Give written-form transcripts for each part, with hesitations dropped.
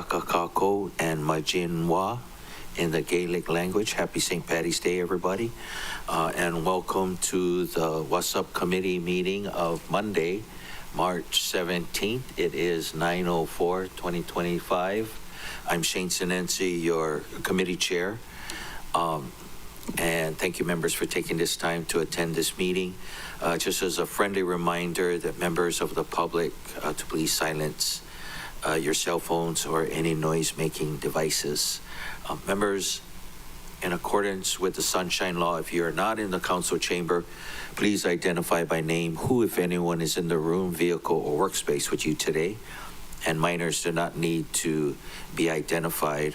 Kakayaka Kako and Majinwa in the Gaelic language. Happy St. Paddy's Day, everybody. And welcome to the WASSP committee meeting of Monday, March 17th. It is 9:04, 2025. I'm Shane Sinensi, your committee chair. And thank you, members, for taking this time to attend this meeting. Just as a friendly reminder that members of the public to please silence your cell phones or any noise-making devices. Members, in accordance with the Sunshine Law, if you're not in the council chamber, please identify by name who, if anyone, is in the room, vehicle, or workspace with you today. And minors do not need to be identified,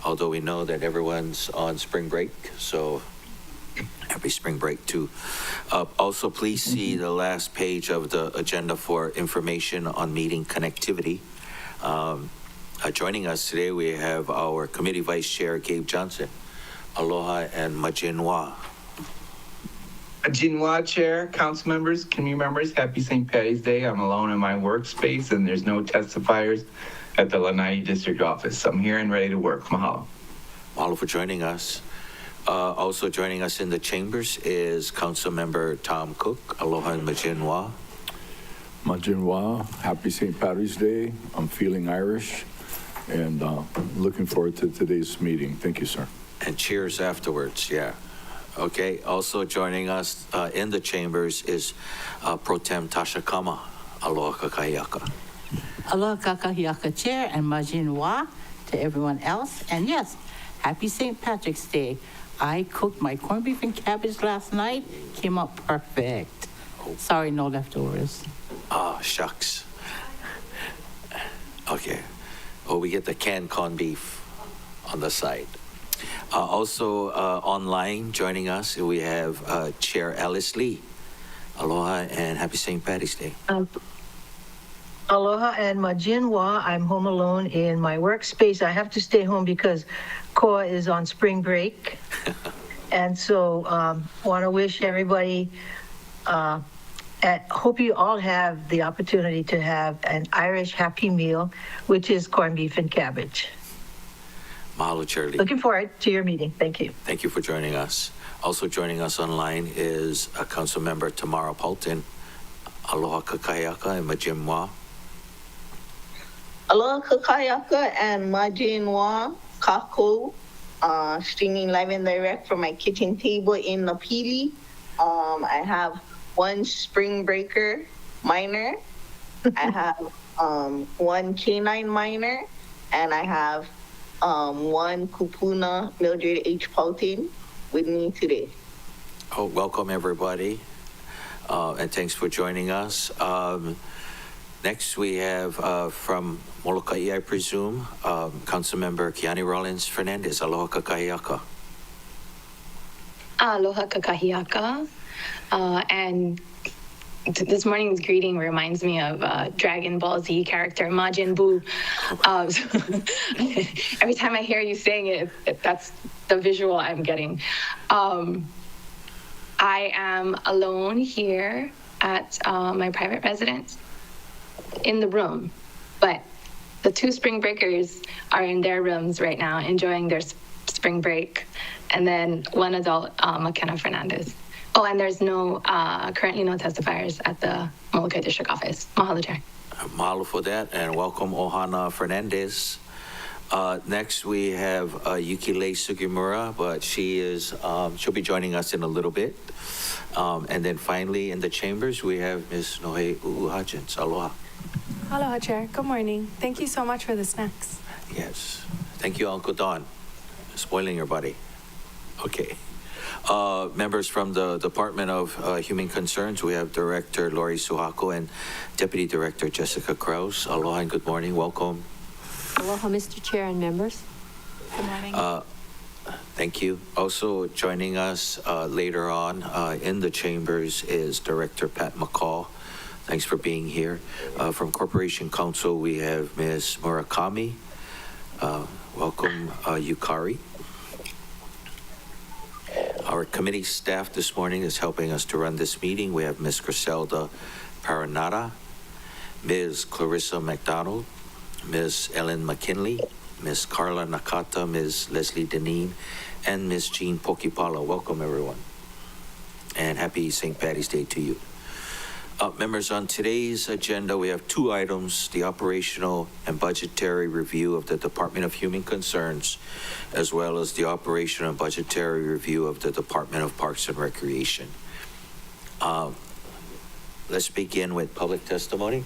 although we know that everyone's on spring break, so happy spring break too. Also, please see the last page of the agenda for information on meeting connectivity. Joining us today, we have our committee vice chair, Gabe Johnson. Aloha and Majinwa. Majinwa chair, council members, community members, happy St. Paddy's Day. I'm alone in my workspace and there's no testifiers at the Lanai District Office. I'm here and ready to work. Mahalo. Mahalo for joining us. Also joining us in the chambers is Council Member Tom Cook. Aloha and Majinwa. Majinwa, happy St. Paddy's Day. I'm feeling Irish and looking forward to today's meeting. Thank you, sir. And cheers afterwards, yeah. Okay, also joining us in the chambers is Pro Tem Tasha Kama. Aloha Kakayaka. Aloha Kakayaka chair and Majinwa to everyone else. And yes, happy St. Patrick's Day. I cooked my corned beef and cabbage last night. Came out perfect. Sorry, no leftovers. Ah, shucks. Okay. Oh, we get the canned corned beef on the side. Also online joining us, we have Chair Alice Lee. Aloha and happy St. Paddy's Day. Aloha and Majinwa. I'm home alone in my workspace. I have to stay home because Koa is on spring break. And so want to wish everybody, hope you all have the opportunity to have an Irish happy meal, which is corned beef and cabbage. Mahalo, Chair Lee. Looking forward to your meeting. Thank you. Thank you for joining us. Also joining us online is Council Member Tamara Paulton. Aloha Kakayaka and Majinwa. Aloha Kakayaka and Majinwa Kako, streaming live and direct from my kitchen table in Napili. I have one spring breaker minor. I have one canine minor, and I have one kupuna Mildred H. Paulton with me today. Oh, welcome everybody, and thanks for joining us. Next, we have from Molokai, I presume, Councilmember Kiani Rollins Fernandez. Aloha Kakayaka. Aloha Kakahiaka. And this morning's greeting reminds me of Dragon Ball Z character Majin Buu. Every time I hear you saying it, that's the visual I'm getting. I am alone here at my private residence in the room, but the two spring breakers are in their rooms right now enjoying their spring break, and then one adult, McKenna Fernandez. Oh, and there's currently no testifiers at the Molokai District Office. Mahalo, Chair. Mahalo for that, and welcome Ohana Fernandez. Next, we have Yukile Sugimura, but she'll be joining us in a little bit. And then finally, in the chambers, we have Ms. Nohe Uuhachins. Aloha. Aloha, Chair. Good morning. Thank you so much for the snacks. Yes. Thank you, Uncle Don. Spoiling your buddy. Okay. Members from the Department of Human Concerns, we have Director Lori Suhako and Deputy Director Jessica Krause. Aloha and good morning. Welcome. Aloha, Mr. Chair and members. Good morning. Thank you. Also joining us later on in the chambers is Director Pat McCall. Thanks for being here. From Corporation Counsel, we have Ms. Murakami. Welcome, Yukari. Our committee staff this morning is helping us to run this meeting. We have Ms. Griselda Paranata, Ms. Clarissa McDonald, Ms. Ellen McKinley, Ms. Carla Nakata, Ms. Leslie Deneen, and Ms. Jean Pokipala. Welcome, everyone. And happy St. Patty's Day to you. Members, on today's agenda, we have two items, the operational and budgetary review of the Department of Human Concerns, as well as the operational and budgetary review of the Department of Parks and Recreation. Let's begin with public testimony.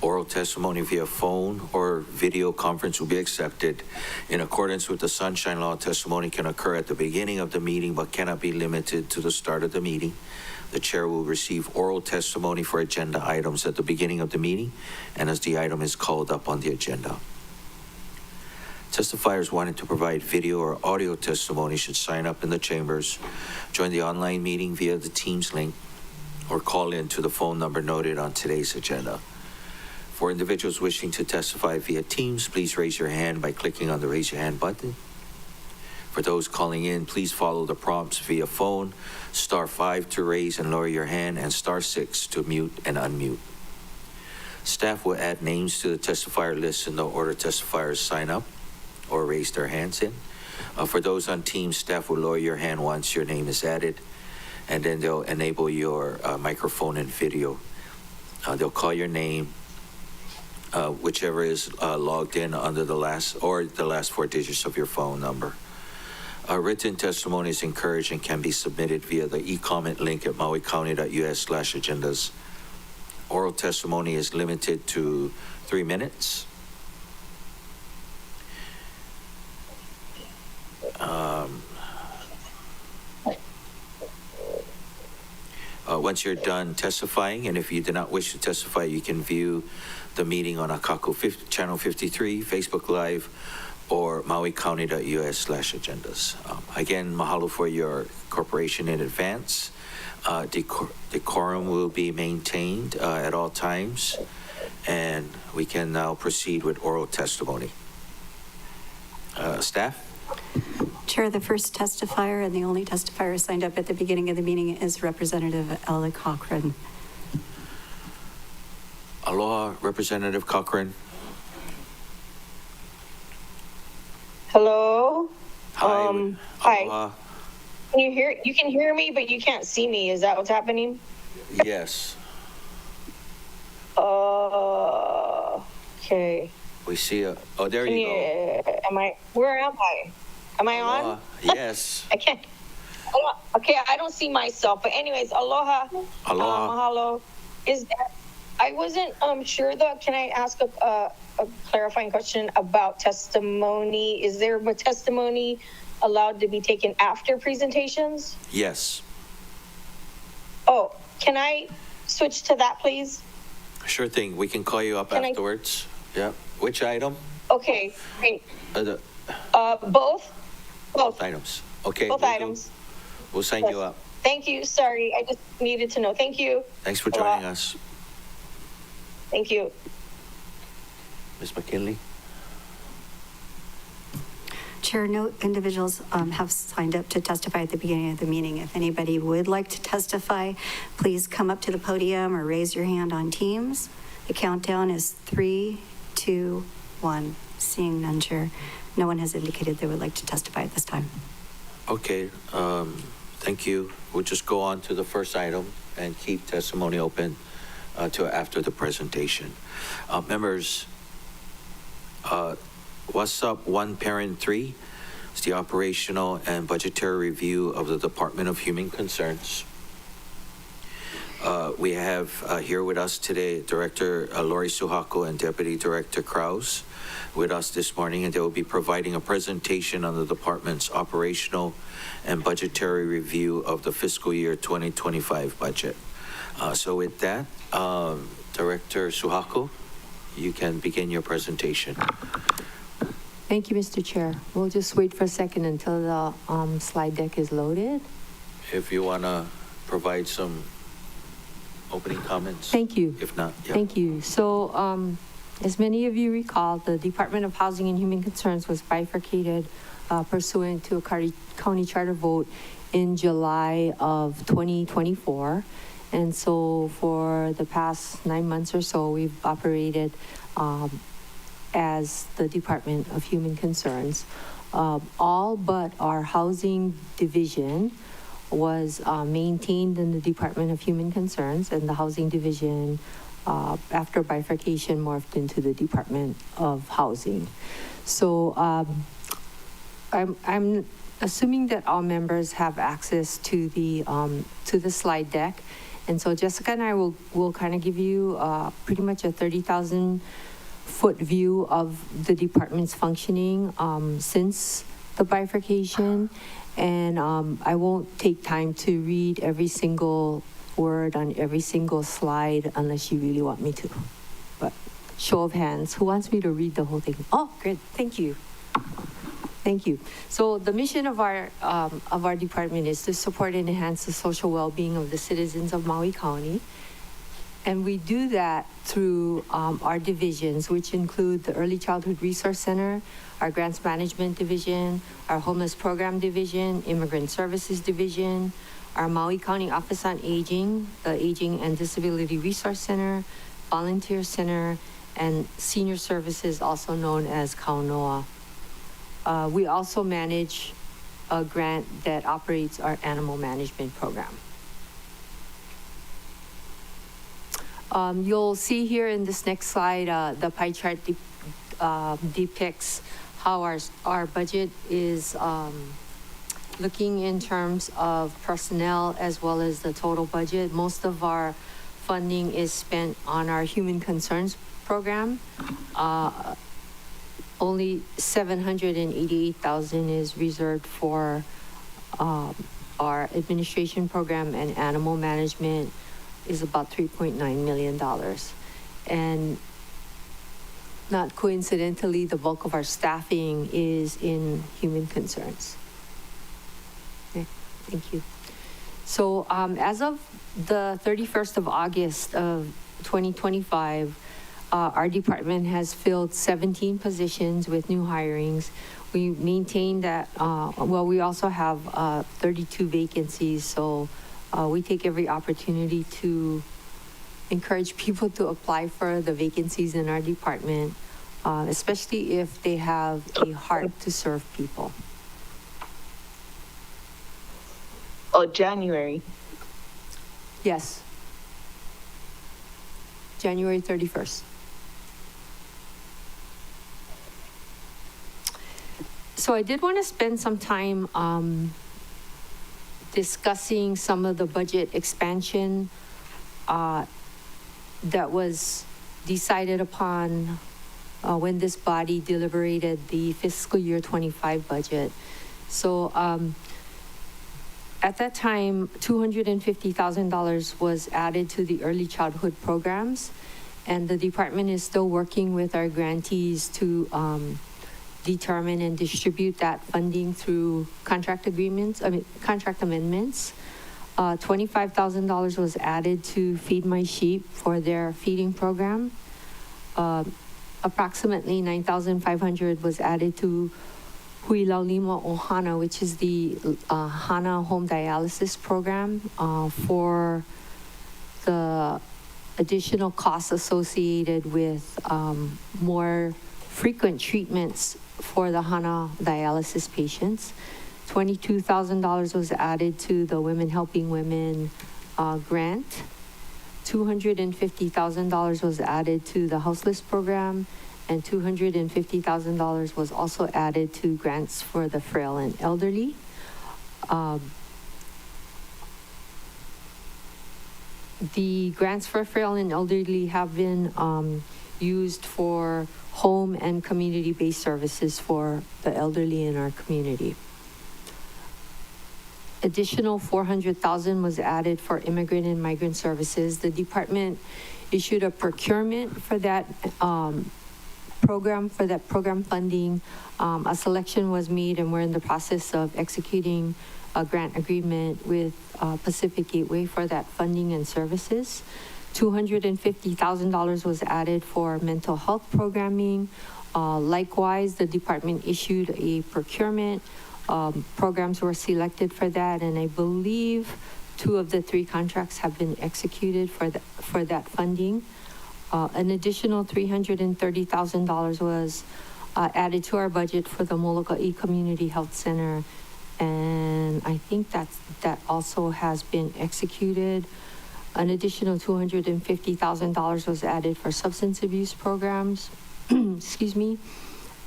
Oral testimony via phone or video conference will be accepted. In accordance with the Sunshine Law, testimony can occur at the beginning of the meeting but cannot be limited to the start of the meeting. The chair will receive oral testimony for agenda items at the beginning of the meeting and as the item is called up on the agenda. Testifiers wanting to provide video or audio testimony should sign up in the chambers, join the online meeting via the Teams link, or call in to the phone number noted on today's agenda. For individuals wishing to testify via Teams, please raise your hand by clicking on the Raise Your Hand button. For those calling in, please follow the prompts via phone, *5 to raise and lower your hand, and *6 to mute and unmute. Staff will add names to the testifier list in the order testifiers sign up or raise their hands in. For those on Teams, staff will lower your hand once your name is added, and then they'll enable your microphone and video. They'll call your name, whichever is logged in under the last 4 digits of your phone number. Written testimony is encouraged and can be submitted via the e-comment link at mauicounty.us/agendas. Oral testimony is limited to 3 minutes. Once you're done testifying, and if you do not wish to testify, you can view the meeting on Akaku Channel 53, Facebook Live, or mauicounty.us/agendas. Again, mahalo for your cooperation in advance. Decorum will be maintained at all times, and we can now proceed with oral testimony. Staff? Chair, the first testifier and the only testifier signed up at the beginning of the meeting is Representative Ella Cochran. Aloha, Representative Cochran. Hello? Hi. Hi. Aloha. You can hear me, but you can't see me. Is that what's happening? Yes. Okay. We see there you go. Where am I? Am I Aloha. on? Yes. I can't. Okay, I don't see myself. But anyways, aloha. Aloha. Mahalo. I wasn't sure though. Can I ask a clarifying question about testimony? Is there a testimony allowed to be taken after presentations? Yes. Oh, can I switch to that, please? Sure thing. We can call you up afterwards. Yeah. Which item? Okay, great. Both Items. Okay. Both items. We'll sign you up. Thank you. Sorry, I just needed to know. Thank you. Thanks for joining us. Thank you. Ms. McKinley? Chair, no individuals have signed up to testify at the beginning of the meeting. If anybody would like to testify, please come up to the podium or raise your hand on Teams. The countdown is 3, 2, 1. Seeing none, Chair. No one has indicated they would like to testify at this time. Okay. Thank you. We'll just go on to the first item and keep testimony open till after the presentation. Members, WASSP 1 Parent 3 is the operational and budgetary review of the Department of Human Concerns. We have here with us today Director Lori Suhako and Deputy Director Krause with us this morning, and they will be providing a presentation on the department's operational and budgetary review of the fiscal year 2025 budget. So with that, Director Suhako, you can begin your presentation. Thank you, Mr. Chair. We'll just wait for a second until the slide deck is loaded. If you want to provide some opening comments. Thank you. If not, yeah. Thank you. So, as many of you recall, the Department of Housing and Human Concerns was bifurcated pursuant to a county charter vote in July of 2024. And so for the past 9 months or so, we've operated as the Department of Human Concerns. All but our housing division was maintained in the Department of Human Concerns, and the housing division, after bifurcation, morphed into the Department of Housing. So I'm assuming that all members have access to the slide deck. And so Jessica and I will kind of give you pretty much a 30,000-foot view of the department's functioning since the bifurcation. And I won't take time to read every single word on every single slide unless you really want me to. But show of hands, who wants me to read the whole thing? Oh, great, thank you. Thank you. So the mission of our department is to support and enhance the social well-being of the citizens of Maui County. And we do that through our divisions, which include the Early Childhood Resource Center, our Grants Management Division, our Homeless Program Division, Immigrant Services Division, our Maui County Office on Aging, the Aging and Disability Resource Center, Volunteer Center, and Senior Services, also known as Kaunoa. We also manage a grant that operates our animal management program. You'll see here in this next slide, the pie chart depicts how our budget is looking in terms of personnel as well as the total budget. Most of our funding is spent on our human concerns program. Only $788,000 is reserved for our administration program, and animal management is about $3.9 million. And not coincidentally, the bulk of our staffing is in human concerns. Okay, thank you. So as of the 31st of August of 2025, our department has filled 17 positions with new hirings. We maintain that, we also have 32 vacancies, so we take every opportunity to encourage people to apply for the vacancies in our department, especially if they have a heart to serve people. Oh, January. Yes. January 31st. So I did want to spend some time discussing some of the budget expansion that was decided upon when this body deliberated the fiscal year 25 budget. So at that time, $250,000 was added to the early childhood programs, and the department is still working with our grantees to determine and distribute that funding through contract amendments. $25,000 was added to Feed My Sheep for their feeding program. Approximately $9,500 was added to Huilaulima Ohana, which is the Hana home dialysis program, for the additional costs associated with more frequent treatments for the Hana dialysis patients. $22,000 was added to the Women Helping Women grant. $250,000 was added to the houseless program, and $250,000 was also added to grants for the frail and elderly. The grants for frail and elderly have been used for home and community-based services for the elderly in our community. Additional $400,000 was added for immigrant and migrant services. The department issued a procurement for that program funding. A selection was made, and we're in the process of executing a grant agreement with Pacific Gateway for that funding and services. $250,000 was added for mental health programming. Likewise, the department issued a procurement. Programs were selected for that, and I believe 2 of the 3 contracts have been executed for that funding. An additional $330,000 was added to our budget for the Molokai Community Health Center. And I think that also has been executed. An additional $250,000 was added for substance abuse programs, excuse me,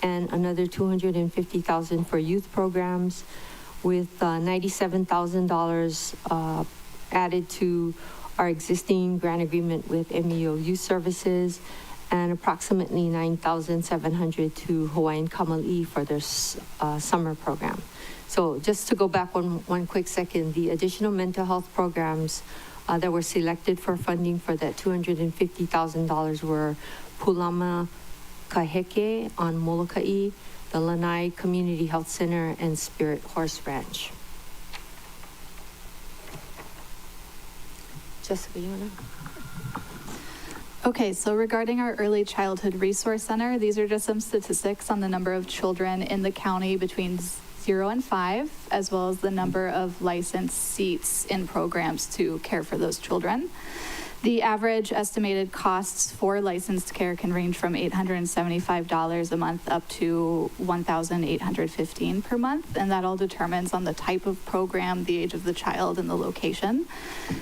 and another $250,000 for youth programs, with $97,000 added to our existing grant agreement with MEO Youth Services, and approximately $9,700 to Hawaiian Kamali'i for their summer program. So just to go back one quick second, the additional mental health programs that were selected for funding for that $250,000 were Pulama Kaheke on Molokai, the Lanai Community Health Center, and Spirit Horse Ranch. Jessica, you wanna? Okay, so regarding our Early Childhood Resource Center, these are just some statistics on the number of children in the county between 0 and 5, as well as the number of licensed seats in programs to care for those children. The average estimated costs for licensed care can range from $875 a month up to $1,815 per month, and that all determines on the type of program, the age of the child, and the location.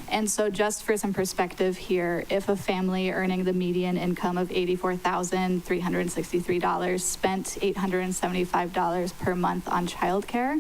And so just for some perspective here, if a family earning the median income of $84,363 spent $875 per month on childcare,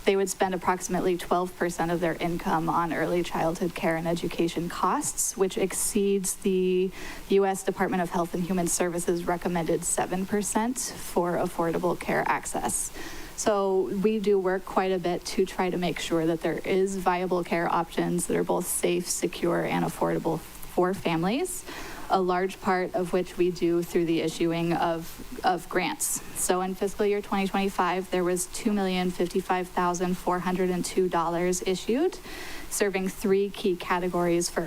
they would spend approximately 12% of their income on early childhood care and education costs, which exceeds the U.S. Department of Health and Human Services recommended 7% for affordable care access. So we do work quite a bit to try to make sure that there is viable care options that are both safe, secure, and affordable for families, a large part of which we do through the issuing of grants. So in fiscal year 2025, there was $2,055,402 issued, serving 3 key categories for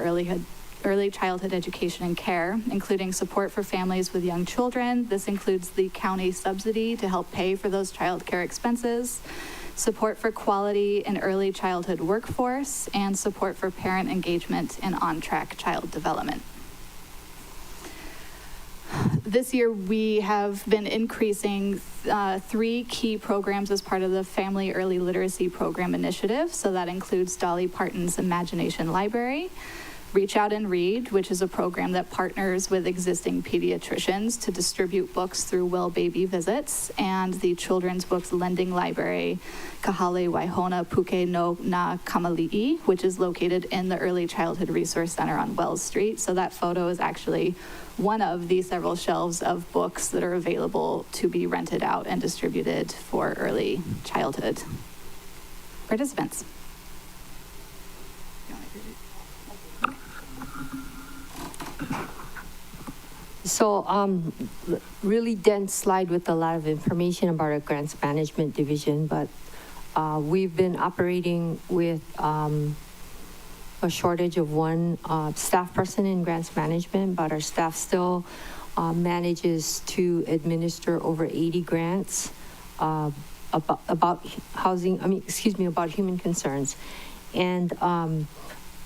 early childhood education and care, including support for families with young children. This includes the county subsidy to help pay for those child care expenses, support for quality in early childhood workforce, and support for parent engagement and on-track child development. This year, we have been increasing 3 key programs as part of the Family Early Literacy Program initiative. So that includes Dolly Parton's Imagination Library, Reach Out and Read, which is a program that partners with existing pediatricians to distribute books through Well Baby Visits, and the Children's Books Lending Library, Kahale Waihona Puke no Na Kamali'i, which is located in the Early Childhood Resource Center on Wells Street. So that photo is actually one of the several shelves of books that are available to be rented out and distributed for early childhood participants. So, really dense slide with a lot of information about our grants management division, but we've been operating with a shortage of one staff person in grants management, but our staff still manages to administer over 80 grants about housing, about human concerns. And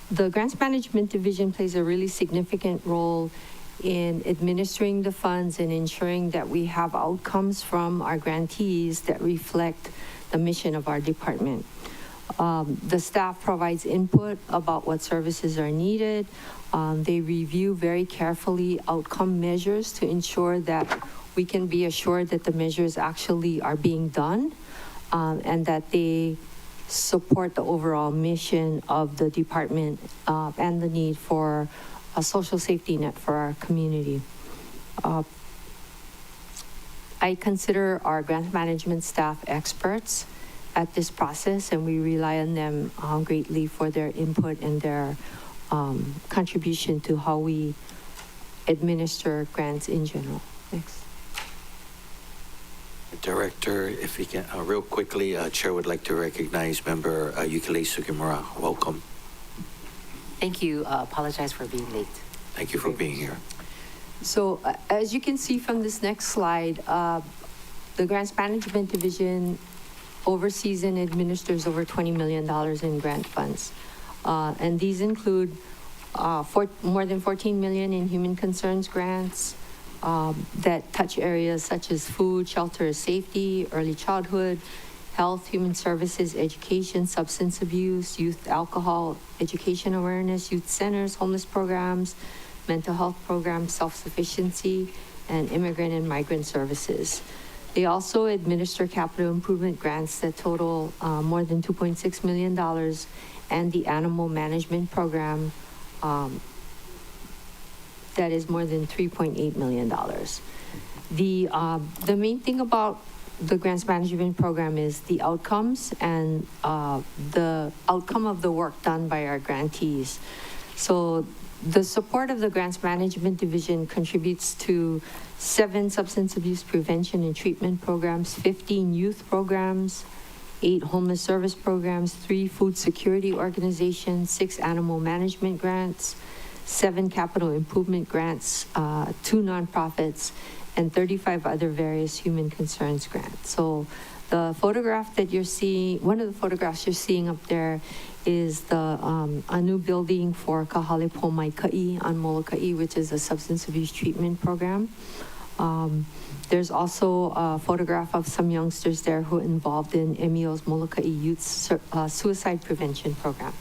the grants management division plays a really significant role in administering the funds and ensuring that we have outcomes from our grantees that reflect the mission of our department. The staff provides input about what services are needed. They review very carefully outcome measures to ensure that we can be assured that the measures actually are being done, and that they support the overall mission of the department and the need for a social safety net for our community. I consider our grant management staff experts at this process, and we rely on them greatly for their input and their contribution to how we administer grants in general. Next. Director, if you can, real quickly, Chair would like to recognize Member Yukile Sugimura. Welcome. Thank you. Apologize for being late. Thank you for being here. So as you can see from this next slide, the Grants Management Division oversees and administers over $20 million in grant funds. And these include more than 14 million in human concerns grants that touch areas such as food, shelter, safety, early childhood, health, human services, education, substance abuse, youth alcohol, education awareness, youth centers, homeless programs, mental health programs, self-sufficiency, and immigrant and migrant services. They also administer capital improvement grants that total more than $2.6 million, and the animal management program that is more than $3.8 million. The main thing about the grants management program is the outcomes and the outcome of the work done by our grantees. So the support of the grants management division contributes to 7 substance abuse prevention and treatment programs, 15 youth programs, 8 homeless service programs, 3 food security organizations, 6 animal management grants, 7 capital improvement grants, 2 nonprofits, and 35 other various human concerns grants. So the photograph that you're seeing, one of the photographs you're seeing up there is a new building for Kahale Pomaikai on Molokai, which is a substance abuse treatment program. There's also a photograph of some youngsters there who are involved in Emio's Molokai Youth Suicide Prevention Program.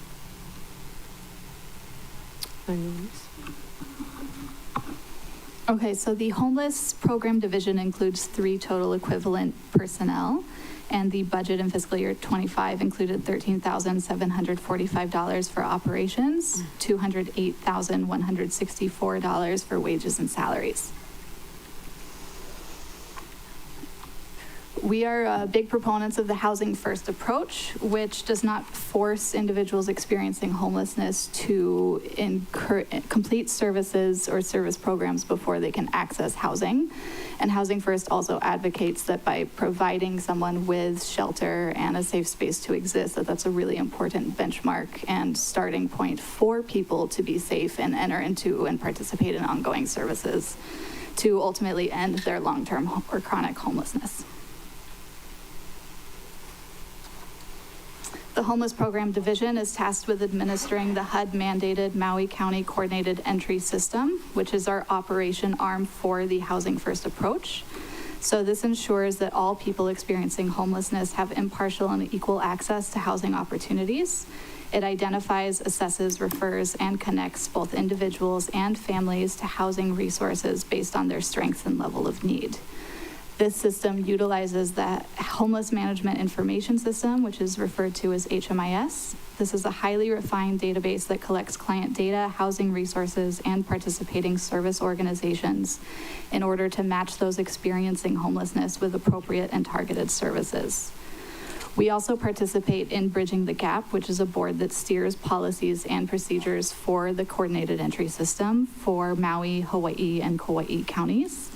Okay, so the homeless program division includes 3 total equivalent personnel, and the budget in fiscal year 25 included $13,745 for operations, $208,164 for wages and salaries. We are big proponents of the Housing First approach, which does not force individuals experiencing homelessness to complete services or service programs before they can access housing. And Housing First also advocates that by providing someone with shelter and a safe space to exist, that's a really important benchmark and starting point for people to be safe and enter into and participate in ongoing services to ultimately end their long-term or chronic homelessness. The Homeless Program Division is tasked with administering the HUD-mandated Maui County Coordinated Entry System, which is our operation arm for the Housing First approach. So this ensures that all people experiencing homelessness have impartial and equal access to housing opportunities. It identifies, assesses, refers, and connects both individuals and families to housing resources based on their strengths and level of need. This system utilizes the Homeless Management Information System, which is referred to as HMIS. This is a highly refined database that collects client data, housing resources, and participating service organizations in order to match those experiencing homelessness with appropriate and targeted services. We also participate in Bridging the Gap, which is a board that steers policies and procedures for the coordinated entry system for Maui, Hawaii, and Kauai counties.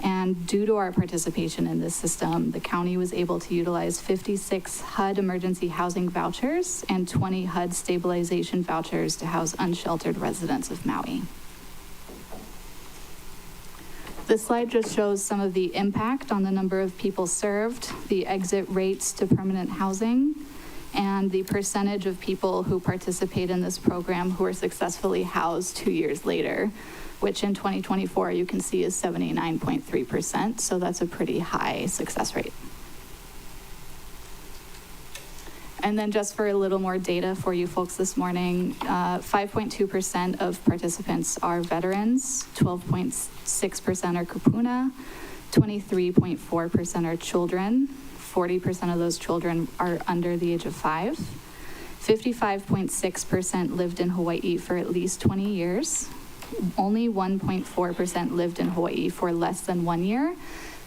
And due to our participation in this system, the county was able to utilize 56 HUD emergency housing vouchers and 20 HUD stabilization vouchers to house unsheltered residents of Maui. This slide just shows some of the impact on the number of people served, the exit rates to permanent housing, and the percentage of people who participate in this program who are successfully housed 2 years later, which in 2024 you can see is 79.3%, so that's a pretty high success rate. And then just for a little more data for you folks this morning, 5.2% of participants are veterans, 12.6% are kupuna, 23.4% are children, 40% of those children are under the age of 5, 55.6% lived in Hawaii for at least 20 years, only 1.4% lived in Hawaii for less than 1 year.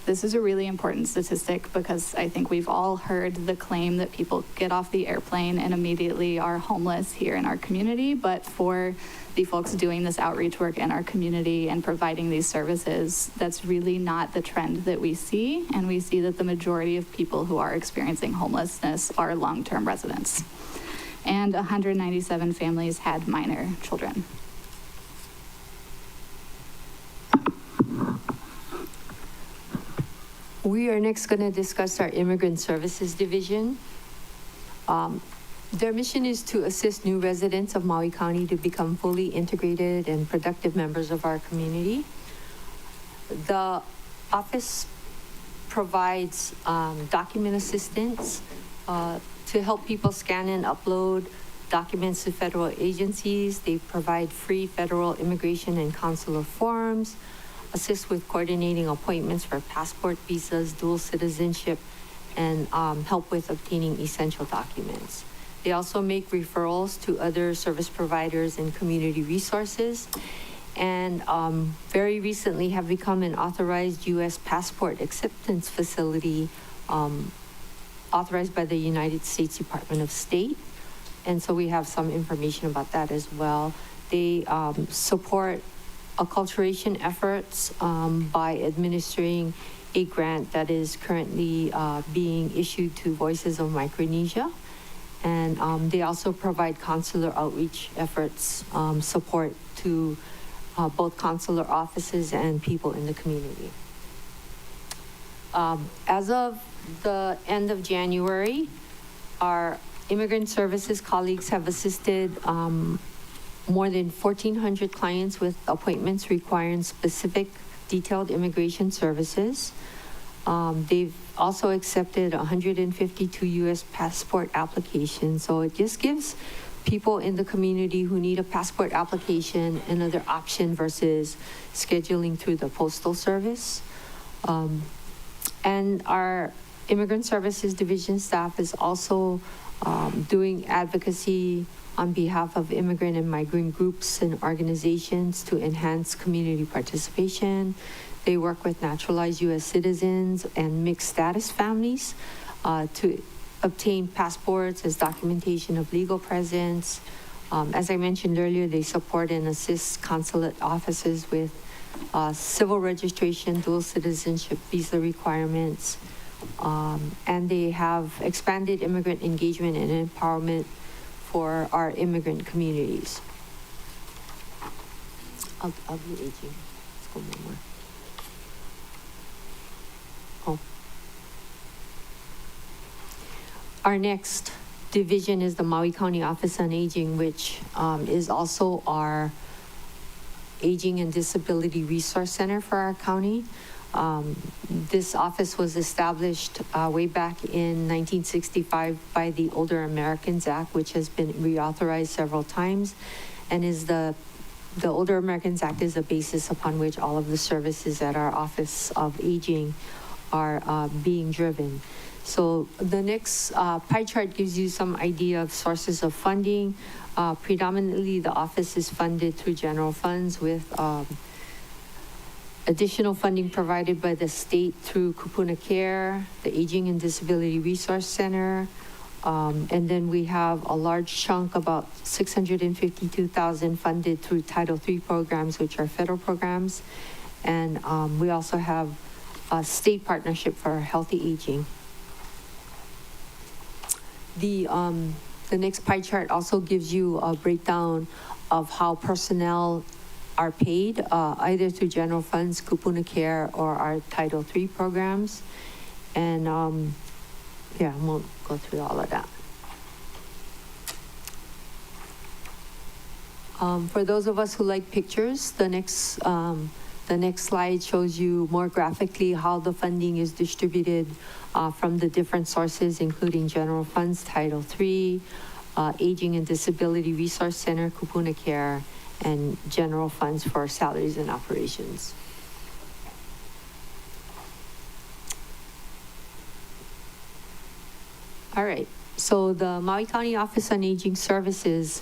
This is a really important statistic because I think we've all heard the claim that people get off the airplane and immediately are homeless here in our community. But for the folks doing this outreach work in our community and providing these services, that's really not the trend that we see. And we see that the majority of people who are experiencing homelessness are long-term residents. And 197 families had minor children. We are next going to discuss our Immigrant Services Division. Their mission is to assist new residents of Maui County to become fully integrated and productive members of our community. The office provides document assistance to help people scan and upload documents to federal agencies. They provide free federal immigration and consular forms, assist with coordinating appointments for passport, visas, dual citizenship, and help with obtaining essential documents. They also make referrals to other service providers and community resources, and very recently have become an authorized U.S. passport acceptance facility authorized by the United States Department of State. And so we have some information about that as well. They support acculturation efforts by administering a grant that is currently being issued to Voices of Micronesia. And they also provide consular outreach efforts, support to both consular offices and people in the community. As of the end of January, our immigrant services colleagues have assisted more than 1,400 clients with appointments requiring specific detailed immigration services. They've also accepted 152 U.S. passport applications. So it just gives people in the community who need a passport application another option versus scheduling through the postal service. And our Immigrant Services Division staff is also doing advocacy on behalf of immigrant and migrant groups and organizations to enhance community participation. They work with naturalized U.S. citizens and mixed status families to obtain passports as documentation of legal presence. As I mentioned earlier, they support and assist consulate offices with civil registration, dual citizenship, visa requirements, and they have expanded immigrant engagement and empowerment for our immigrant communities. I'll be aging. Let's go one more. Oh. Our next division is the Maui County Office on Aging, which is also our Aging and Disability Resource Center for our county. This office was established way back in 1965 by the Older Americans Act, which has been reauthorized several times, and is the Older Americans Act is the basis upon which all of the services at our Office of Aging are being driven. So the next pie chart gives you some idea of sources of funding. Predominantly, the office is funded through general funds with additional funding provided by the state through Kupuna Care, the Aging and Disability Resource Center, and then we have a large chunk, about $652,000 funded through Title III programs, which are federal programs, and we also have a state partnership for healthy aging. The next pie chart also gives you a breakdown of how personnel are paid, either through general funds, Kupuna Care, or our Title III programs. And yeah, I won't go through all of that. For those of us who like pictures, the next slide shows you more graphically how the funding is distributed from the different sources, including general funds, Title III, Aging and Disability Resource Center, Kupuna Care, and general funds for salaries and operations. All right, so the Maui County Office on Aging Services,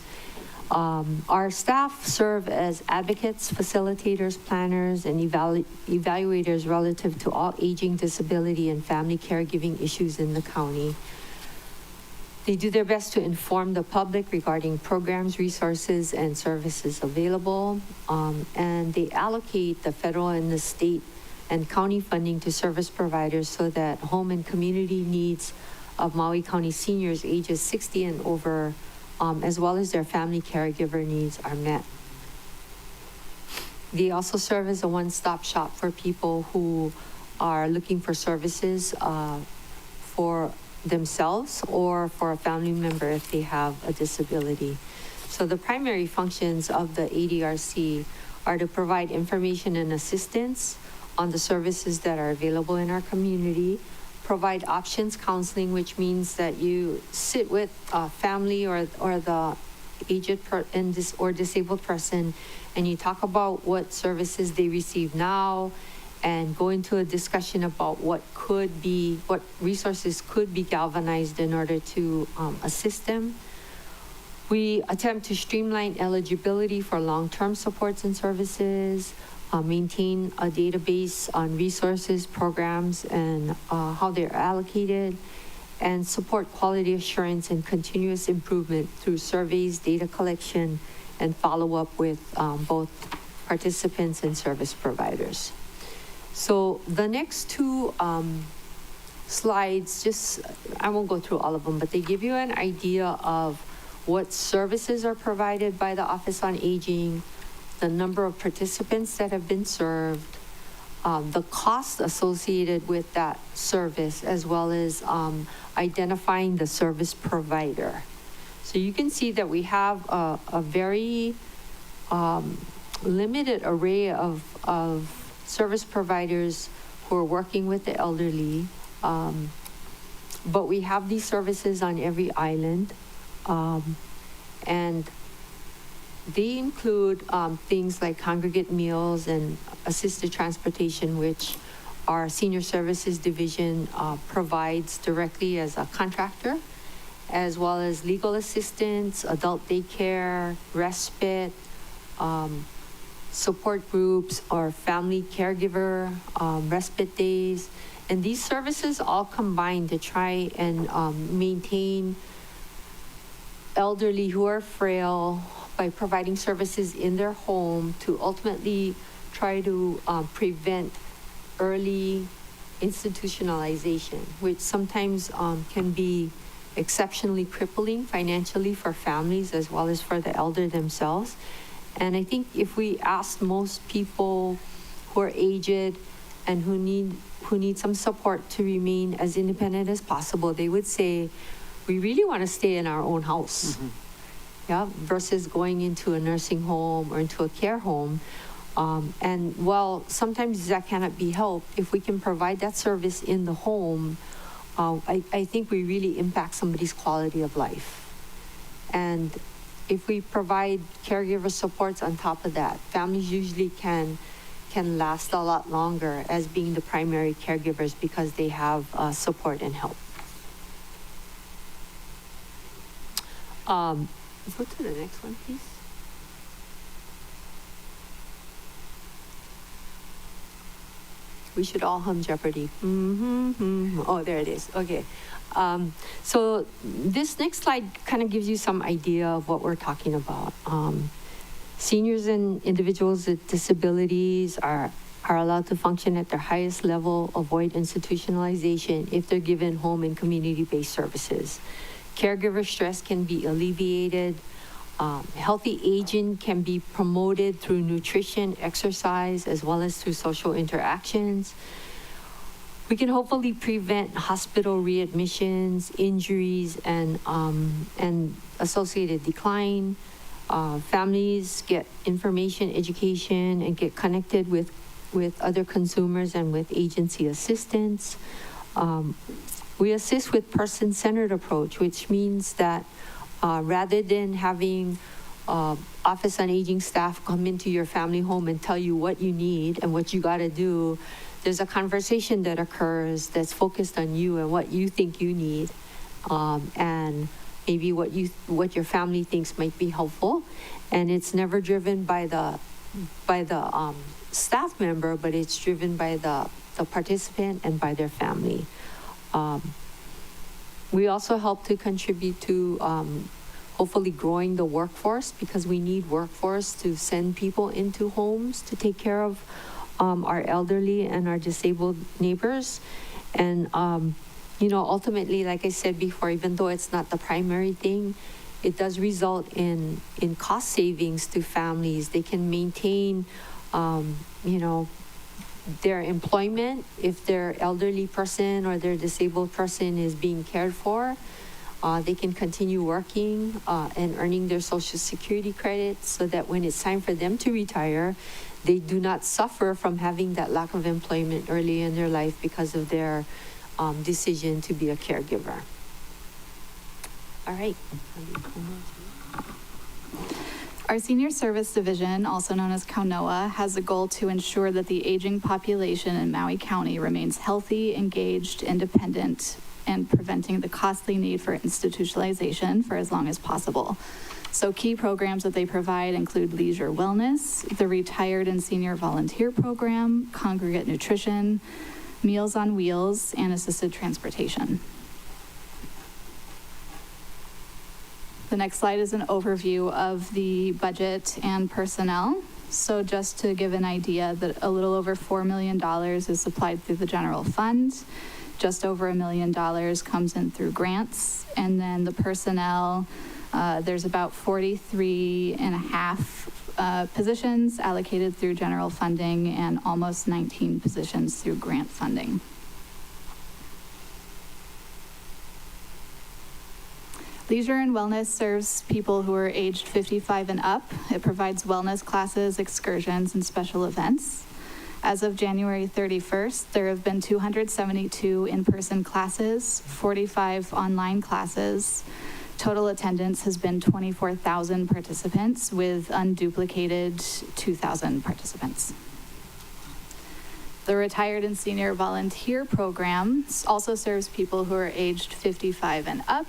our staff serve as advocates, facilitators, planners, and evaluators relative to all aging, disability, and family caregiving issues in the county. They do their best to inform the public regarding programs, resources, and services available, and they allocate the federal and the state and county funding to service providers so that home and community needs of Maui County seniors ages 60 and over, as well as their family caregiver needs, are met. They also serve as a one-stop shop for people who are looking for services for themselves or for a family member if they have a disability. So the primary functions of the ADRC are to provide information and assistance on the services that are available in our community, provide options counseling, which means that you sit with a family or the aged or disabled person, and you talk about what services they receive now, and go into a discussion about what resources could be galvanized in order to assist them. We attempt to streamline eligibility for long-term supports and services, maintain a database on resources, programs, and how they're allocated, and support quality assurance and continuous improvement through surveys, data collection, and follow-up with both participants and service providers. So the next two slides, I won't go through all of them, but they give you an idea of what services are provided by the Office on Aging, the number of participants that have been served, the cost associated with that service, as well as identifying the service provider. So you can see that we have a very limited array of service providers who are working with the elderly, but we have these services on every island. And they include things like congregate meals and assisted transportation, which our Senior Services Division provides directly as a contractor, as well as legal assistance, adult daycare, respite, support groups, or family caregiver, respite days. And these services all combine to try and maintain elderly who are frail by providing services in their home to ultimately try to prevent early institutionalization, which sometimes can be exceptionally crippling financially for families as well as for the elder themselves. And I think if we ask most people who are aged and who need some support to remain as independent as possible, they would say, we really want to stay in our own house, versus going into a nursing home or into a care home. And while sometimes that cannot be helped, if we can provide that service in the home, I think we really impact somebody's quality of life. And if we provide caregiver supports on top of that, families usually can last a lot longer as being the primary caregivers because they have support and help. Go to the next one, please. We should all hum Jeopardy. Oh, there it is. Okay. So this next slide kind of gives you some idea of what we're talking about. Seniors and individuals with disabilities are allowed to function at their highest level, avoid institutionalization if they're given home and community-based services. Caregiver stress can be alleviated. Healthy aging can be promoted through nutrition, exercise, as well as through social interactions. We can hopefully prevent hospital readmissions, injuries, and associated decline. Families get information, education, and get connected with other consumers and with agency assistance. We assist with person-centered approach, which means that rather than having Office on Aging staff come into your family home and tell you what you need and what you got to do, there's a conversation that occurs that's focused on you and what you think you need, and maybe what your family thinks might be helpful. And it's never driven by the staff member, but it's driven by the participant and by their family. We also help to contribute to hopefully growing the workforce, because we need workforce to send people into homes to take care of our elderly and our disabled neighbors. And, ultimately, like I said before, even though it's not the primary thing, it does result in cost savings to families. They can maintain, their employment, if their elderly person or their disabled person is being cared for, they can continue working and earning their Social Security credits so that when it's time for them to retire, they do not suffer from having that lack of employment early in their life because of their decision to be a caregiver. All right. Our Senior Service Division, also known as CONOA, has a goal to ensure that the aging population in Maui County remains healthy, engaged, independent, and preventing the costly need for institutionalization for as long as possible. So key programs that they provide include leisure wellness, the Retired and Senior Volunteer Program, congregate nutrition, Meals on Wheels, and assisted transportation. The next slide is an overview of the budget and personnel. So just to give an idea that a little over $4 million is supplied through the general fund. Just over $1 million comes in through grants. And then the personnel, there's about 43 and a half positions allocated through general funding and almost 19 positions through grant funding. Leisure and Wellness serves people who are aged 55 and up. It provides wellness classes, excursions, and special events. As of January 31st, there have been 272 in-person classes, 45 online classes. Total attendance has been 24,000 participants with unduplicated 2,000 participants. The Retired and Senior Volunteer Program also serves people who are aged 55 and up.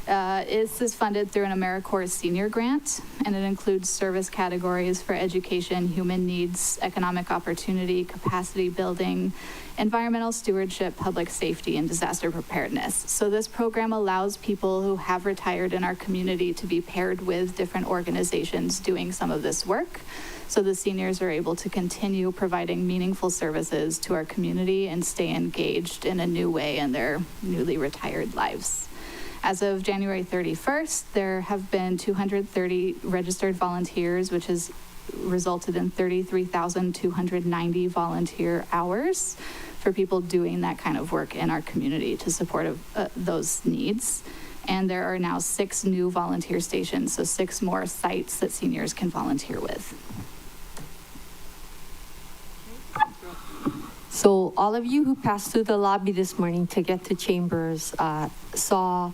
This is funded through an AmeriCorps Senior Grant, and it includes service categories for education, human needs, economic opportunity, capacity building, environmental stewardship, public safety, and disaster preparedness. So this program allows people who have retired in our community to be paired with different organizations doing some of this work. So the seniors are able to continue providing meaningful services to our community and stay engaged in a new way in their newly retired lives. As of January 31st, there have been 230 registered volunteers, which has resulted in 33,290 volunteer hours for people doing that kind of work in our community to support those needs. And there are now 6 new volunteer stations, so 6 more sites that seniors can volunteer with. So all of you who passed through the lobby this morning to get to Chambers saw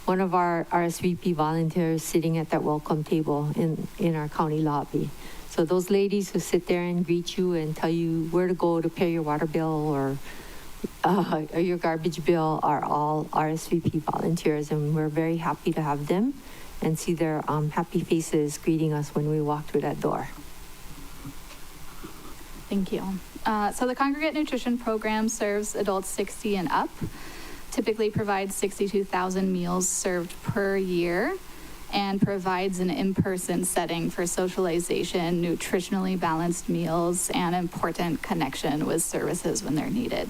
one of our RSVP volunteers sitting at that welcome table in our county lobby. So those ladies who sit there and greet you and tell you where to go to pay your water bill or your garbage bill are all RSVP volunteers, and we're very happy to have them and see their happy faces greeting us when we walk through that door. Thank you. So the Congregate Nutrition Program serves adults 60 and up. Typically provides 62,000 meals served per year and provides an in-person setting for socialization, nutritionally balanced meals, and important connection with services when they're needed.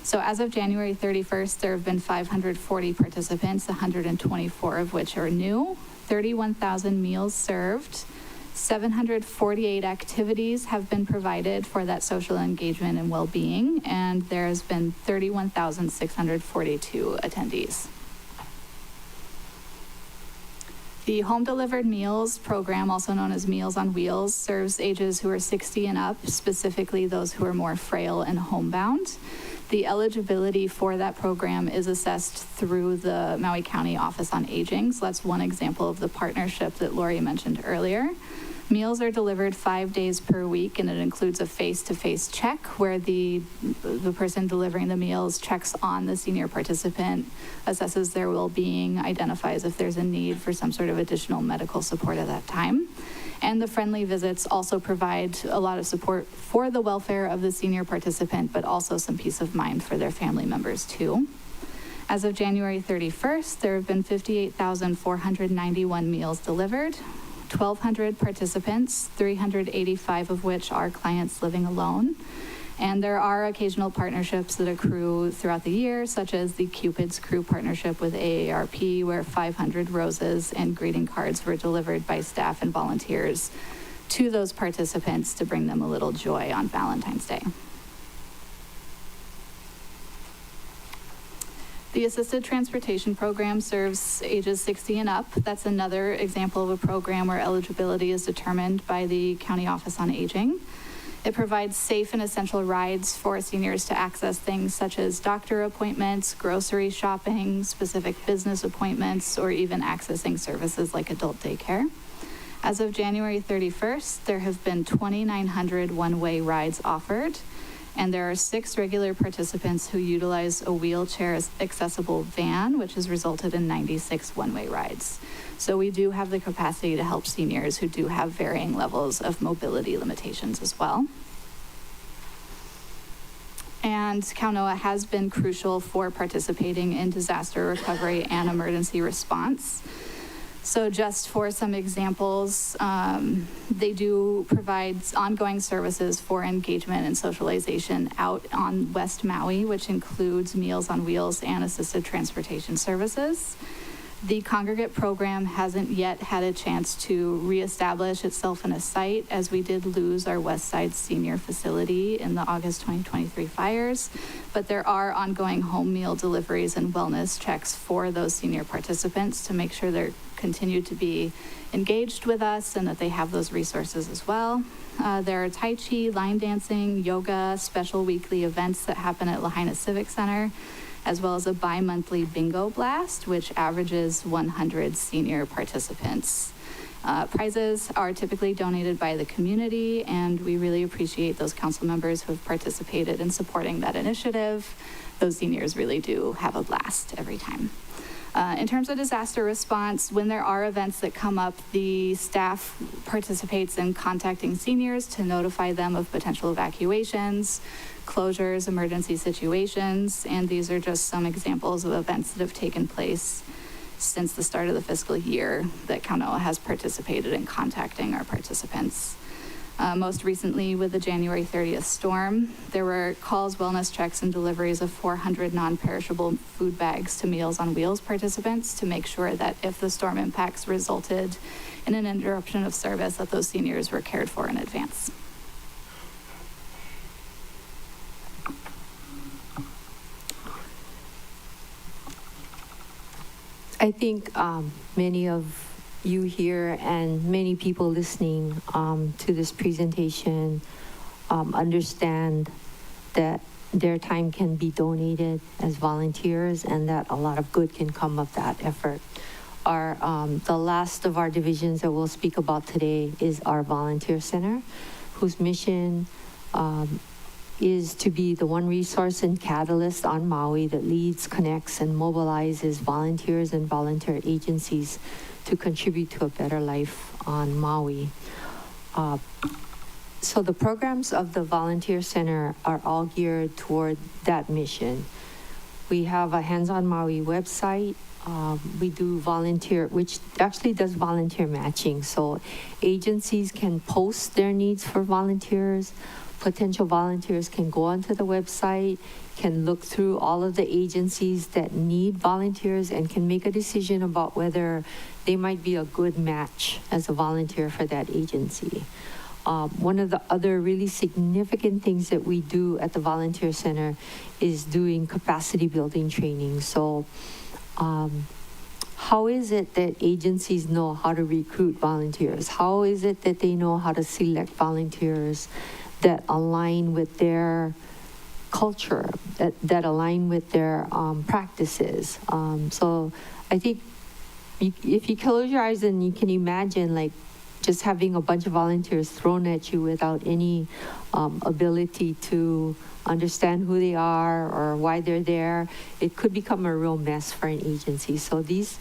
So as of January 31st, there have been 540 participants, 124 of which are new, 31,000 meals served, 748 activities have been provided for that social engagement and well-being, and there has been 31,642 attendees. The Home Delivered Meals Program, also known as Meals on Wheels, serves ages who are 60 and up, specifically those who are more frail and homebound. The eligibility for that program is assessed through the Maui County Office on Aging, so that's one example of the partnership that Lori mentioned earlier. Meals are delivered 5 days per week, and it includes a face-to-face check where the person delivering the meals checks on the senior participant, assesses their well-being, identifies if there's a need for some sort of additional medical support at that time. And the friendly visits also provide a lot of support for the welfare of the senior participant, but also some peace of mind for their family members too. As of January 31st, there have been 58,491 meals delivered, 1,200 participants, 385 of which are clients living alone. And there are occasional partnerships that accrue throughout the year, such as the Cupid's Crew partnership with AARP, where 500 roses and greeting cards were delivered by staff and volunteers to those participants to bring them a little joy on Valentine's Day. The Assisted Transportation Program serves ages 60 and up. That's another example of a program where eligibility is determined by the County Office on Aging. It provides safe and essential rides for seniors to access things such as doctor appointments, grocery shopping, specific business appointments, or even accessing services like adult daycare. As of January 31st, there have been 2,900 one-way rides offered, and there are 6 regular participants who utilize a wheelchair-accessible van, which has resulted in 96 one-way rides. So we do have the capacity to help seniors who do have varying levels of mobility limitations as well. And Kaunoa has been crucial for participating in disaster recovery and emergency response. So just for some examples, they do provide ongoing services for engagement and socialization out on West Maui, which includes Meals on Wheels and assisted transportation services. The congregate program hasn't yet had a chance to reestablish itself in a site, as we did lose our West Side Senior Facility in the August 2023 fires, but there are ongoing home meal deliveries and wellness checks for those senior participants to make sure they're continue to be engaged with us and that they have those resources as well. There are Tai Chi, line dancing, yoga, special weekly events that happen at Lahaina Civic Center, as well as a bi-monthly bingo blast, which averages 100 senior participants. Prizes are typically donated by the community, and we really appreciate those council members who have participated in supporting that initiative. Those seniors really do have a blast every time. In terms of disaster response, when there are events that come up, the staff participates in contacting seniors to notify them of potential evacuations, closures, emergency situations, and these are just some examples of events that have taken place since the start of the fiscal year that Kaunoa has participated in contacting our participants. Most recently, with the January 30th storm, there were calls, wellness checks, and deliveries of 400 non-perishable food bags to Meals on Wheels participants to make sure that if the storm impacts resulted in an interruption of service, that those seniors were cared for in advance. I think many of you here and many people listening to this presentation understand that their time can be donated as volunteers and that a lot of good can come of that effort. The last of our divisions that we'll speak about today is our volunteer center, whose mission is to be the one resource and catalyst on Maui that leads, connects, and mobilizes volunteers and volunteer agencies to contribute to a better life on Maui. So the programs of the Volunteer Center are all geared toward that mission. We have a Hands on Maui website. We do volunteer, which actually does volunteer matching. So agencies can post their needs for volunteers. Potential volunteers can go onto the website, can look through all of the agencies that need volunteers, and can make a decision about whether they might be a good match as a volunteer for that agency. One of the other really significant things that we do at the Volunteer Center is doing capacity building training. So how is it that agencies know how to recruit volunteers? How is it that they know how to select volunteers that align with their culture, that align with their practices? So I think if you close your eyes and you can imagine like just having a bunch of volunteers thrown at you without any ability to understand who they are or why they're there, it could become a real mess for an agency. So these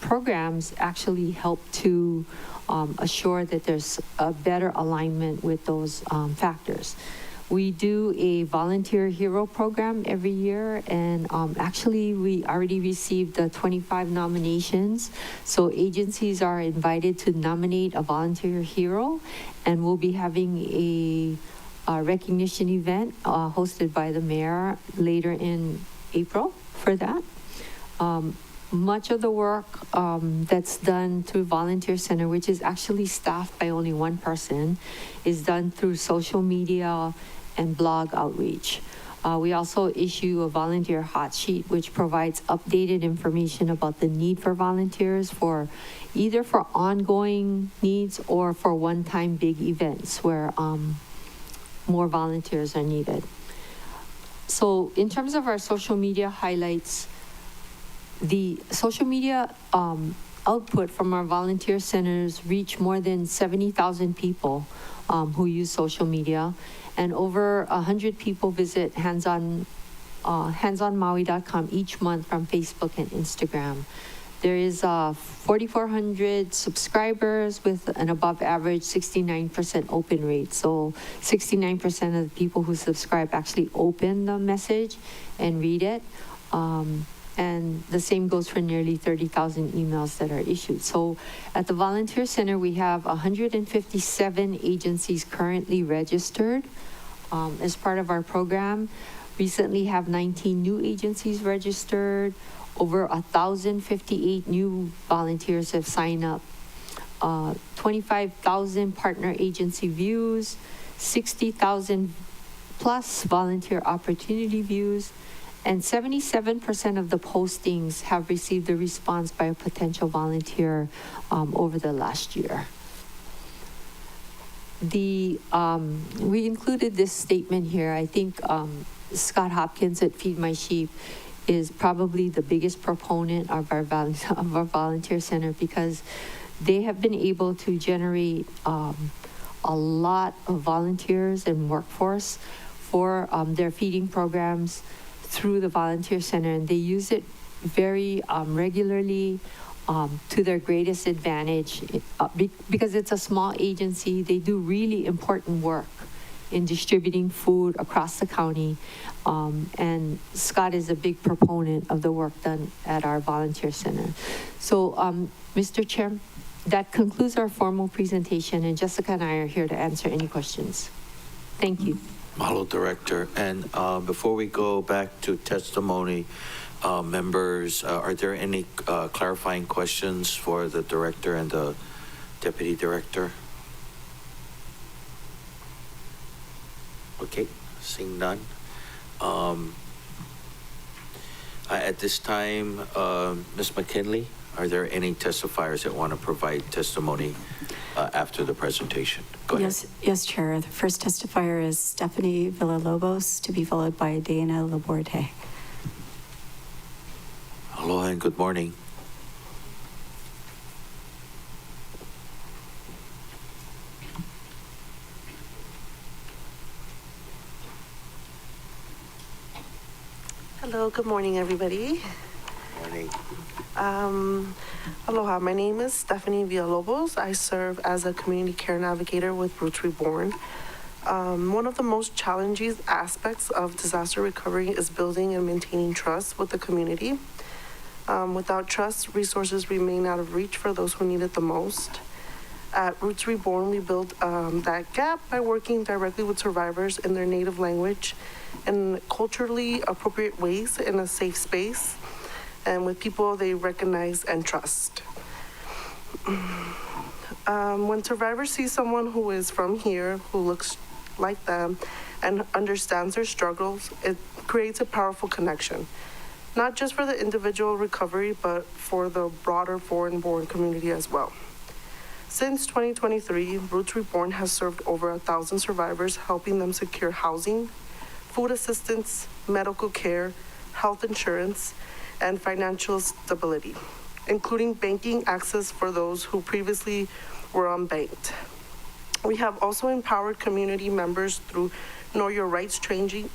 programs actually help to assure that there's a better alignment with those factors. We do a volunteer hero program every year, and actually we already received 25 nominations. So agencies are invited to nominate a volunteer hero, and we'll be having a recognition event hosted by the mayor later in April for that. Much of the work that's done through Volunteer Center, which is actually staffed by only one person, is done through social media and blog outreach. We also issue a volunteer hot sheet, which provides updated information about the need for volunteers for either for ongoing needs or for one-time big events where more volunteers are needed. So in terms of our social media highlights, the social media output from our volunteer centers reach more than 70,000 people who use social media, and over 100 people visit handsonmaui.com each month from Facebook and Instagram. There is 4,400 subscribers with an above average 69% open rate. So 69% of the people who subscribe actually open the message and read it. And the same goes for nearly 30,000 emails that are issued. So at the Volunteer Center, we have 157 agencies currently registered as part of our program. Recently have 19 new agencies registered. Over 1,058 new volunteers have signed up. 25,000 partner agency views, 60,000 plus volunteer opportunity views, and 77% of the postings have received a response by a potential volunteer over the last year. We included this statement here. I think Scott Hopkins at Feed My Sheep is probably the biggest proponent of our volunteer center, because they have been able to generate a lot of volunteers and workforce for their feeding programs through the volunteer center, and they use it very regularly to their greatest advantage because it's a small agency. They do really important work in distributing food across the county, and Scott is a big proponent of the work done at our volunteer center. So Mr. Chair, that concludes our formal presentation, and Jessica and I are here to answer any questions. Thank you. Mahalo, Director. And before we go back to testimony, members, are there any clarifying questions for the Director and the Deputy Director? Okay, seeing none. At this time, Ms. McKinley, are there any testifiers that want to provide testimony after the presentation? Go ahead. Yes, Chair. The first testifier is Stephanie Villalobos, to be followed by Dana Laborde. Aloha and good morning. Hello, good morning, everybody. Morning. Aloha, my name is Stephanie Villalobos. I serve as a community care navigator with Roots Reborn. One of the most challenging aspects of disaster recovery is building and maintaining trust with the community. Without trust, resources remain out of reach for those who need it the most. At Roots Reborn, we build that gap by working directly with survivors in their native language in culturally appropriate ways in a safe space and with people they recognize and trust. When survivors see someone who is from here, who looks like them and understands their struggles, it creates a powerful connection, not just for the individual recovery, but for the broader foreign-born community as well. Since 2023, Roots Reborn has served over 1,000 survivors, helping them secure housing, food assistance, medical care, health insurance, and financial stability, including banking access for those who previously were unbanked. We have also empowered community members through Know Your Rights trainings,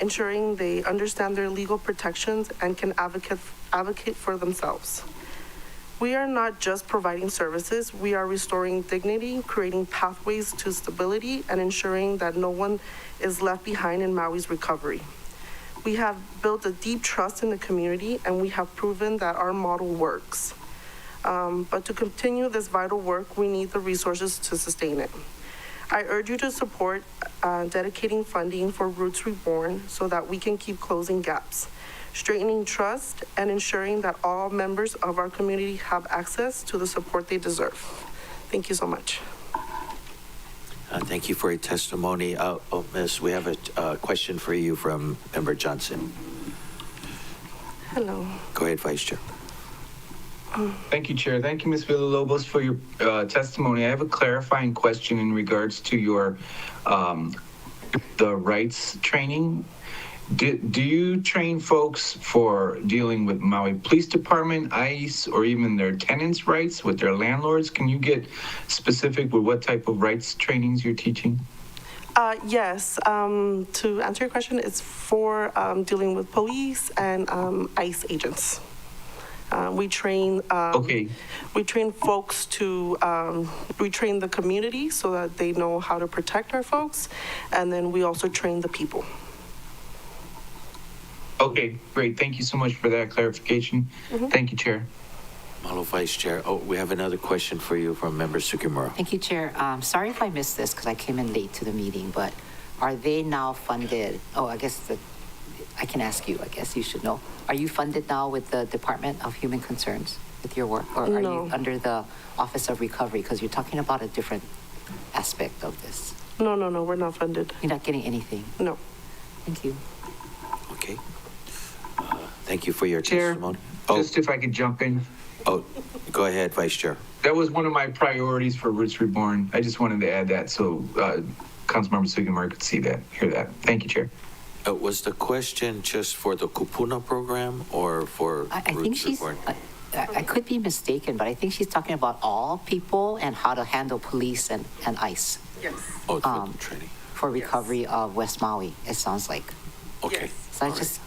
ensuring they understand their legal protections and can advocate for themselves. We are not just providing services, we are restoring dignity, creating pathways to stability, and ensuring that no one is left behind in Maui's recovery. We have built a deep trust in the community, and we have proven that our model works. But to continue this vital work, we need the resources to sustain it. I urge you to support dedicating funding for Roots Reborn so that we can keep closing gaps, straightening trust, and ensuring that all members of our community have access to the support they deserve. Thank you so much. Thank you for your testimony. Miss, we have a question for you from Member Johnson. Hello. Go ahead, Vice Chair. Thank you, Chair. Thank you, Ms. Villalobos, for your testimony. I have a clarifying question in regards to your the rights training. Do you train folks for dealing with Maui Police Department, ICE, or even their tenants' rights with their landlords? Can you get specific with what type of rights trainings you're teaching? Yes. To answer your question, it's for dealing with police and ICE agents. We train. We train folks to. We train the community so that they know how to protect our folks, and then we also train the people. Okay, great. Thank you so much for that clarification. Thank you, Chair. Mahalo, Vice Chair. Oh, we have another question for you from Member Sukimura. Thank you, Chair. Sorry if I missed this because I came in late to the meeting, but are they now funded? Oh, I guess I can ask you. I guess you should know. Are you funded now with the Department of Human Concerns with your work? Or are you under the Office of Recovery? Because you're talking about a different aspect of this. No, we're not funded. You're not getting anything? No. Thank you. Okay. Thank you for your Chair, testimony. just if I could jump in. Oh, go ahead, Vice Chair. That was one of my priorities for Roots Reborn. I just wanted to add that so Councilmember Sugimura could see that, hear that. Thank you, Chair. Was the question just for the Kupuna program or for I think Roots she's, Reborn? I could be mistaken, but I think she's talking about all people and how to handle police and ICE. Yes. Oh, for the training. For recovery of West Maui, it sounds like. Okay. So I just,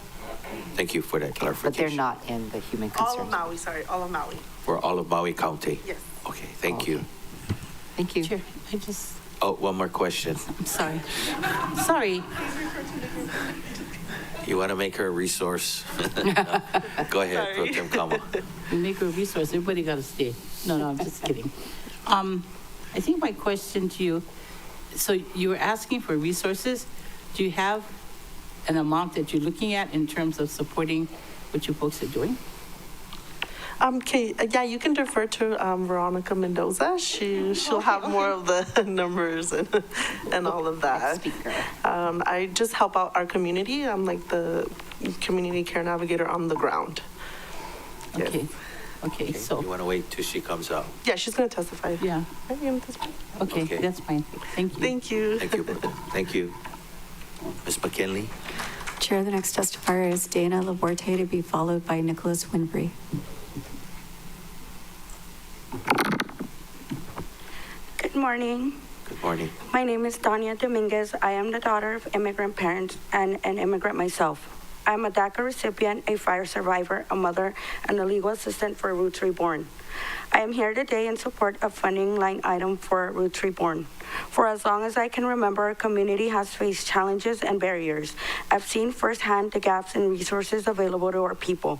Thank you for that clarification. but they're not in the human concerns. All of Maui, sorry, all of Maui. For all of Maui County? Yes. Okay, thank you. Thank you. Chair, I just, Oh, one more question. I'm sorry. Sorry. You want to make her a resource? Go ahead, Pro Tem Kama. We make her a resource, everybody got to stay. No, I'm just kidding. I think my question to you, so you were asking for resources. Do you have an amount that you're looking at in terms of supporting what you folks are doing? Okay, yeah, you can defer to Veronica Mendoza. She'll have more of the numbers and all of that. I just help out our community. I'm like the community care navigator on the ground. Okay. Okay, so. You want to wait till she comes up? Yeah, she's going to testify. Yeah. Okay, Okay. that's fine. Thank you. Thank you. Thank you, Pro Tem. Thank you. Ms. McKinley? Chair, the next testifier is Dana Laborte, to be followed by Nicholas Winfrey. Good morning. Good morning. My name is Tanya Dominguez. I am the daughter of immigrant parents and an immigrant myself. I'm a DACA recipient, a fire survivor, a mother, and a legal assistant for Roots Reborn. I am here today in support of funding line item for Roots Reborn. For as long as I can remember, our community has faced challenges and barriers. I've seen firsthand the gaps in resources available to our people.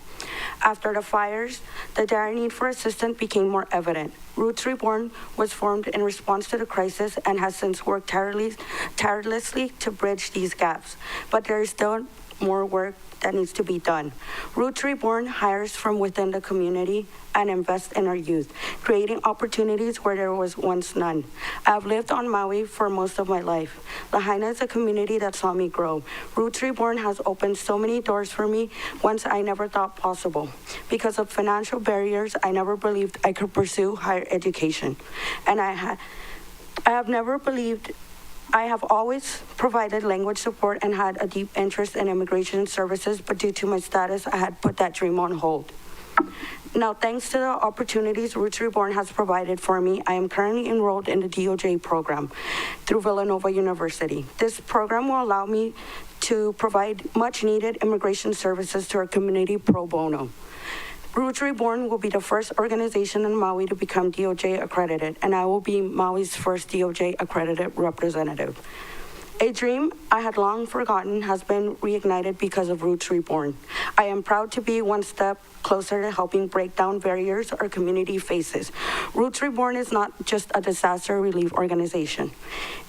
After the fires, the dire need for assistance became more evident. Roots Reborn was formed in response to the crisis and has since worked tirelessly to bridge these gaps. But there is still more work that needs to be done. Roots Reborn hires from within the community and invests in our youth, creating opportunities where there was once none. I've lived on Maui for most of my life. Lahaina is a community that saw me grow. Roots Reborn has opened so many doors for me, ones I never thought possible. Because of financial barriers, I never believed I could pursue higher education. And I have never believed. I have always provided language support and had a deep interest in immigration services, but due to my status, I had put that dream on hold. Now, thanks to the opportunities Roots Reborn has provided for me, I am currently enrolled in the DOJ program through Villanova University. This program will allow me to provide much needed immigration services to our community pro bono. Roots Reborn will be the first organization in Maui to become DOJ accredited, and I will be Maui's first DOJ accredited representative. A dream I had long forgotten has been reignited because of Roots Reborn. I am proud to be one step closer to helping break down barriers our community faces. Roots Reborn is not just a disaster relief organization.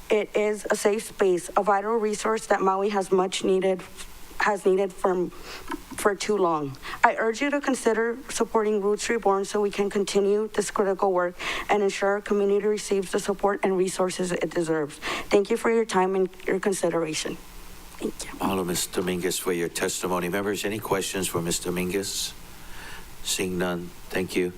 It is a safe space, a vital resource that Maui has has needed for too long. I urge you to consider supporting Roots Reborn so we can continue this critical work and ensure our community receives the support and resources it deserves. Thank you for your time and your consideration. Thank you. Mahalo, Ms. Dominguez, for your testimony. Members, any questions for Ms. Dominguez? Seeing none, thank you.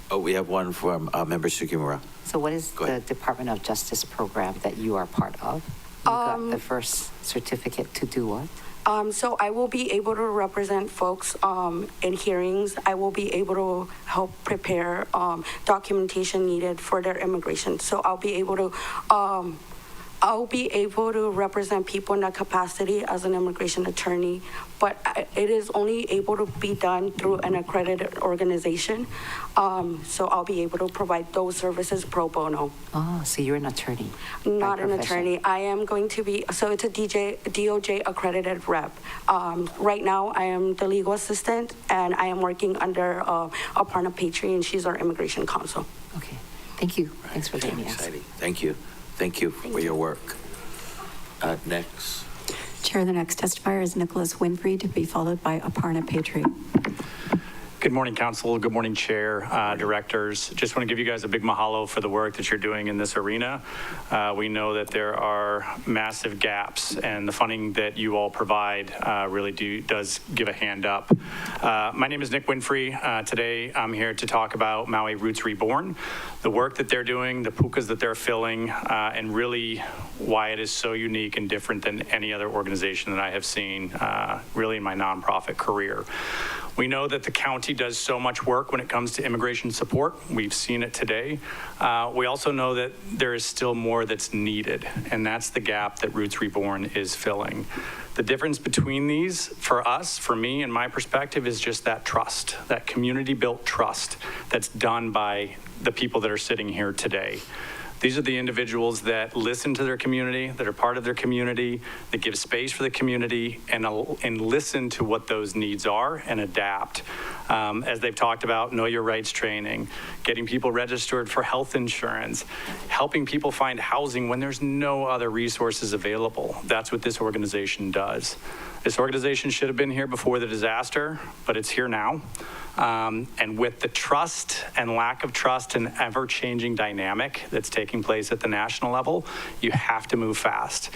Oh, we have one from Member Sugimura. So what is the Department of Justice program that you are part of? You got the first certificate to do what? So I will be able to represent folks in hearings. I will be able to help prepare documentation needed for their immigration. So I'll be able to represent people in that capacity as an immigration attorney, but it is only able to be done through an accredited organization. So I'll be able to provide those services pro bono. Oh, so you're an attorney? Not an attorney. I am going to be, so it's a DOJ accredited rep. Right now, I am the legal assistant, and I am working under Aparna Petrie, and she's our immigration counsel. Okay, thank you. Thanks for letting me ask. Exciting. Thank you. Thank you for your work. Next. Chair, the next testifier is Nicholas Winfrey, to be followed by Aparna Petrie. Good morning, Council. Good morning, Chair, Directors. Just want to give you guys a big mahalo for the work that you're doing in this arena. We know that there are massive gaps, and the funding that you all provide really does give a hand up. My name is Nick Winfrey. Today, I'm here to talk about Maui Roots Reborn, the work that they're doing, the pukas that they're filling, and really why it is so unique and different than any other organization that I have seen really in my nonprofit career. We know that the county does so much work when it comes to immigration support. We've seen it today. We also know that there is still more that's needed, and that's the gap that Roots Reborn is filling. The difference between these, for us, for me and my perspective, is just that trust, that community-built trust that's done by the people that are sitting here today. These are the individuals that listen to their community, that are part of their community, that give space for the community, and listen to what those needs are and adapt. As they've talked about, know your rights training, getting people registered for health insurance, helping people find housing when there's no other resources available. That's what this organization does. This organization should have been here before the disaster, but it's here now. And with the trust and lack of trust and ever-changing dynamic that's taking place at the national level, you have to move fast.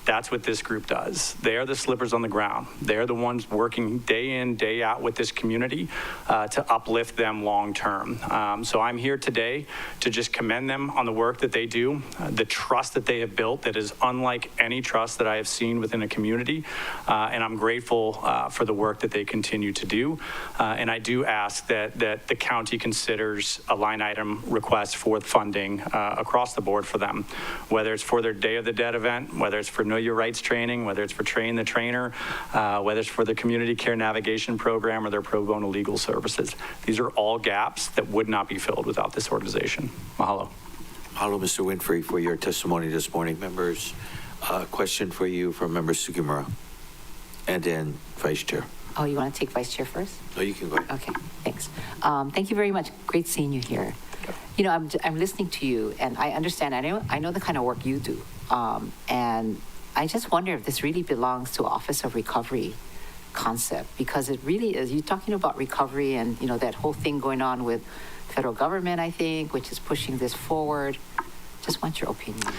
That's what this group does. They are the slippers on the ground. They're the ones working day in, day out with this community to uplift them long term. So I'm here today to just commend them on the work that they do, the trust that they have built that is unlike any trust that I have seen within a community. And I'm grateful for the work that they continue to do. And I do ask that the county considers a line item request for funding across the board for them, whether it's for their Day of the Dead event, whether it's for Know Your Rights training, whether it's for Train the Trainer, whether it's for the Community Care Navigation Program or their pro bono legal services. These are all gaps that would not be filled without this organization. Mahalo. Mahalo, Mr. Winfrey, for your testimony this morning. Members, question for you from Member Sugimura, and then Vice Chair. Oh, you want to take Vice Chair first? No, you can go ahead. Okay, thanks. Thank you very much. Great seeing you here. You know, I'm listening to you, and I understand. I know the kind of work you do, and I just wonder if this really belongs to Office of Recovery concept, because it really is. You're talking about recovery and, you know, that whole thing going on with federal government, I think, which is pushing this forward. Just want your opinion.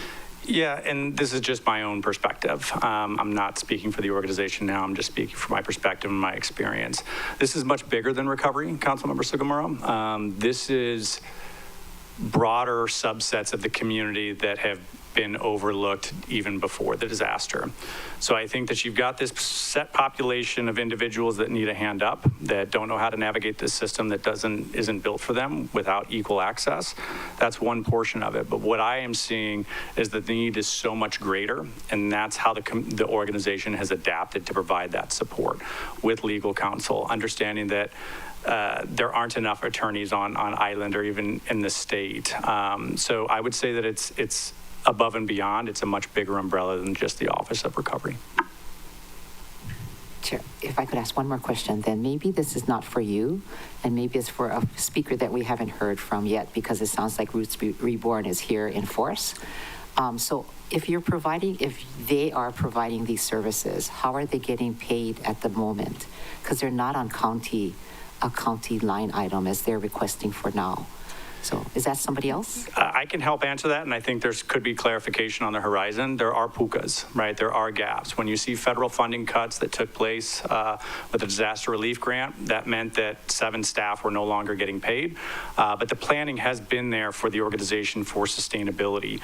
Yeah, and this is just my own perspective. I'm not speaking for the organization now. I'm just speaking from my perspective and my experience. This is much bigger than recovery, Councilmember Sugimura. This is broader subsets of the community that have been overlooked even before the disaster. So I think that you've got this set population of individuals that need a hand up, that don't know how to navigate this system that isn't built for them without equal access. That's one portion of it. But what I am seeing is that the need is so much greater, and that's how the organization has adapted to provide that support with legal counsel, understanding that there aren't enough attorneys on island or even in the state. So I would say that it's above and beyond. It's a much bigger umbrella than just the Office of Recovery. Chair, if I could ask one more question, then maybe this is not for you, and maybe it's for a speaker that we haven't heard from yet, because it sounds like Roots Reborn is here in force. So if they are providing these services, how are they getting paid at the moment? Because they're not on a county line item as they're requesting for now. So is that somebody else? I can help answer that, and I think there could be clarification on the horizon. There are PUCAs, right? There are gaps. When you see federal funding cuts that took place with the disaster relief grant, that meant that 7 staff were no longer getting paid. But the planning has been there for the organization for sustainability.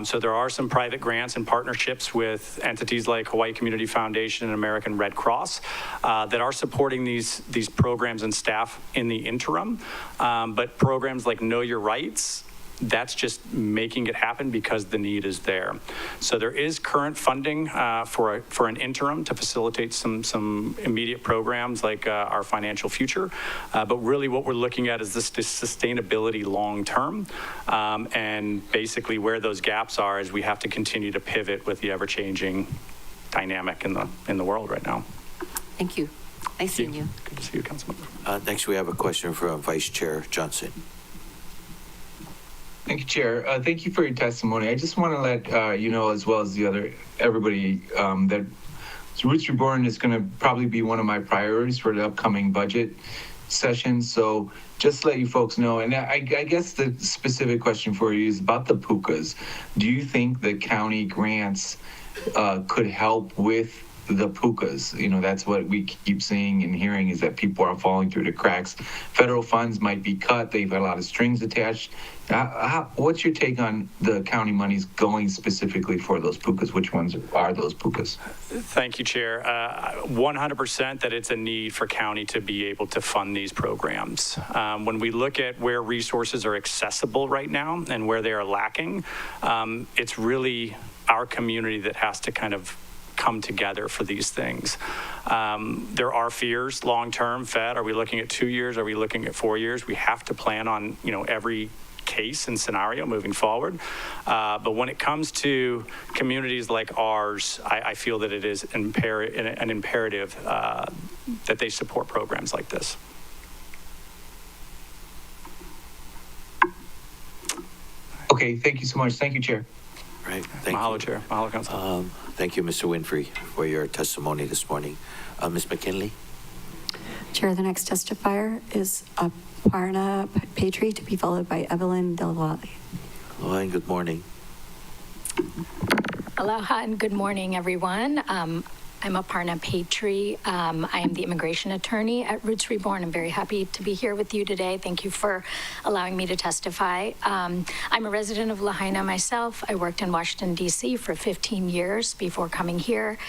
So there are some private grants and partnerships with entities like Hawaii Community Foundation and American Red Cross that are supporting these programs and staff in the interim. But programs like Know Your Rights, that's just making it happen because the need is there. So there is current funding for an interim to facilitate some immediate programs like our financial future. But really what we're looking at is this sustainability long term. And basically where those gaps are is we have to continue to pivot with the ever-changing dynamic in the world right now. Thank you. Nice seeing you. Good to see you, Councilman. Next, we have a question from Vice Chair Johnson. Thank you, Chair. Thank you for your testimony. I just want to let you know, as well as everybody, that Roots Reborn is going to probably be one of my priorities for the upcoming budget session. So just to let you folks know, and I guess the specific question for you is about the PUCAs. Do you think the county grants could help with the PUCAs? You know, that's what we keep seeing and hearing, is that people are falling through the cracks. Federal funds might be cut. They've got a lot of strings attached. What's your take on the county monies going specifically for those PUCAs? Which ones are those PUCAs? Thank you, Chair. 100% that it's a need for county to be able to fund these programs. When we look at where resources are accessible right now and where they are lacking, it's really our community that has to kind of come together for these things. There are fears long-term. Fed, are we looking at 2 years? Are we looking at 4 years? We have to plan on, every case and scenario moving forward. But when it comes to communities like ours, I feel that it is an imperative that they support programs like this. Okay, thank you so much. Thank you, Chair. Right. Thank Mahalo, you. Chair. Mahalo, Council. Thank you, Mr. Winfrey, for your testimony this morning. Ms. McKinley? Chair, the next testifier is Aparna Petri, to be followed by Evelyn Del Valle. Hello and good morning. Aloha and good morning, everyone. I'm Aparna Petri. I am the immigration attorney at Roots Reborn. I'm very happy to be here with you today. Thank you for allowing me to testify. I'm a resident of Lahaina myself. I worked in Washington, D.C. for 15 years before coming here.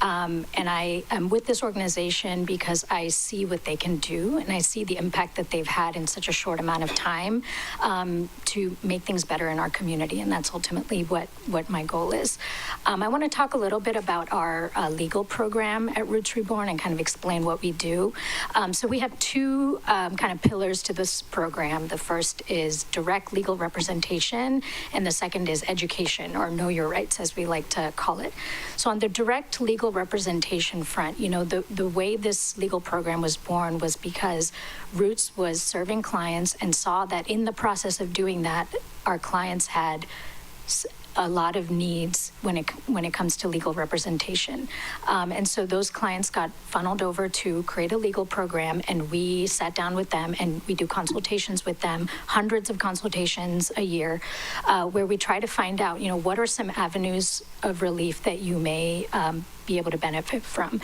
And I am with this organization because I see what they can do, and I see the impact that they've had in such a short amount of time to make things better in our community. And that's ultimately what my goal is. I want to talk a little bit about our legal program at Roots Reborn and kind of explain what we do. So we have two kind of pillars to this program. The first is direct legal representation, and the second is education, or know your rights, as we like to call it. So on the direct legal representation front, the way this legal program was born was because Roots was serving clients and saw that in the process of doing that, our clients had a lot of needs when it comes to legal representation. And so those clients got funneled over to create a legal program, and we sat down with them and we do consultations with them, hundreds of consultations a year, where we try to find out, what are some avenues of relief that you may be able to benefit from.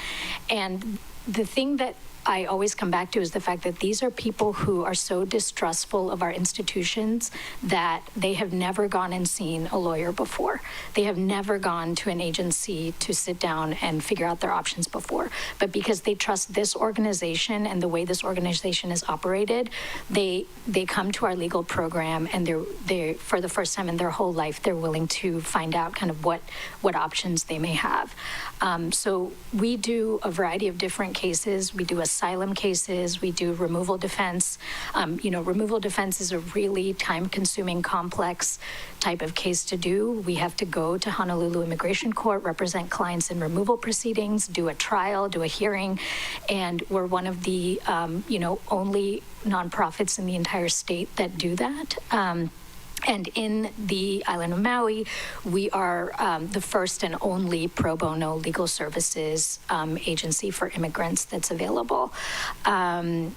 And the thing that I always come back to is the fact that these are people who are so distrustful of our institutions that they have never gone and seen a lawyer before. They have never gone to an agency to sit down and figure out their options before. But because they trust this organization and the way this organization is operated, they come to our legal program, and they're for the first time in their whole life, they're willing to find out kind of what options they may have. So we do a variety of different cases. We do asylum cases. We do removal defense. Removal defense is a really time-consuming, complex type of case to do. We have to go to Honolulu Immigration Court, represent clients in removal proceedings, do a trial, do a hearing, and we're one of the, only nonprofits in the entire state that do that. And in the island of Maui, we are the first and only pro bono legal services agency for immigrants that's available. And,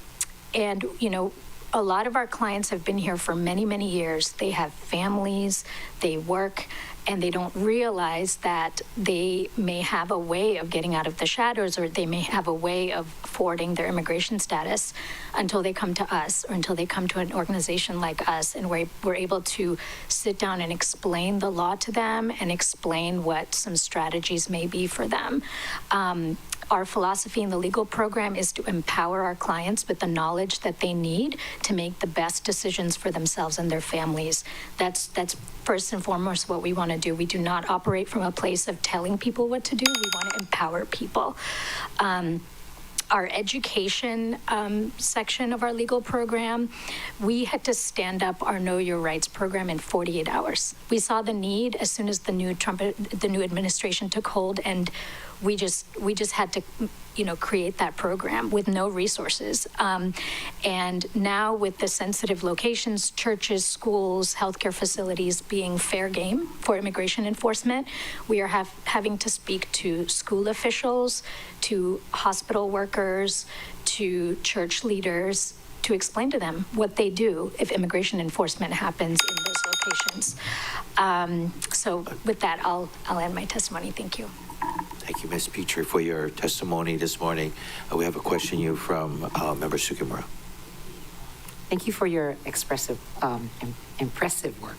you know, a lot of our clients have been here for many, many years. They have families, they work, and they don't realize that they may have a way of getting out of the shadows, or they may have a way of forwarding their immigration status until they come to us, or until they come to an organization like us, and we're able to sit down and explain the law to them and explain what some strategies may be for them. Our philosophy in the legal program is to empower our clients with the knowledge that they need to make the best decisions for themselves and their families. That's first and foremost what we want to do. We do not operate from a place of telling people what to do. We want to empower people. Our education section of our legal program, we had to stand up our Know Your Rights program in 48 hours. We saw the need as soon as the new administration took hold, and we just had to, you know, create that program with no resources. And now with the sensitive locations, churches, schools, healthcare facilities being fair game for immigration enforcement, we are having to speak to school officials, to hospital workers, to church leaders, to explain to them what they do if immigration enforcement happens in those locations. So with that, I'll end my testimony. Thank you. Thank you, Ms. Petrie, for your testimony this morning. We have a question you from Member Sukimura. Thank you for your expressive, impressive work.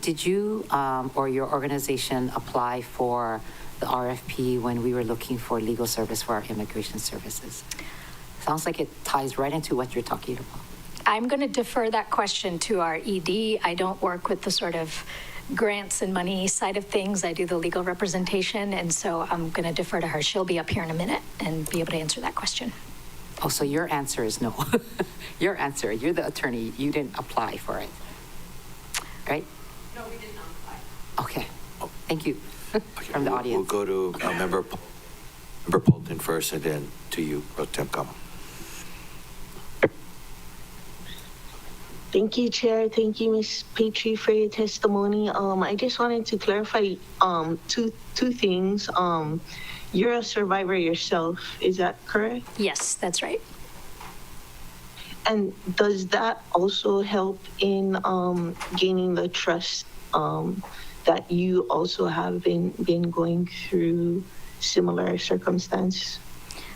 Did you or your organization apply for the RFP when we were looking for legal service for our immigration services? Sounds like it ties right into what you're talking about. I'm going to defer that question to our ED. I don't work with the sort of grants and money side of things. I do the legal representation, and so I'm going to defer to her. She'll be up here in a minute and be able to answer that question. Oh, so your answer is no. Your answer, you're the attorney, you didn't apply for it, right? No, we did not apply. Okay, thank you. From the audience. We'll go to Member Polton first, and then to you, Pro Tem Kama. Thank you, Chair. Thank you, Ms. Petrie, for your testimony. I just wanted to clarify two things. You're a survivor yourself, is that correct? Yes, that's right. And does that also help in gaining the trust that you also have been going through similar circumstances?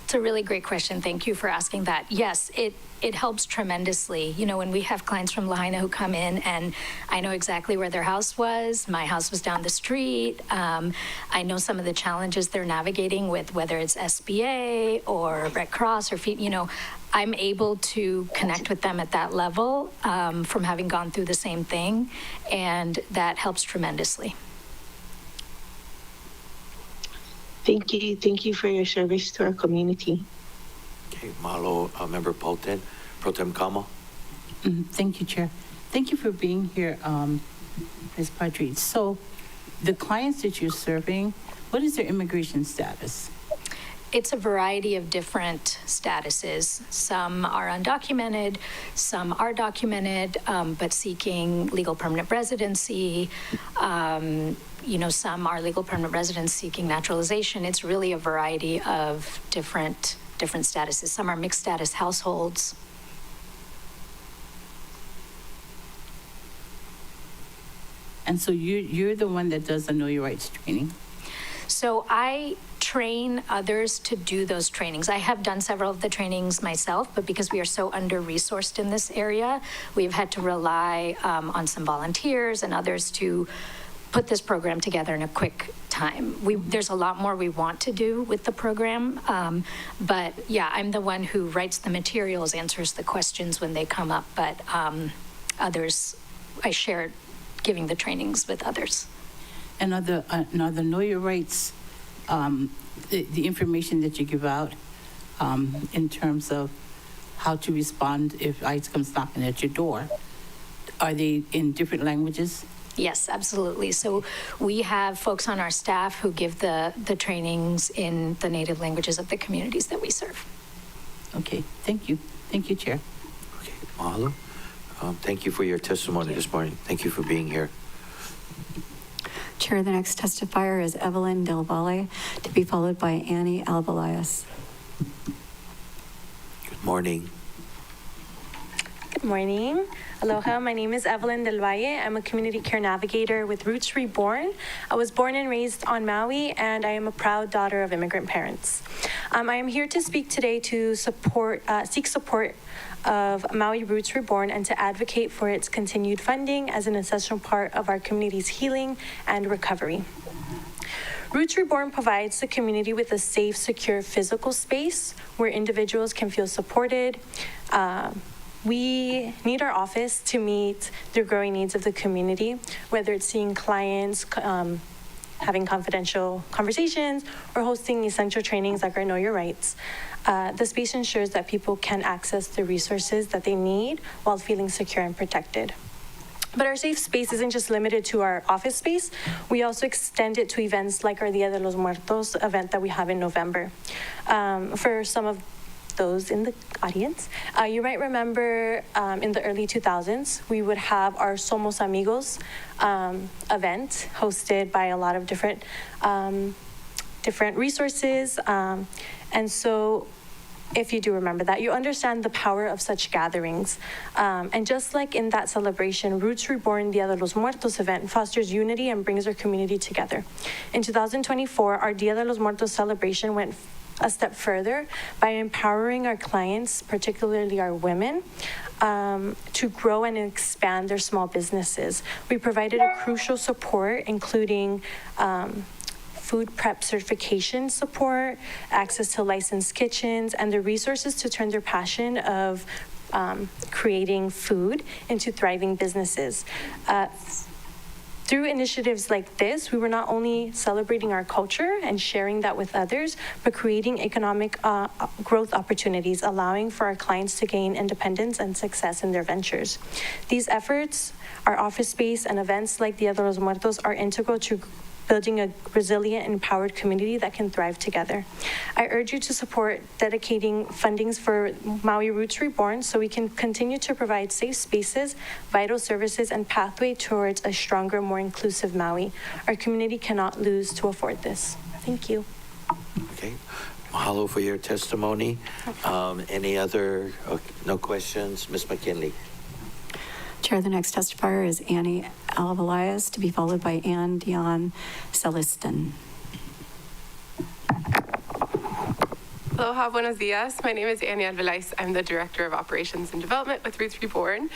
It's a really great question. Thank you for asking that. Yes, it helps tremendously. You know, when we have clients from Lahaina who come in, and I know exactly where their house was. My house was down the street. I know some of the challenges they're navigating with, whether it's SBA or Red Cross or you know, I'm able to connect with them at that level from having gone through the same thing, and that helps tremendously. Thank you. Thank you for your service to our community. Okay, Mahalo, Member Polton. Pro Tem Kama. Thank you, Chair. Thank you for being here, Ms. Petrie. So the clients that you're serving, what is their immigration status? It's a variety of different statuses. Some are undocumented, some are documented, but seeking legal permanent residency. You know, some are legal permanent residents seeking naturalization. It's really a variety of different statuses. Some are mixed status households. And so you're the one that does the Know Your Rights training? So I train others to do those trainings. I have done several of the trainings myself, but because we are so under-resourced in this area, we've had to rely on some volunteers and others to put this program together in a quick time. There's a lot more we want to do with the program, but yeah, I'm the one who writes the materials, answers the questions when they come up, but others, I share giving the trainings with others. And are the Know Your Rights, the information that you give out in terms of how to respond if ICE comes knocking at your door, are they in different languages? Yes, absolutely. So we have folks on our staff who give the trainings in the native languages of the communities that we serve. Okay, thank you. Thank you, Chair. Okay, Mahalo. Thank you for your testimony this morning. Thank you for being here. Chair, the next testifier is Evelyn Del Valle, to be followed by Annie Albalayas. Good morning. Good morning. Aloha, my name is Evelyn Del Valle. I'm a community care navigator with Roots Reborn. I was born and raised on Maui, and I am a proud daughter of immigrant parents. I am here to speak today to seek support of Maui Roots Reborn and to advocate for its continued funding as an essential part of our community's healing and recovery. Roots Reborn provides the community with a safe, secure physical space where individuals can feel supported. We need our office to meet the growing needs of the community, whether it's seeing clients, having confidential conversations, or hosting essential trainings like our Know Your Rights. The space ensures that people can access the resources that they need while feeling secure and protected. But our safe space isn't just limited to our office space. We also extend it to events like our Dia de los Muertos event that we have in November. For some of those in the audience, you might remember in the early 2000s, we would have our Somos Amigos event hosted by a lot of different resources. And so if you do remember that, you understand the power of such gatherings. And just like in that celebration, Roots Reborn Dia de los Muertos event fosters unity and brings our community together. In 2024, our Dia de los Muertos celebration went a step further by empowering our clients, particularly our women, to grow and expand their small businesses. We provided a crucial support, including food prep certification support, access to licensed kitchens, and the resources to turn their passion of creating food into thriving businesses. Through initiatives like this, we were not only celebrating our culture and sharing that with others, but creating economic growth opportunities, allowing for our clients to gain independence and success in their ventures. These efforts, our office space, and events like Dia de los Muertos are integral to building a resilient and empowered community that can thrive together. I urge you to support dedicating fundings for Maui Roots Reborn so we can continue to provide safe spaces, vital services, and pathway towards a stronger, more inclusive Maui. Our community cannot lose to afford this. Thank you. Okay. Mahalo for your testimony. Any other, no questions? Ms. McKinley. Chair, the next testifier is Annie Albalayas, to be followed by Ann Dion Celistin. Aloha, buenos dias. My name is Annie Albalayas. I'm the Director of Operations and Development with Roots Reborn.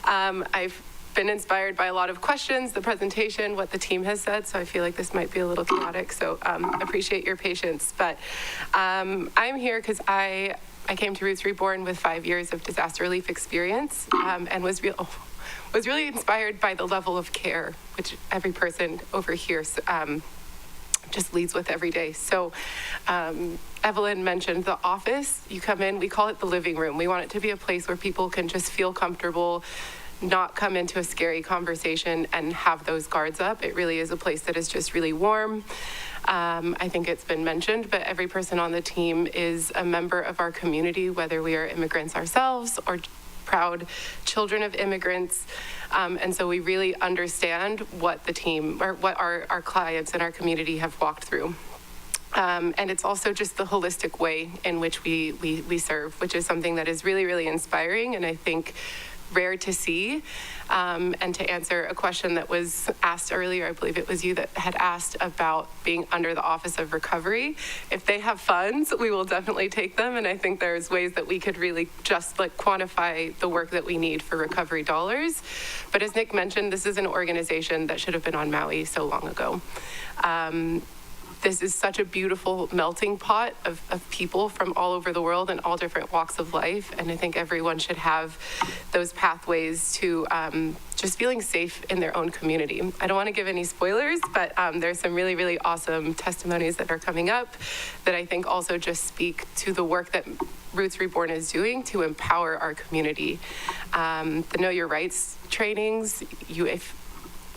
I've been inspired by a lot of questions, the presentation, what the team has said, so I feel like this might be a little chaotic, so appreciate your patience. But I'm here because I came to Roots Reborn with 5 years of disaster relief experience and was really inspired by the level of care which every person over here just leads with every day. So Evelyn mentioned the office. You come in, we call it the living room. We want it to be a place where people can just feel comfortable, not come into a scary conversation and have those guards up. It really is a place that is just really warm. I think it's been mentioned, but every person on the team is a member of our community, whether we are immigrants ourselves or proud children of immigrants. And so we really understand what the team or what our clients and our community have walked through. And it's also just the holistic way in which we serve, which is something that is really, really inspiring and I think rare to see. And to answer a question that was asked earlier, I believe it was you that had asked about being under the Office of Recovery. If they have funds, we will definitely take them. And I think there's ways that we could really just quantify the work that we need for recovery dollars. But as Nick mentioned, this is an organization that should have been on Maui so long ago. This is such a beautiful melting pot of people from all over the world and all different walks of life. And I think everyone should have those pathways to just feeling safe in their own community. I don't want to give any spoilers, but there's some really, really awesome testimonies that are coming up that I think also just speak to the work that Roots Reborn is doing to empower our community. The Know Your Rights trainings,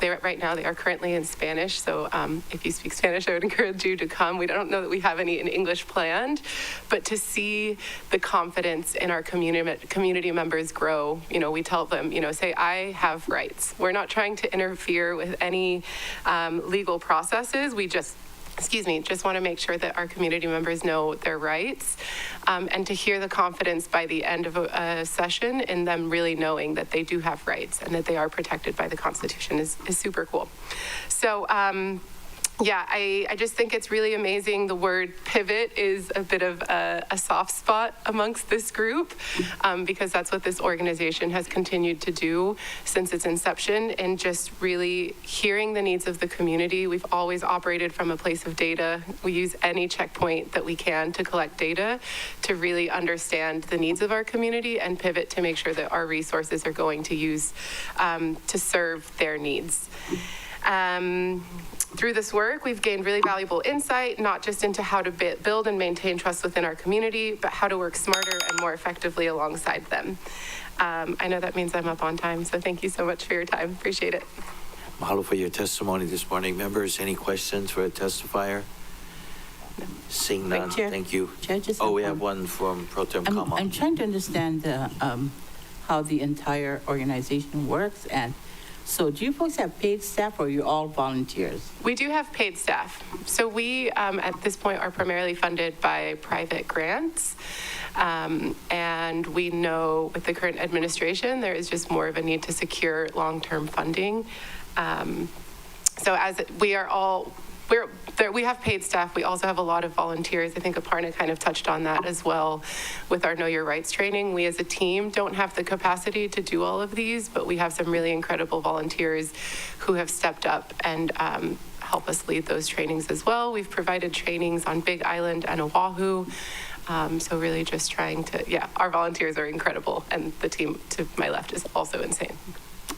right now they are currently in Spanish. So if you speak Spanish, I would encourage you to come. We don't know that we have any in English planned, but to see the confidence in our community members grow, we tell them, say, I have rights. We're not trying to interfere with any legal processes. We just want to make sure that our community members know their rights, and to hear the confidence by the end of a session in them really knowing that they do have rights and that they are protected by the Constitution is super cool. So, I just think it's really amazing. The word pivot is a bit of a soft spot amongst this group, because that's what this organization has continued to do since its inception, and just really hearing the needs of the community. We've always operated from a place of data. We use any checkpoint that we can to collect data to really understand the needs of our community and pivot to make sure that our resources are going to use to serve their needs. Through this work, we've gained really valuable insight, not just into how to build and maintain trust within our community, but how to work smarter and more effectively alongside them. I know that means I'm up on time, so thank you so much for your time. Appreciate it. Mahalo for your testimony this morning. Members, any questions for a testifier? Seeing none, Chair, thank you. Chair, We have one from Pro Tem Kama. I'm trying to understand how the entire organization works, and so do you folks have paid staff or are you all volunteers? We do have paid staff. So we, at this point, are primarily funded by private grants. And we know with the current administration, there is just more of a need to secure long-term funding. So as we are all, we have paid staff. We also have a lot of volunteers. I think Aparna kind of touched on that as well with our Know Your Rights training. We as a team don't have the capacity to do all of these, but we have some really incredible volunteers who have stepped up and help us lead those trainings as well. We've provided trainings on Big Island and Oahu. So really just trying to, our volunteers are incredible, and the team to my left is also insane.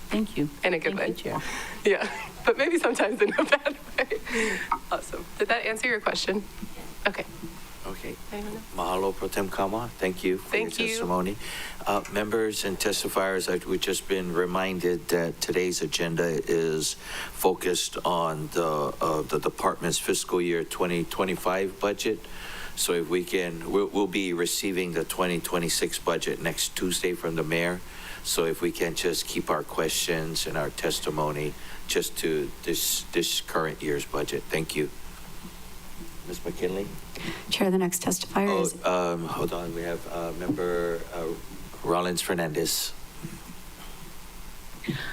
Thank you. In a good way. Chair. Yeah, but maybe sometimes in a bad way. Awesome. Did that answer your question? Okay. Okay. Anyone else? Mahalo, Pro Tem Kama. Thank you for your testimony. Members and testifiers, we've just been reminded that today's agenda is focused on the department's fiscal year 2025 budget. So if we can, we'll be receiving the 2026 budget next Tuesday from the mayor. So if we can just keep our questions and our testimony just to this current year's budget. Thank you. Ms. McKinley? Chair, the next testifier is... Hold on, we have Member Rollins Fernandez.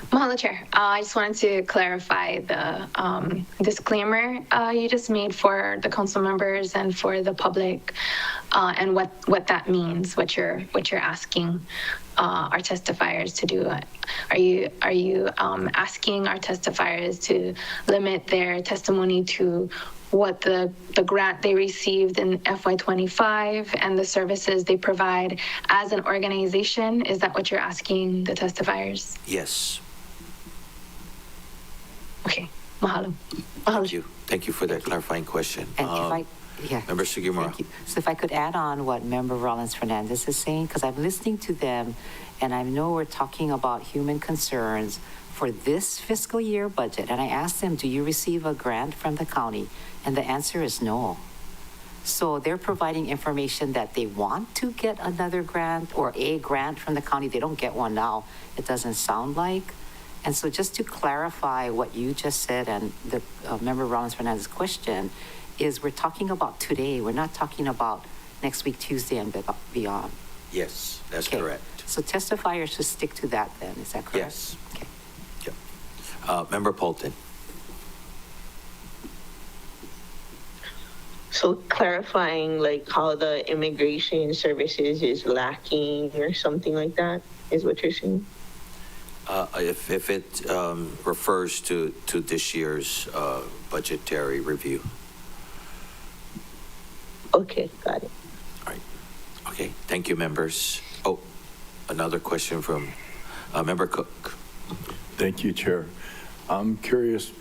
Mahalo, Chair. I just wanted to clarify the disclaimer you just made for the council members and for the public, and what that means, what you're asking our testifiers to do. Are you asking our testifiers to limit their testimony to what the grant they received in FY25 and the services they provide as an organization? Is that what you're asking the testifiers? Yes. Okay. Mahalo. Thank you for that clarifying question. And Member Sugimura. Thank you. So if I could add on what Member Rollins Fernandez is saying, because I'm listening to them, and I know we're talking about human concerns for this fiscal year budget. And I asked them, do you receive a grant from the county? And the answer is no. So they're providing information that they want to get another grant or a grant from the county. They don't get one now. It doesn't sound like. And so just to clarify what you just said and the Member Rollins Fernandez's question is we're talking about today. We're not talking about next week, Tuesday and beyond. Yes, that's correct. So testifiers should stick to that then. Is that correct? Yes. Okay. Member Polton. So clarifying like how the immigration services is lacking or something like that is what you're saying? If it refers to this year's budgetary review. Okay, got it. All right. Okay, thank you, members. Oh, another question from Member Cook. Thank you, Chair. I'm curious,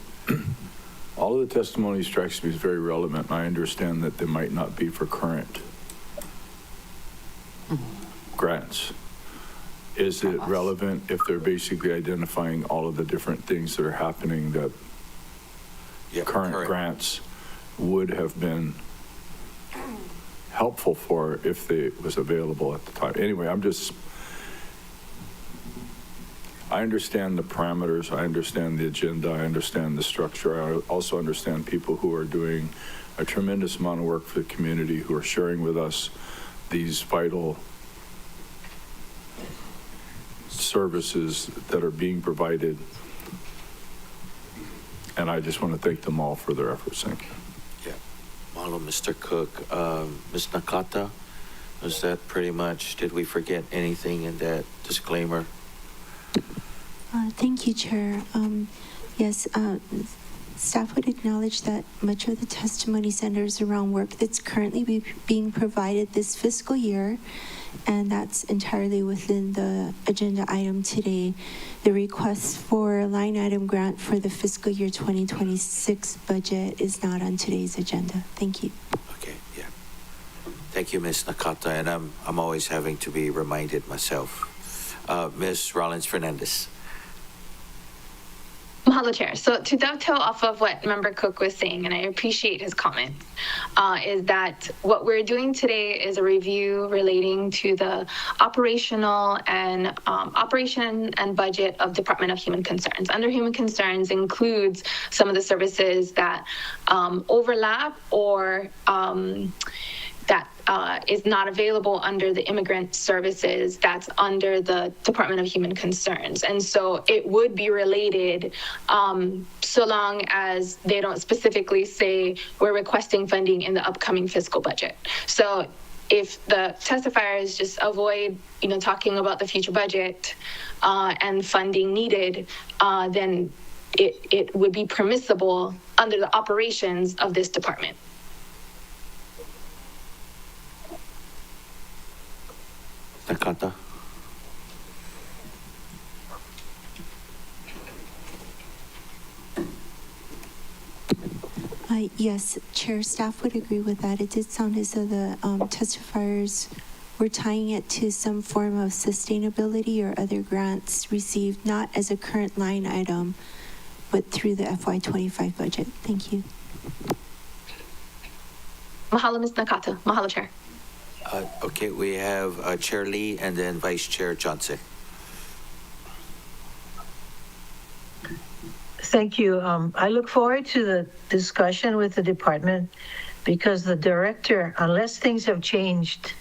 all of the testimony strikes me as very relevant, and I understand that they might not be for current grants. Is it relevant if they're basically identifying all of the different things that are happening that current grants would have been helpful for if they was available at the time? Anyway, I understand the parameters, I understand the agenda, I understand the structure. I also understand people who are doing a tremendous amount of work for the community, who are sharing with us these vital services that are being provided. And I just want to thank them all for their efforts. Thank you. Yeah. Mahalo, Mr. Cook. Ms. Nakata, was that pretty much, did we forget anything in that disclaimer? Thank you, Chair. Yes, staff would acknowledge that much of the testimony centers around work that's currently being provided this fiscal year, and that's entirely within the agenda item today. The request for a line item grant for the fiscal year 2026 budget is not on today's agenda. Thank you. Okay, yeah. Thank you, Ms. Nakata, and I'm always having to be reminded myself. Ms. Rollins-Fernandez. Mahalo, Chair. So to dovetail off of what Member Cook was saying, and I appreciate his comment, is that what we're doing today is a review relating to the operation and budget of Department of Human Concerns. Under Human Concerns includes some of the services that overlap or that is not available under the immigrant services that's under the Department of Human Concerns. And so it would be related so long as they don't specifically say we're requesting funding in the upcoming fiscal budget. So if the testifiers just avoid, talking about the future budget and funding needed, then it would be permissible under the operations of this department. Nakata. Yes, Chair, staff would agree with that. It did sound as though the testifiers were tying it to some form of sustainability or other grants received, not as a current line item, but through the FY25 budget. Thank you. Mahalo, Ms. Nakata. Mahalo, Chair. Okay, we have Chair Lee and then Vice Chair Johnson. Thank you. I look forward to the discussion with the department because the director, unless things have changed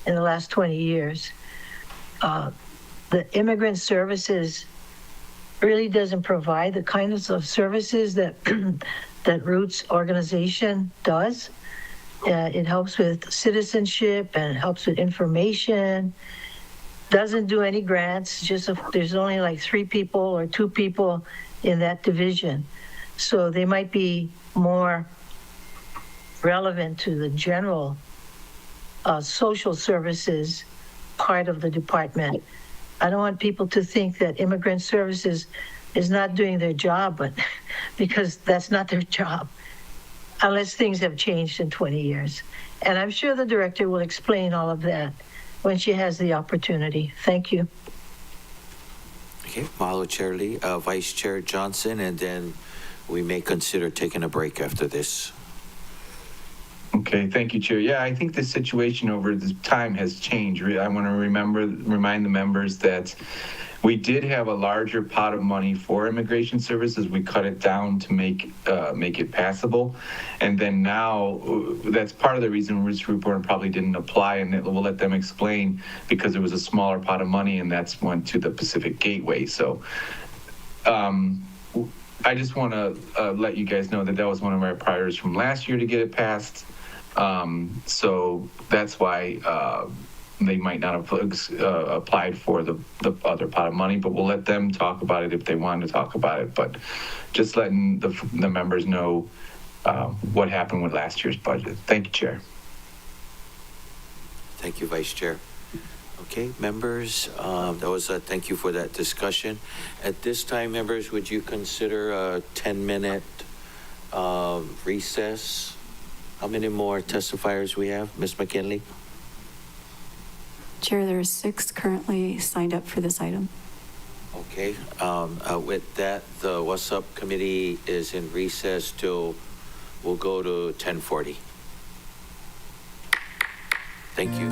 in the last 20 years, the immigrant services really doesn't provide the kinds of services that that Roots organization does. It helps with citizenship and it helps with information. Doesn't do any grants, just if there's only like 3 people or 2 people in that division. So they might be more relevant to the general social services part of the department. I don't want people to think that immigrant services is not doing their job, but because that's not their job, unless things have changed in 20 years. And I'm sure the director will explain all of that when she has the opportunity. Thank you. Okay, mahalo, Chair Lee. Vice Chair Johnson, and then we may consider taking a break after this. Okay, thank you, Chair. Yeah, I think the situation over the time has changed. I want to remind the members that we did have a larger pot of money for immigration services. We cut it down to make it passable. And then now, that's part of the reason Roots Report probably didn't apply, and we'll let them explain, because it was a smaller pot of money, and that's went to the Pacific Gateway. So I just want to let you guys know that that was one of our priorities from last year to get it passed. So that's why they might not have applied for the other pot of money, but we'll let them talk about it if they want to talk about it. But just letting the members know what happened with last year's budget. Thank you, Chair. Thank you, Vice Chair. Okay, members, that was a thank you for that discussion. At this time, members, would you consider a 10-minute recess? How many more testifiers we have? Ms. McKinley? Chair, there are 6 currently signed up for this item. Okay, with that, the WASSP committee is in recess till, we'll go to 10:40. Thank you.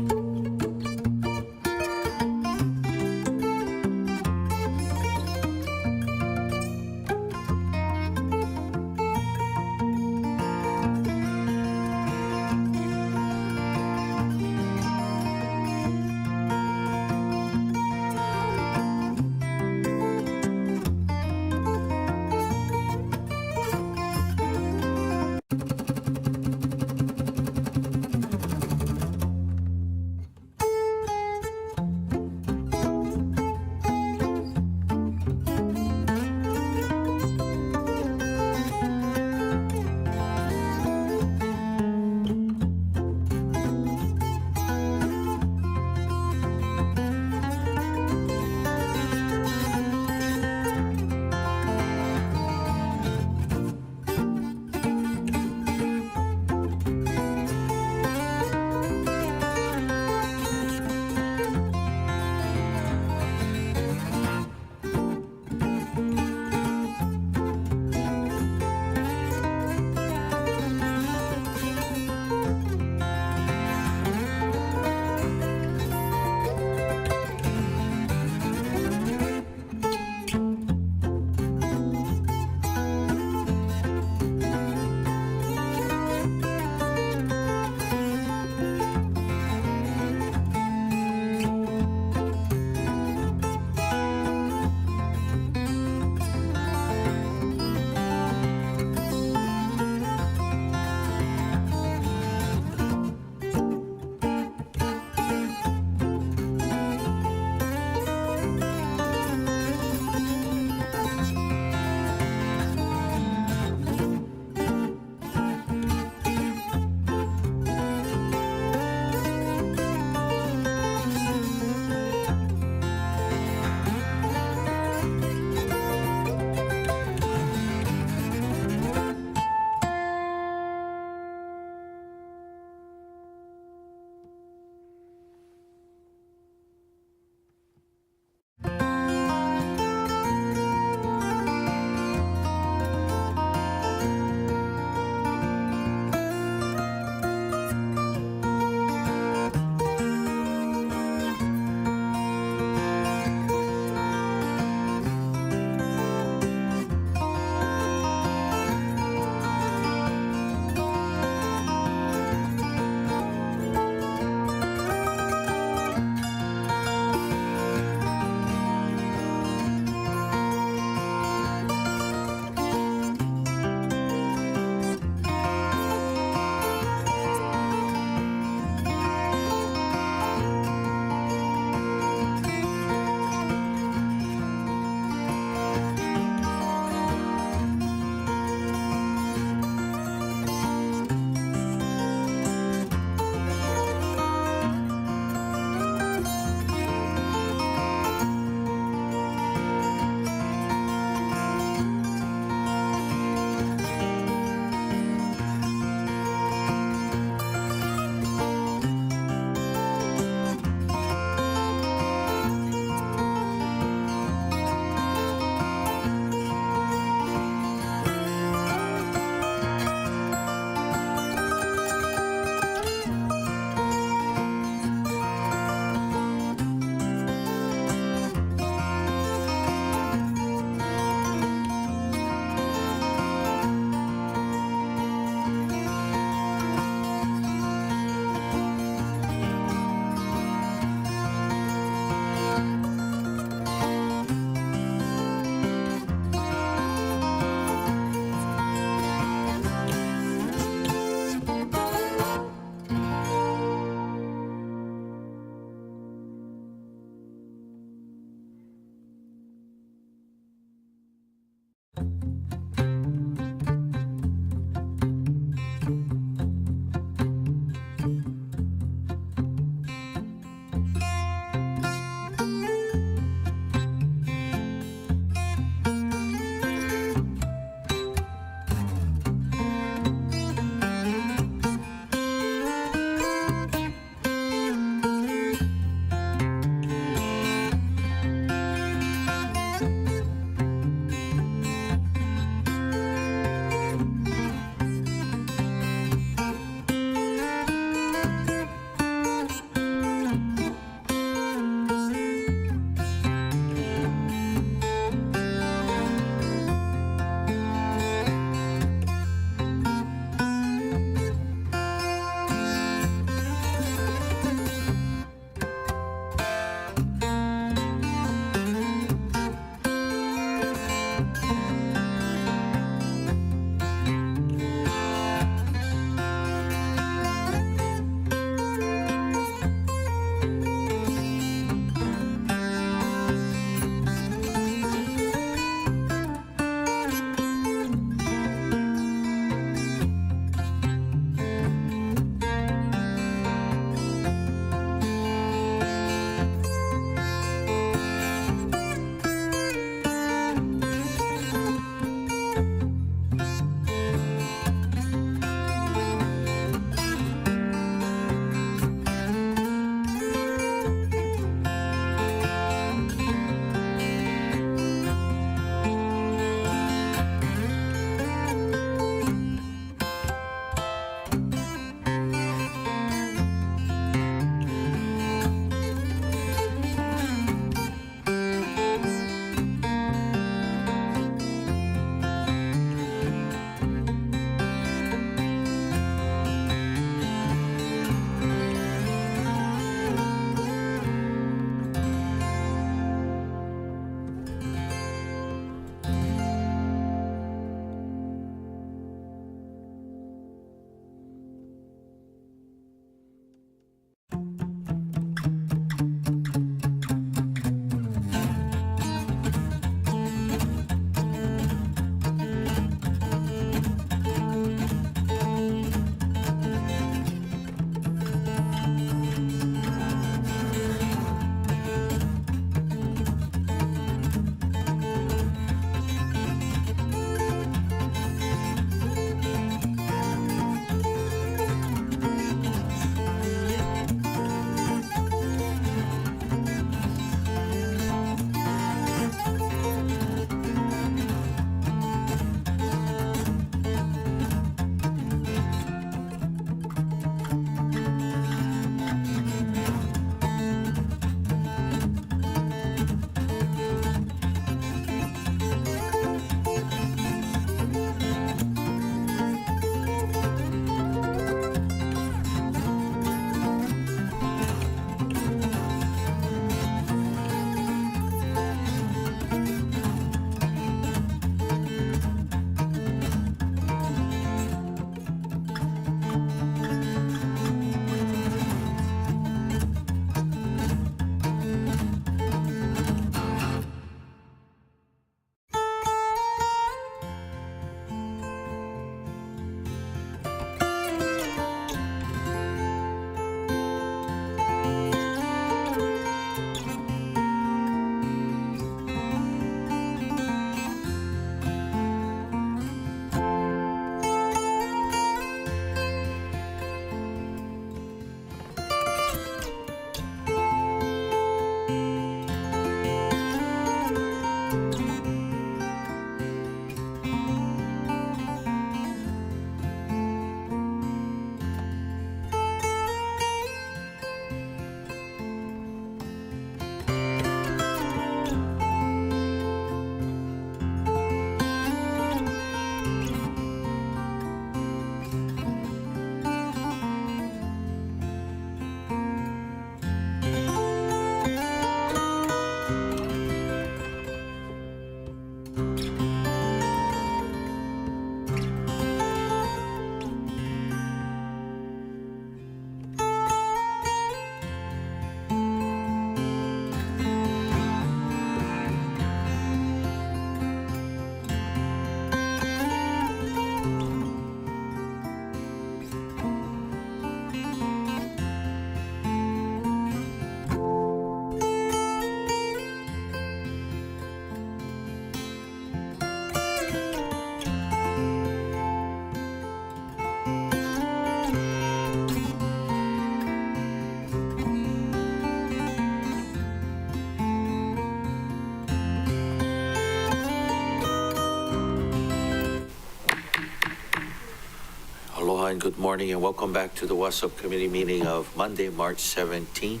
everyone. Good morning and welcome back to the WASSP Committee meeting of Monday, March 17th.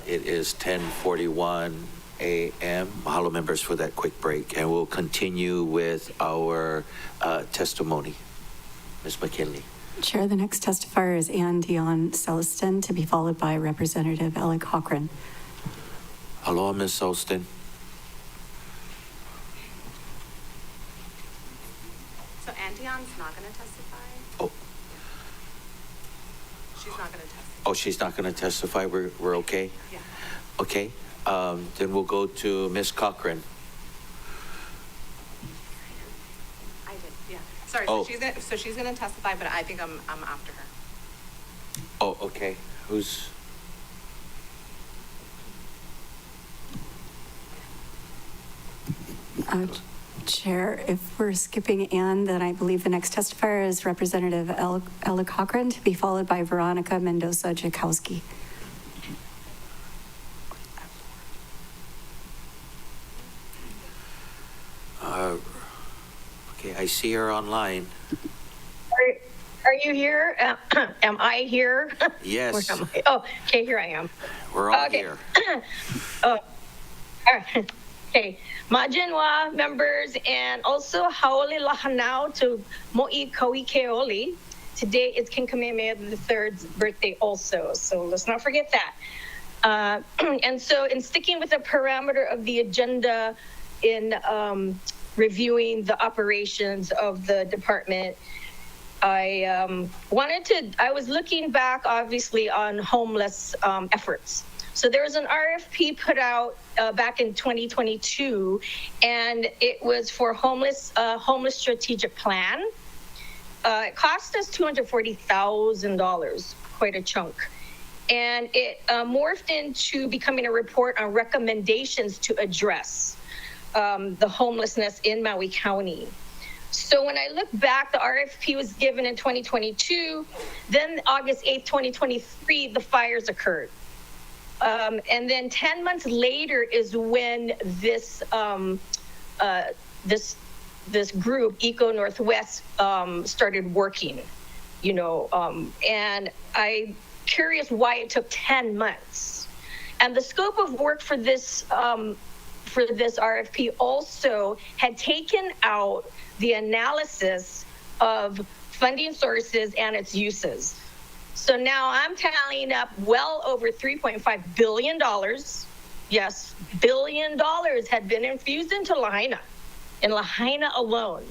It is 10:41 a.m. Mahalo members for that quick break, and we'll continue with our testimony. Ms. McKinley. Chair, the next testifier is Ann Dion Celestin, to be followed by Representative Ella Cochran. Aloha, Ms. Celestin. So Ann Dion's not going to testify? Oh. She's not going to testify. Oh, she's not going to testify. We're okay? Yeah. Okay. Then we'll go to Ms. Cochran. I did, yeah. Sorry, Oh. so she's gonna testify, but I think I'm after her. Oh, okay. Who's? Chair, if we're skipping Ann, then I believe the next testifier is Representative Ella Cochran, to be followed by Veronica Mendoza Jakowski. Okay, I see her online. Are you here? Am I here? Yes. Where am I? Oh, okay, here I am. We're all Okay. here. All right. Okay, Majinwa members, and also Haole Lahanau to Mo'i Kauikeoli. Today is King Kamehameha III's birthday also, so let's not forget that. And so in sticking with the parameter of the agenda in reviewing the operations of the department, I was looking back obviously on homeless efforts. So there was an RFP put out back in 2022, and it was for homeless strategic plan. It cost us $240,000, quite a chunk. And it morphed into becoming a report on recommendations to address the homelessness in Maui County. So when I look back, the RFP was given in 2022. Then August 8th, 2023, the fires occurred. And then 10 months later is when this group, Eco Northwest, started working, and I'm curious why it took 10 months. And the scope of work for this RFP also had taken out the analysis of funding sources and its uses. So now I'm tallying up well over $3.5 billion. Yes, $1 billion had been infused into Lahaina, in Lahaina alone,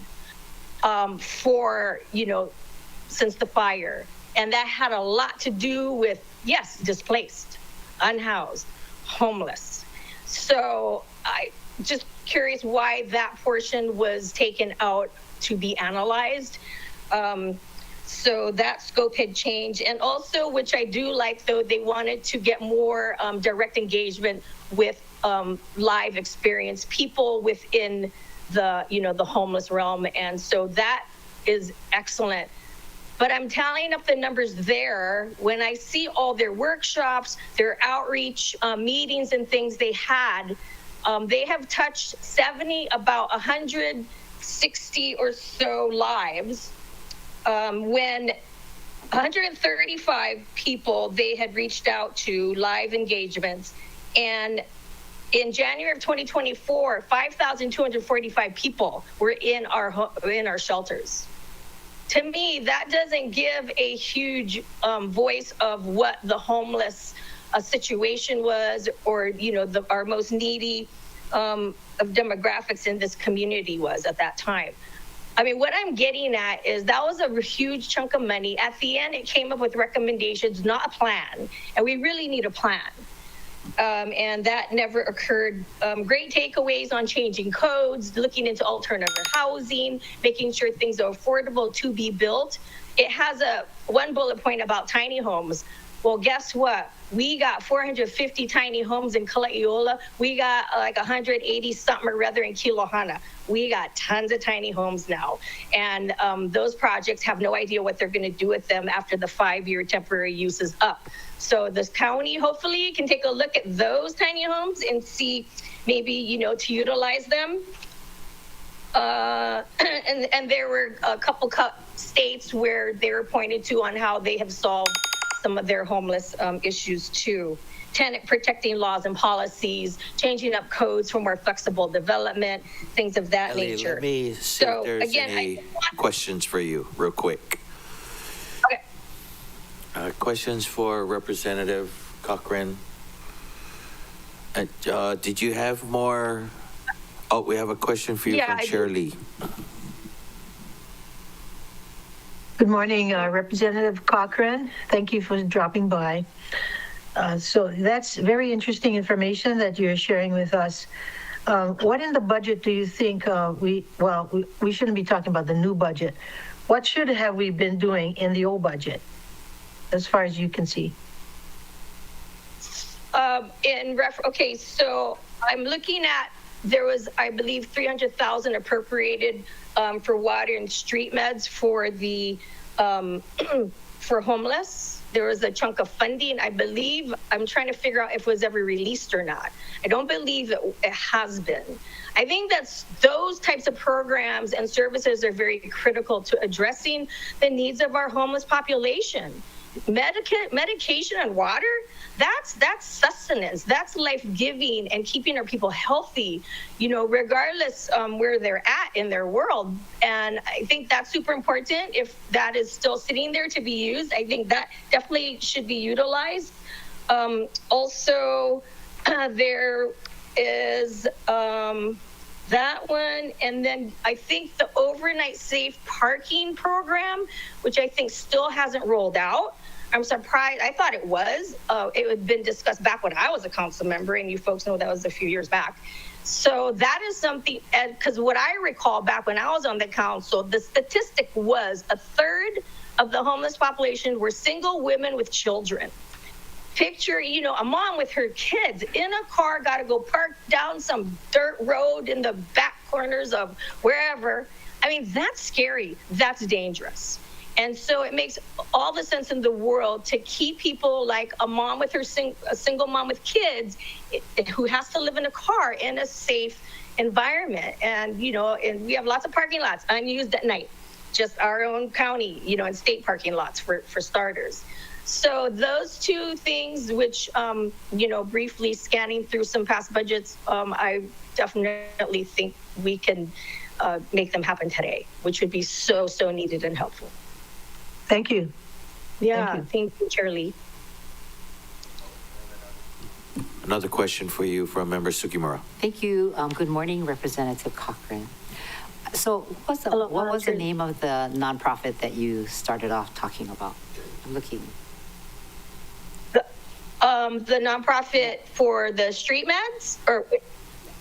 since the fire. And that had a lot to do with, yes, displaced, unhoused, homeless. So I just curious why that portion was taken out to be analyzed. So that scope had changed. And also, which I do like, though, they wanted to get more direct engagement with live experience, people within the homeless realm. And so that is excellent. But I'm tallying up the numbers there. When I see all their workshops, their outreach meetings and things they had, they have touched about 160 or so lives. When 135 people they had reached out to live engagements, and in January of 2024, 5,245 people were in our shelters. To me, that doesn't give a huge voice of what the homeless situation was, or our most needy of demographics in this community was at that time. I mean, what I'm getting at is that was a huge chunk of money. At the end, it came up with recommendations, not a plan. And we really need a plan. And that never occurred. Great takeaways on changing codes, looking into alternative housing, making sure things are affordable to be built. It has one bullet point about tiny homes. Well, guess what? We got 450 tiny homes in Kalaiola. We got like 180 something or rather in Kilohana. We got tons of tiny homes now. And those projects have no idea what they're going to do with them after the 5-year temporary use is up. So this county hopefully can take a look at those tiny homes and see maybe, to utilize them. And there were a couple states where they were pointed to on how they have solved some of their homeless issues too. Tenant protecting laws and policies, changing up codes for more flexible development, things of that Ellie, nature. let me see if there's again, any questions for you, real quick. Okay. Questions for Representative Cochran? Did you have more? Oh, we have a question for you Yeah, from I Chair do. Lee. Good morning, Representative Cochran. Thank you for dropping by. So that's very interesting information that you're sharing with us. What in the budget do you think we shouldn't be talking about the new budget. What should have we been doing in the old budget, as far as you can see? Okay, so I'm looking at, there was, I believe, 300,000 appropriated for water and street meds for the, for homeless. There was a chunk of funding, I believe. I'm trying to figure out if it was ever released or not. I don't believe that it has been. I think that's those types of programs and services are very critical to addressing the needs of our homeless population. Medication and water, that's sustenance, that's life-giving and keeping our people healthy, you know, regardless where they're at in their world. And I think that's super important. If that is still sitting there to be used, I think that definitely should be utilized. Also, there is that one, and then I think the overnight safe parking program, which I think still hasn't rolled out. I'm surprised. I thought it was. It had been discussed back when I was a council member, and you folks know that was a few years back. So that is something, because what I recall back when I was on the council, the statistic was 1/3 of the homeless population were single women with children. Picture, you know, a mom with her kids in a car, got to go park down some dirt road in the back corners of wherever. I mean, that's scary. That's dangerous. And so it makes all the sense in the world to keep people like a mom with her a single mom with kids who has to live in a car in a safe environment. And, you know, and we have lots of parking lots unused at night, just our own county, you know, and state parking lots for starters. So those two things, which, you know, briefly scanning through some past budgets, I definitely think we can make them happen today, which would be so, so needed and helpful. Thank you. Yeah, thank you, Charlie. Another question for you from Member Sugimura. Thank you. Good morning, Representative Cochran. So what was the name of the nonprofit that you started off talking about? I'm looking. The nonprofit for the street meds, or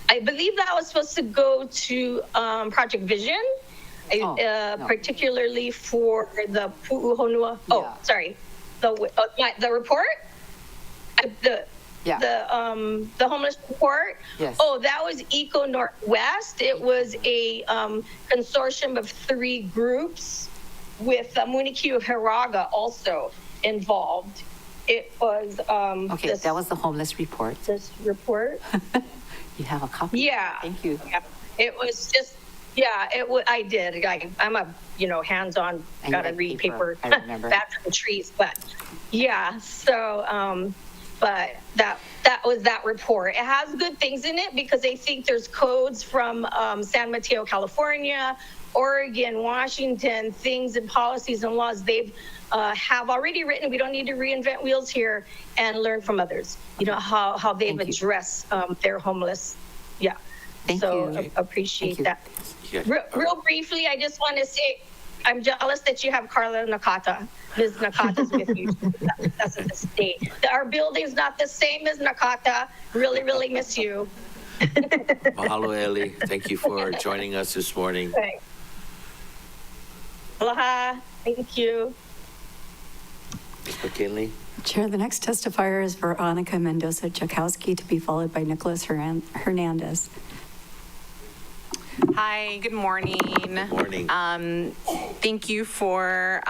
I believe that was supposed to go to Project Vision, particularly for the Pu'uhonua. Oh, sorry, the report, the homeless report. Yes. Oh, that was Eco Northwest. It was a consortium of 3 groups with Munikio Hiraga also involved. It was okay. That was the homeless report. This report. You have a copy. Yeah. Thank you. Yeah. It was just. Yeah. I did. I'm a hands-on. Gotta read paper. I remember. Back from the trees, but yeah. So but that was that report. It has good things in it because I think there's codes from San Mateo, California, Oregon, Washington, things and policies and laws they've have already written. We don't need to reinvent wheels here and learn from others. You know, how they've addressed their homeless. Yeah. Thank you. Appreciate that. Yeah. Real briefly, I just want to say I'm jealous that you have Carla Nakata. Ms. Nakata's with you. That's at the state. Our building's not the same as Nakata. Really, really miss you. Mahalo, Ellie. Thank you for joining us this morning. Thanks. Aloha. Thank you. Ms. McKinley. Chair, the next testifier is Veronica Mendoza-Chakowski, to be followed by Nicholas Hernandez. Hi, good morning. Good morning. Thank you for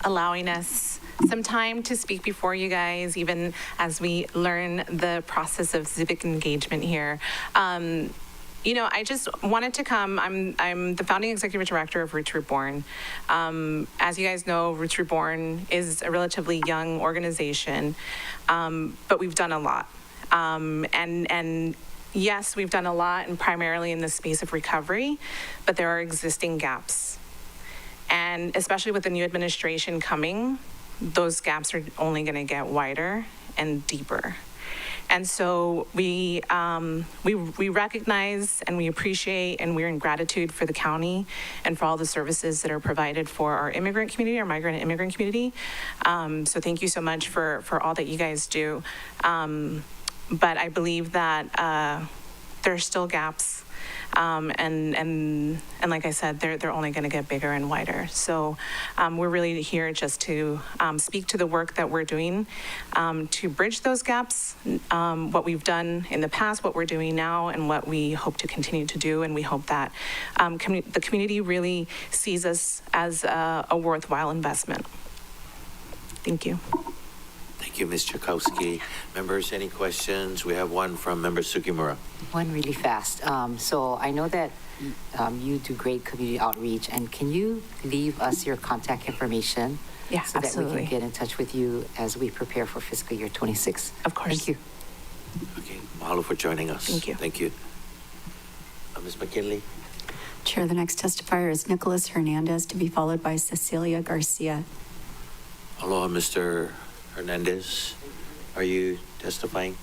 allowing us some time to speak before you guys, even as we learn the process of civic engagement here. I just wanted to come. I'm the founding executive director of Roots Reborn. As you guys know, Roots Reborn is a relatively young organization, but we've done a lot. And yes, we've done a lot, and primarily in the space of recovery, but there are existing gaps. And especially with the new administration coming, those gaps are only going to get wider and deeper. And so we recognize and we appreciate and we're in gratitude for the county and for all the services that are provided for our immigrant community, our migrant and immigrant community. So thank you so much for all that you guys do. But I believe that there are still gaps. And like I said, they're only going to get bigger and wider. So we're really here just to speak to the work that we're doing to bridge those gaps, what we've done in the past, what we're doing now, and what we hope to continue to do. And we hope that the community really sees us as a worthwhile investment. Thank you. Thank you, Ms. Chakowski. Members, any questions? We have one from Member Sugimura. One really fast. So I know that you do great community outreach, and can you leave us your contact information? Yeah, so absolutely. that we can get in touch with you as we prepare for fiscal year 26. Of course. Thank you. Okay, mahalo for joining us. Thank you. Thank you. Ms. McKinley? Chair, the next testifier is Nicholas Hernandez, to be followed by Cecilia Garcia. Aloha, Mr. Hernandez. Are you testifying?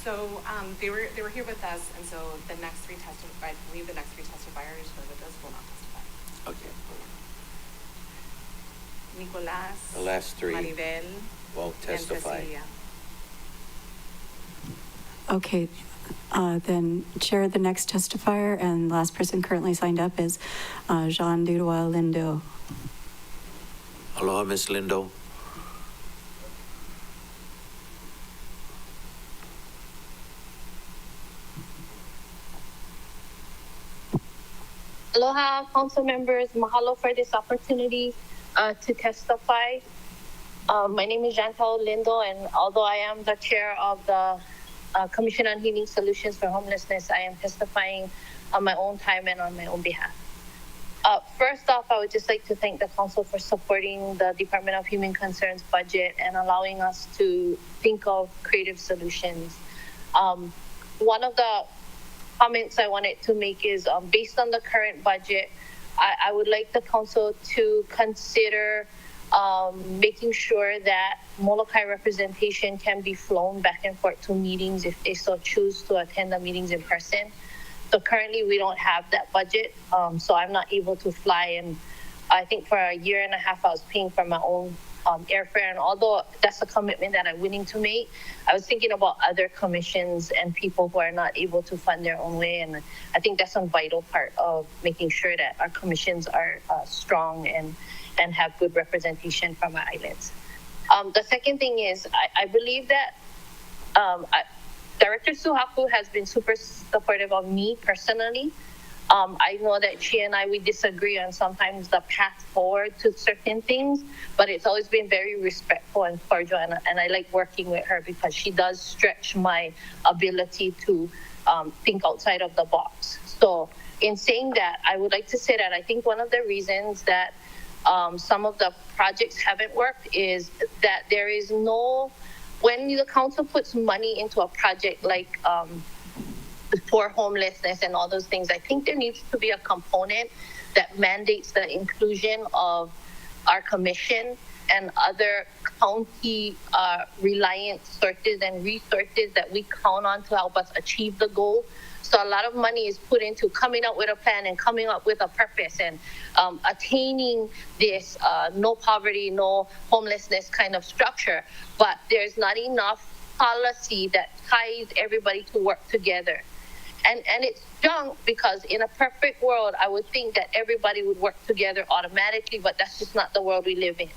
So they were here with us, and so the next three testifiers, I believe the next three testifiers who are with us will not testify. Okay. Nicolas, The last three Maribel, won't testify. and Cecilia. Okay, then Chair, the next testifier and last person currently signed up is Jean Dudois Lindo. Aloha, Ms. Lindo. Aloha, council members. Mahalo for this opportunity to testify. My name is Jantel Lindo, and although I am the chair of the Commission on Healing Solutions for Homelessness, I am testifying on my own time and on my own behalf. First off, I would just like to thank the council for supporting the Department of Human Concerns budget and allowing us to think of creative solutions. One of the comments I wanted to make is based on the current budget, I would like the council to consider making sure that Molokai representation can be flown back and forth to meetings if they so choose to attend the meetings in person. So currently we don't have that budget, so I'm not able to fly. And I think for a year and a half I was paying for my own airfare. And although that's a commitment that I'm willing to make, I was thinking about other commissions and people who are not able to fund their own way. And I think that's a vital part of making sure that our commissions are strong and have good representation from our islands. The second thing is, I believe that Director Suhaku has been super supportive of me personally. I know that she and we disagree on sometimes the path forward to certain things, but it's always been very respectful and cordial, and I like working with her because she does stretch my ability to think outside of the box. So in saying that, I would like to say that I think one of the reasons that some of the projects haven't worked is that there is no, when the council puts money into a project like for homelessness and all those things, I think there needs to be a component that mandates the inclusion of our commission and other county reliant sources and resources that we count on to help us achieve the goal. So a lot of money is put into coming up with a plan and coming up with a purpose and attaining this no poverty, no homelessness kind of structure. But there's not enough policy that ties everybody to work together. And it's junk because in a perfect world, I would think that everybody would work together automatically, but that's just not the world we live in.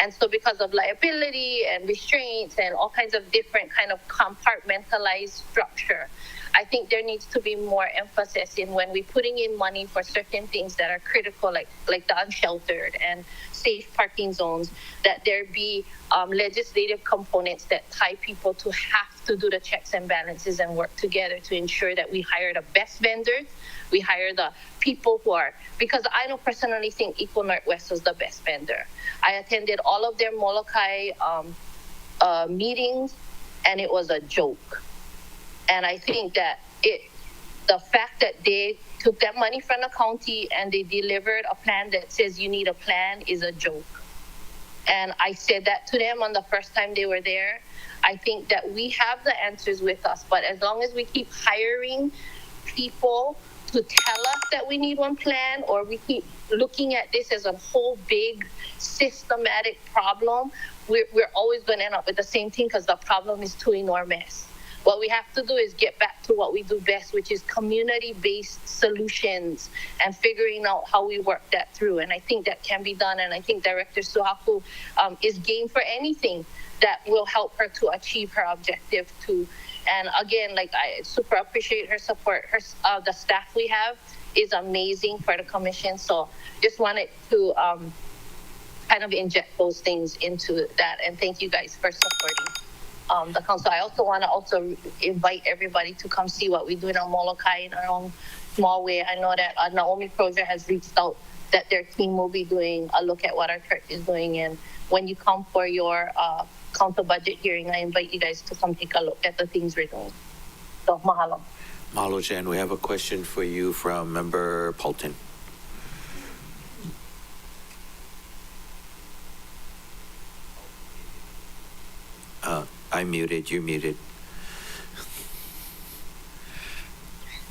And so because of liability and restraints and all kinds of different kind of compartmentalized structure, I think there needs to be more emphasis in when we're putting in money for certain things that are critical, like the unsheltered and safe parking zones, that there be legislative components that tie people to have to do the checks and balances and work together to ensure that we hire the best vendors. We hire the people who are, because I don't personally think Eco Northwest was the best vendor. I attended all of their Molokai meetings, and it was a joke. And I think that the fact that they took that money from the county and they delivered a plan that says you need a plan is a joke. And I said that to them on the first time they were there. I think that we have the answers with us, but as long as we keep hiring people to tell us that we need one plan, or we keep looking at this as a whole big systematic problem, we're always going to end up with the same thing because the problem is too enormous. What we have to do is get back to what we do best, which is community-based solutions and figuring out how we work that through. And I think that can be done. And I think Director Suhaku is game for anything that will help her to achieve her objective too. And again, like, I super appreciate her support. The staff we have is amazing for the commission. So just wanted to kind of inject those things into that. And thank you guys for supporting the council. I also want to invite everybody to come see what we do in our Molokai in our own small way. I know that Naomi Crozier has reached out that their team will be doing a look at what our church is doing. And when you come for your council budget hearing, I invite you guys to come take a look at the things we're doing. So, mahalo. Mahalo, Jen. We have a question for you from Member Paulton. I'm muted. You're muted.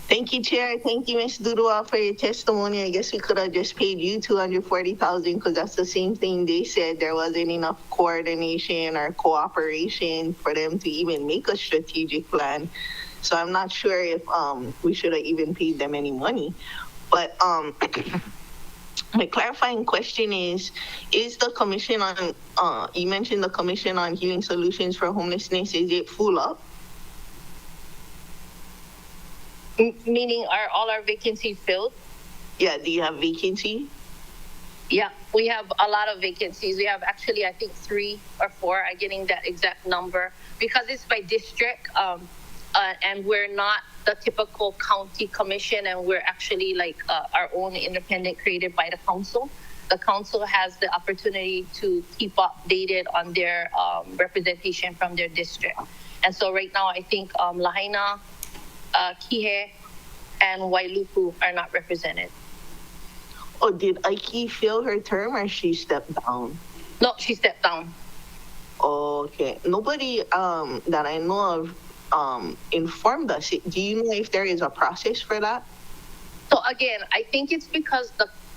Thank you, Chair. Thank you, Ms. Dudua, for your testimony. I guess we could have just paid you $240,000 because that's the same thing they said. There wasn't enough coordination or cooperation for them to even make a strategic plan. So I'm not sure if we should have even paid them any money. But my clarifying question is the commission on, you mentioned the Commission on Healing Solutions for Homelessness, is it full up? Meaning, are all our vacancies filled? Yeah, do you have vacancy? Yeah, we have a lot of vacancies. We have actually, I think 3 or 4. I'm getting that exact number because it's by district, and we're not the typical county commission, and we're actually like our own independent created by the council. The council has the opportunity to keep updated on their representation from their district. And so right now, I think Lahaina, Kihei, and Wailuku are not represented. Oh, did Aiki fill her term or she stepped down? No, she stepped down. Okay. Nobody that I know of informed us. Do you know if there is a process for that? So again, I think it's because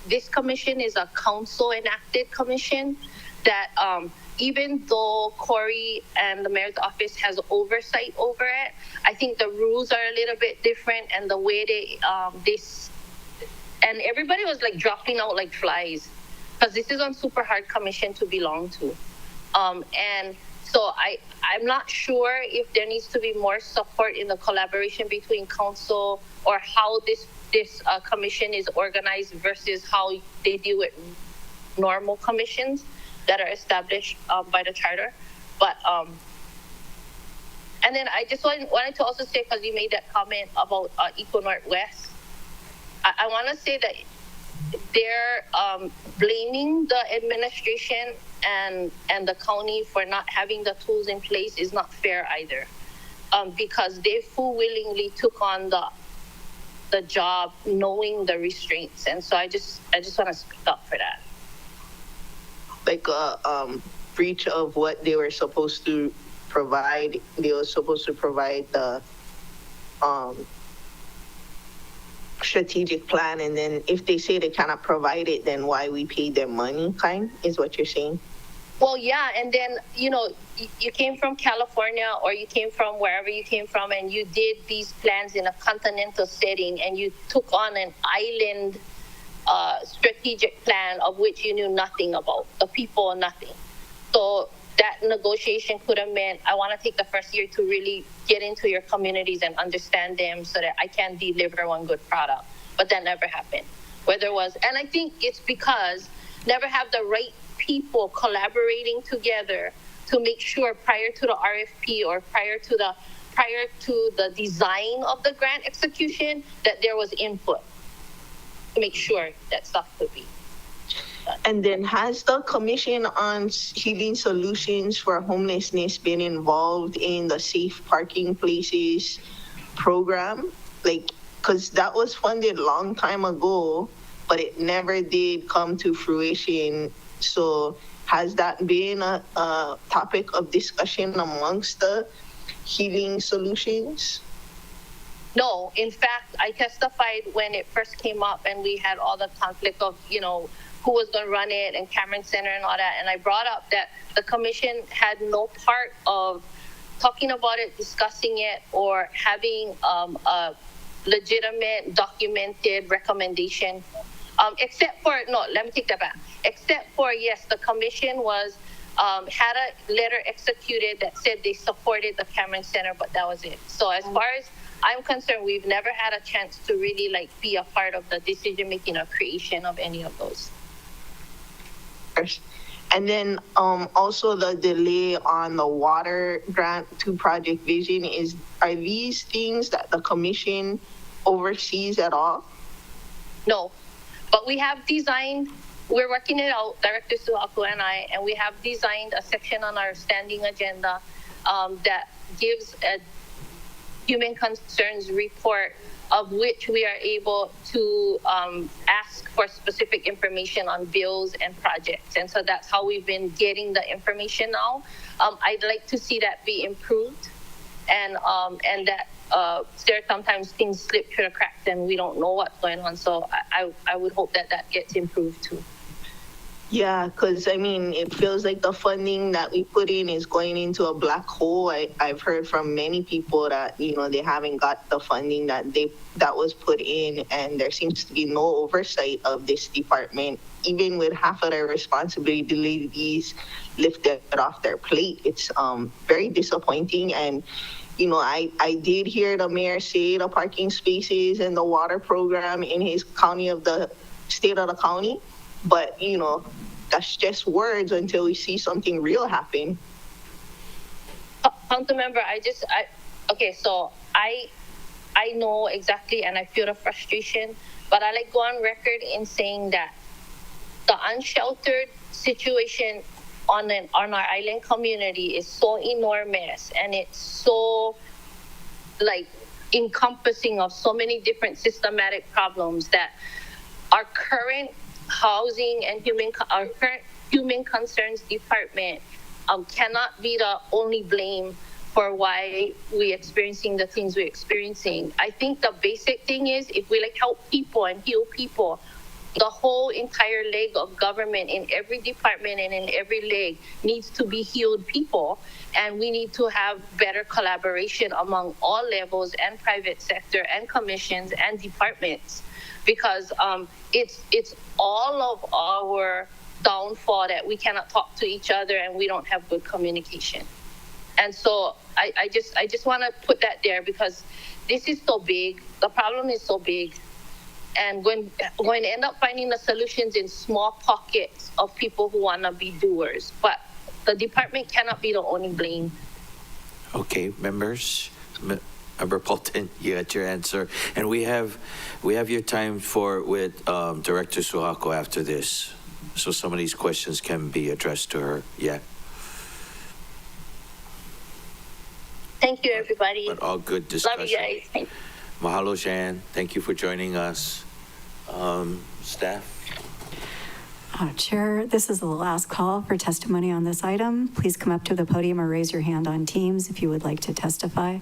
this commission is a council enacted commission that even though Corey and the mayor's office has oversight over it, I think the rules are a little bit different, and the way they and everybody was like dropping out like flies because this is a super hard commission to belong to. And so I'm not sure if there needs to be more support in the collaboration between council or how this commission is organized versus how they deal with normal commissions that are established by the charter. But and then I just wanted to also say, because you made that comment about Eco Northwest, I want to say that they're blaming the administration and the county for not having the tools in place is not fair either, because they full willingly took on the job knowing the restraints, and so I just want to speak up for that. Like a breach of what they were supposed to provide. They were supposed to provide the strategic plan, and then if they say they cannot provide it, then why we pay them money, is what you're saying? Well, yeah, and then, you know, you came from California or you came from wherever you came from, and you did these plans in a continental setting, and you took on an island strategic plan of which you knew nothing about, the people, nothing. So that negotiation could have meant, I want to take the first year to really get into your communities and understand them so that I can deliver one good product. But that never happened. Whether it was, and I think it's because never have the right people collaborating together to make sure prior to the RFP or prior to the design of the grant execution that there was input to make sure that stuff could be. And then has the Commission on Healing Solutions for Homelessness been involved in the Safe Parking Places program? Like, because that was funded a long time ago, but it never did come to fruition. So has that been a topic of discussion amongst the Healing Solutions? No, in fact, I testified when it first came up and we had all the conflict of, who was going to run it and Cameron Center and all that. And I brought up that the commission had no part of talking about it, discussing it, or having a legitimate, documented recommendation. Except for, no, let me take that back. Except for, yes, the commission was, had a letter executed that said they supported the Cameron Center, but that was it. So as far as I'm concerned, we've never had a chance to really be a part of the decision-making or creation of any of those. And then also the delay on the water grant to Project Vision are these things that the commission oversees at all? No, but we have designed, we're working it out, Director Suhaku and I, and we have designed a section on our standing agenda that gives a human concerns report, of which we are able to ask for specific information on bills and projects. And so that's how we've been getting the information now. I'd like to see that be improved, and that there are sometimes things slip through the cracks and we don't know what's going on. So I would hope that that gets improved too. Yeah, because it feels like the funding that we put in is going into a black hole. I've heard from many people that, they haven't got the funding that was put in, and there seems to be no oversight of this department, even with half of their responsibilities lifted off their plate. It's very disappointing. And, I did hear the mayor say the parking spaces and the water program in his county of the state of the county. But, that's just words until we see something real happen. Council member, so I know exactly, and I feel the frustration, but I go on record in saying that the unsheltered situation on our island community is so enormous, and it's so encompassing of so many different systematic problems that our current housing and our current human concerns department cannot be the only blame for why we're experiencing the things we're experiencing. I think the basic thing is, if we help people and heal people, the whole entire leg of government in every department and in every leg needs to be healed people, and we need to have better collaboration among all levels and private sector and commissions and departments. Because it's all of our downfall that we cannot talk to each other and we don't have good communication. And so I just want to put that there, because this is so big. The problem is so big. And we're going to end up finding the solutions in small pockets of people who want to be doers. But the department cannot be the only blame. Okay, members. Member Polton, you got your answer, and we have your time with Director Suhaku after this, so some of these questions can be addressed to her. Yeah. Thank you, everybody. But all good discussion. Love you guys. Mahalo, Jan. Thank you for joining us. Staff. Chair, this is the last call for testimony on this item. Please come up to the podium or raise your hand on Teams if you would like to testify.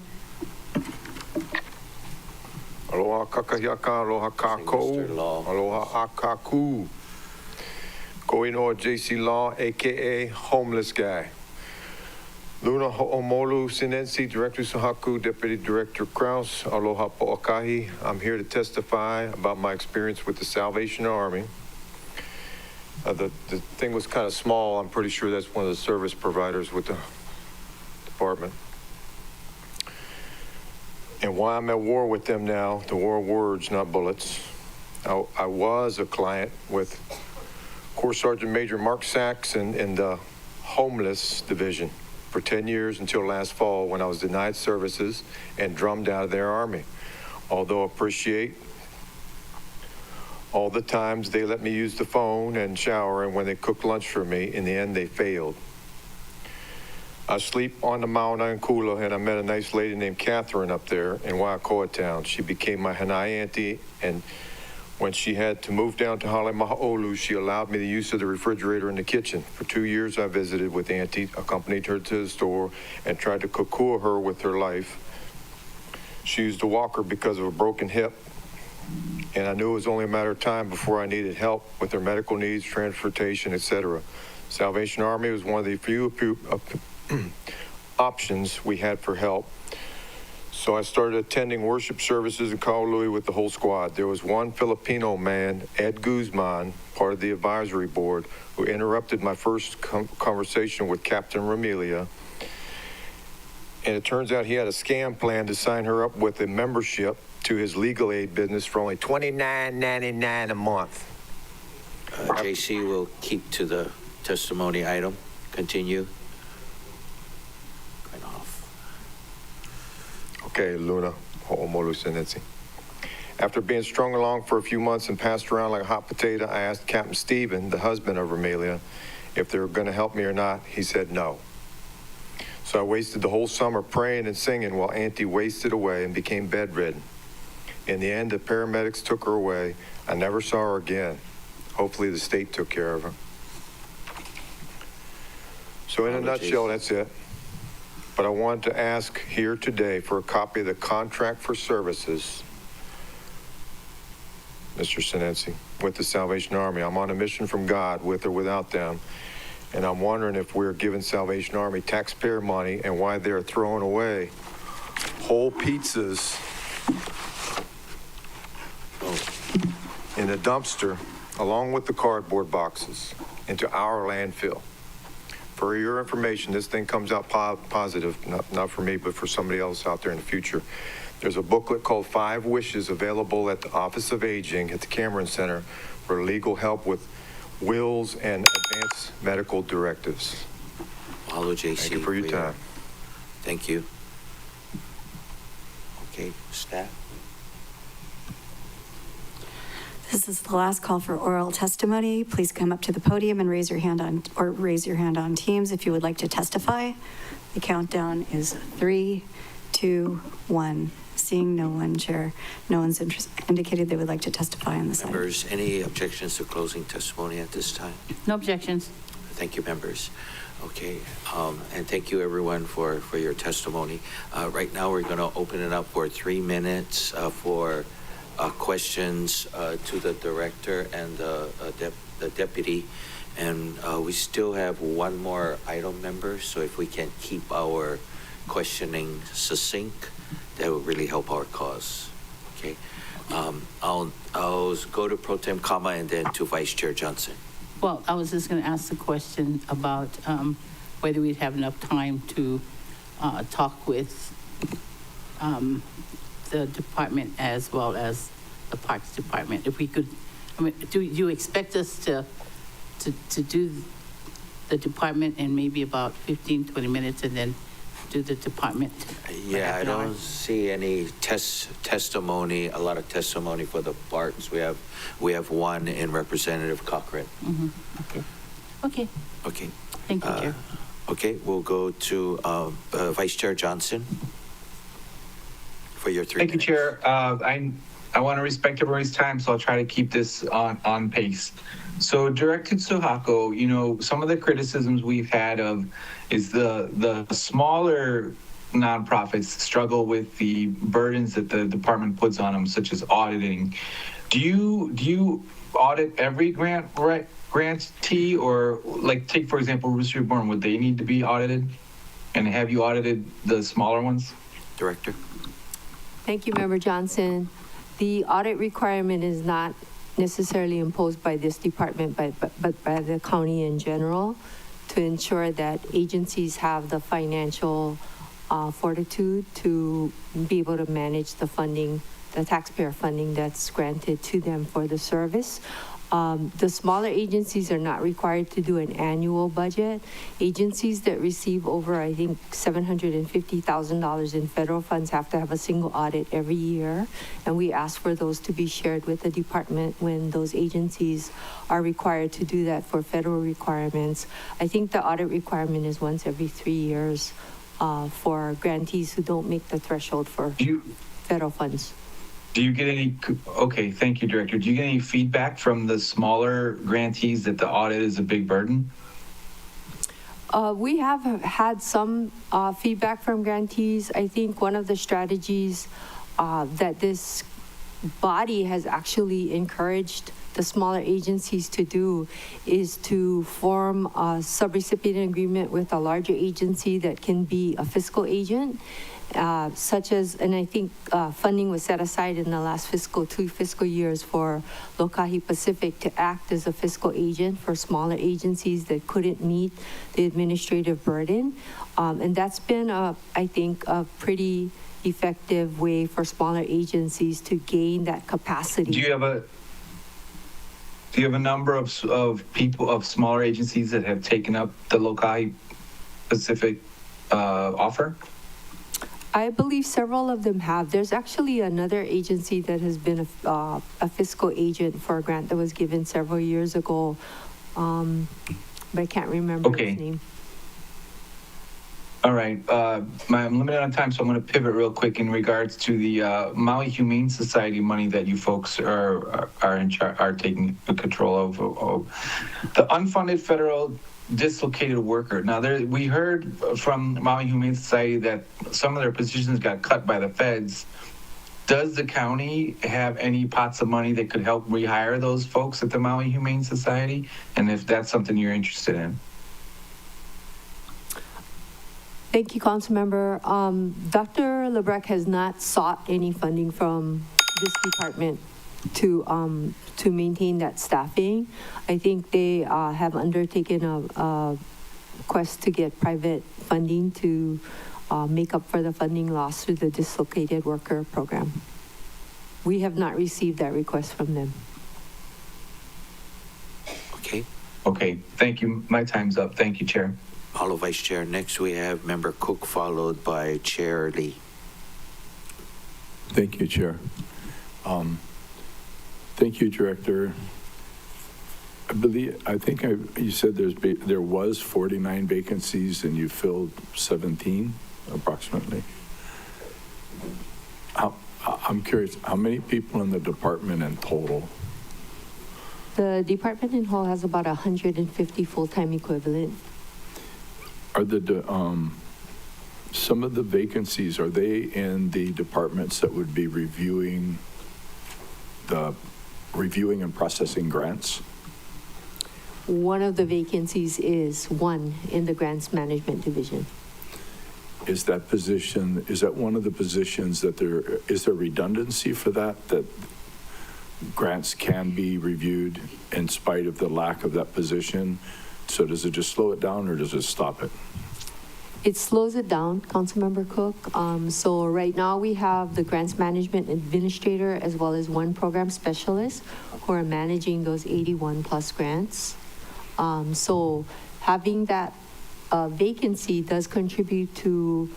Aloha kakahiaka, aloha kako, aloha akaku. Koinoa JC Law, a.k.a. Homeless Guy. Luna Ho'omolu Sinensi, Director Suhaku, Deputy Director Kraus, aloha po'akahi. I'm here to testify about my experience with the Salvation Army. The thing was kind of small. I'm pretty sure that's one of the service providers with the department. And why I'm at war with them now, the war of words, not bullets. I was a client with Corps Sergeant Major Mark Sachs and the homeless division for 10 years until last fall when I was denied services and drummed out of their army. Although I appreciate all the times they let me use the phone and shower, and when they cooked lunch for me, in the end they failed. I sleep on the Mauna and Kula, and I met a nice lady named Catherine up there in Waiakoa Town. She became my Hanai auntie, and when she had to move down to Halemahaolu, she allowed me the use of the refrigerator in the kitchen. For 2 years, I visited with Auntie, accompanied her to the store, and tried to kukua her with her life. She used a walker because of a broken hip, and I knew it was only a matter of time before I needed help with her medical needs, transportation, etc. Salvation Army was one of the few options we had for help. So I started attending worship services in Kaului with the whole squad. There was one Filipino man, Ed Guzman, part of the advisory board, who interrupted my first conversation with Captain Ramelia. And it turns out he had a scam plan to sign her up with a membership to his legal aid business for only $29.99 a month. JC will keep to the testimony item. Continue. Going off. Okay, Luna. Ho'omolu senetsi. After being strung along for a few months and passed around like a hot potato, I asked Captain Stephen, the husband of Ramelia, if they were going to help me or not. He said no. So I wasted the whole summer praying and singing while Auntie wasted away and became bedridden. In the end, the paramedics took her away. I never saw her again. Hopefully the state took care of her. So in a nutshell, that's it. But I wanted to ask here today for a copy of the contract for services, Mr. Senensi, with the Salvation Army. I'm on a mission from God, with or without them. And I'm wondering if we're giving Salvation Army taxpayer money and why they're throwing away whole pizzas in a dumpster along with the cardboard boxes into our landfill. For your information, this thing comes out positive, not for me, but for somebody else out there in the future. There's a booklet called 5 Wishes available at the Office of Aging at the Cameron Center for legal help with wills and advanced medical directives. Mahalo, JC. Thank you for your time. Thank you. Okay, staff. This is the last call for oral testimony. Please come up to the podium and raise your hand on Teams if you would like to testify. The countdown is 3, 2, 1. Seeing no one, Chair, no one's indicated they would like to testify on this item. Members, any objections to closing testimony at this time? No objections. Thank you, members. Okay, and thank you everyone for your testimony. Right now, we're going to open it up for 3 minutes for questions to the director and the deputy. And we still have one more item, members, so if we can keep our questioning succinct, that would really help our cause. Okay, I'll go to Pro Tem Kama and then to Vice Chair Johnson. Well, I was just going to ask the question about whether we'd have enough time to talk with the department as well as the Parks Department. If we could, I mean, do you expect us to do the department in maybe about 15, 20 minutes and then do the department? Yeah, I don't see any testimony, a lot of testimony for the parks. We have one in Representative Cochran. Mm-hmm. Okay. Okay. Thank you, Chair. Okay, we'll go to Vice Chair Johnson for your 3 minutes. Thank you, Chair. I want to respect everybody's time, so I'll try to keep this on pace. So, Director Suhako, you know, some of the criticisms we've had is the smaller nonprofits struggle with the burdens that the department puts on them, such as auditing. Do you audit every grantee, or like take for example Roots Reborn? Would they need to be audited? And have you audited the smaller ones? Director. Thank you, Member Johnson. The audit requirement is not necessarily imposed by this department, but by the county in general, to ensure that agencies have the financial fortitude to be able to manage the funding, the taxpayer funding that's granted to them for the service. The smaller agencies are not required to do an annual budget. Agencies that receive over, I think, $750,000 in federal funds have to have a single audit every year. And we ask for those to be shared with the department when those agencies are required to do that for federal requirements. I think the audit requirement is once every 3 years for grantees who don't make the threshold for federal funds. Do you get any, okay, thank you, Director. Do you get any feedback from the smaller grantees that the audit is a big burden? We have had some feedback from grantees. I think one of the strategies that this body has actually encouraged the smaller agencies to do is to form a subrecipient agreement with a larger agency that can be a fiscal agent. Such as, and I think funding was set aside in the last 2 fiscal years for Lokahi Pacific to act as a fiscal agent for smaller agencies that couldn't meet the administrative burden. And that's been, I think, a pretty effective way for smaller agencies to gain that capacity. Do you have a number of people, of smaller agencies that have taken up the Lokahi Pacific offer? I believe several of them have. There's actually another agency that has been a fiscal agent for a grant that was given several years ago, but I can't remember its name. All right. I'm limited on time, so I'm going to pivot real quick in regards to the Maui Humane Society money that you folks are taking control of. The unfunded federal dislocated worker. Now, we heard from Maui Humane Society that some of their positions got cut by the feds. Does the county have any pots of money that could help rehire those folks at the Maui Humane Society? And if that's something you're interested in? Thank you, Councilmember. Dr. Lebrecq has not sought any funding from this department to maintain that staffing. I think they have undertaken a quest to get private funding to make up for the funding lost through the dislocated worker program. We have not received that request from them. Okay. Okay, thank you. My time's up. Thank you, Chair. Mahalo, Vice Chair. Next, we have Member Cook, followed by Chair Lee. Thank you, Chair. Thank you, Director. I think you said there was 49 vacancies and you filled 17, approximately. I'm curious, how many people in the department in total? The department in whole has about 150 full-time equivalent. Are some of the vacancies, are they in the departments that would be reviewing and processing grants? One of the vacancies is one in the grants management division. Is that one of the positions that is there redundancy for that grants can be reviewed in spite of the lack of that position? So does it just slow it down or does it stop it? It slows it down, Councilmember Cook. So right now we have the grants management administrator as well as one program specialist who are managing those 81 plus grants. So having that vacancy does contribute to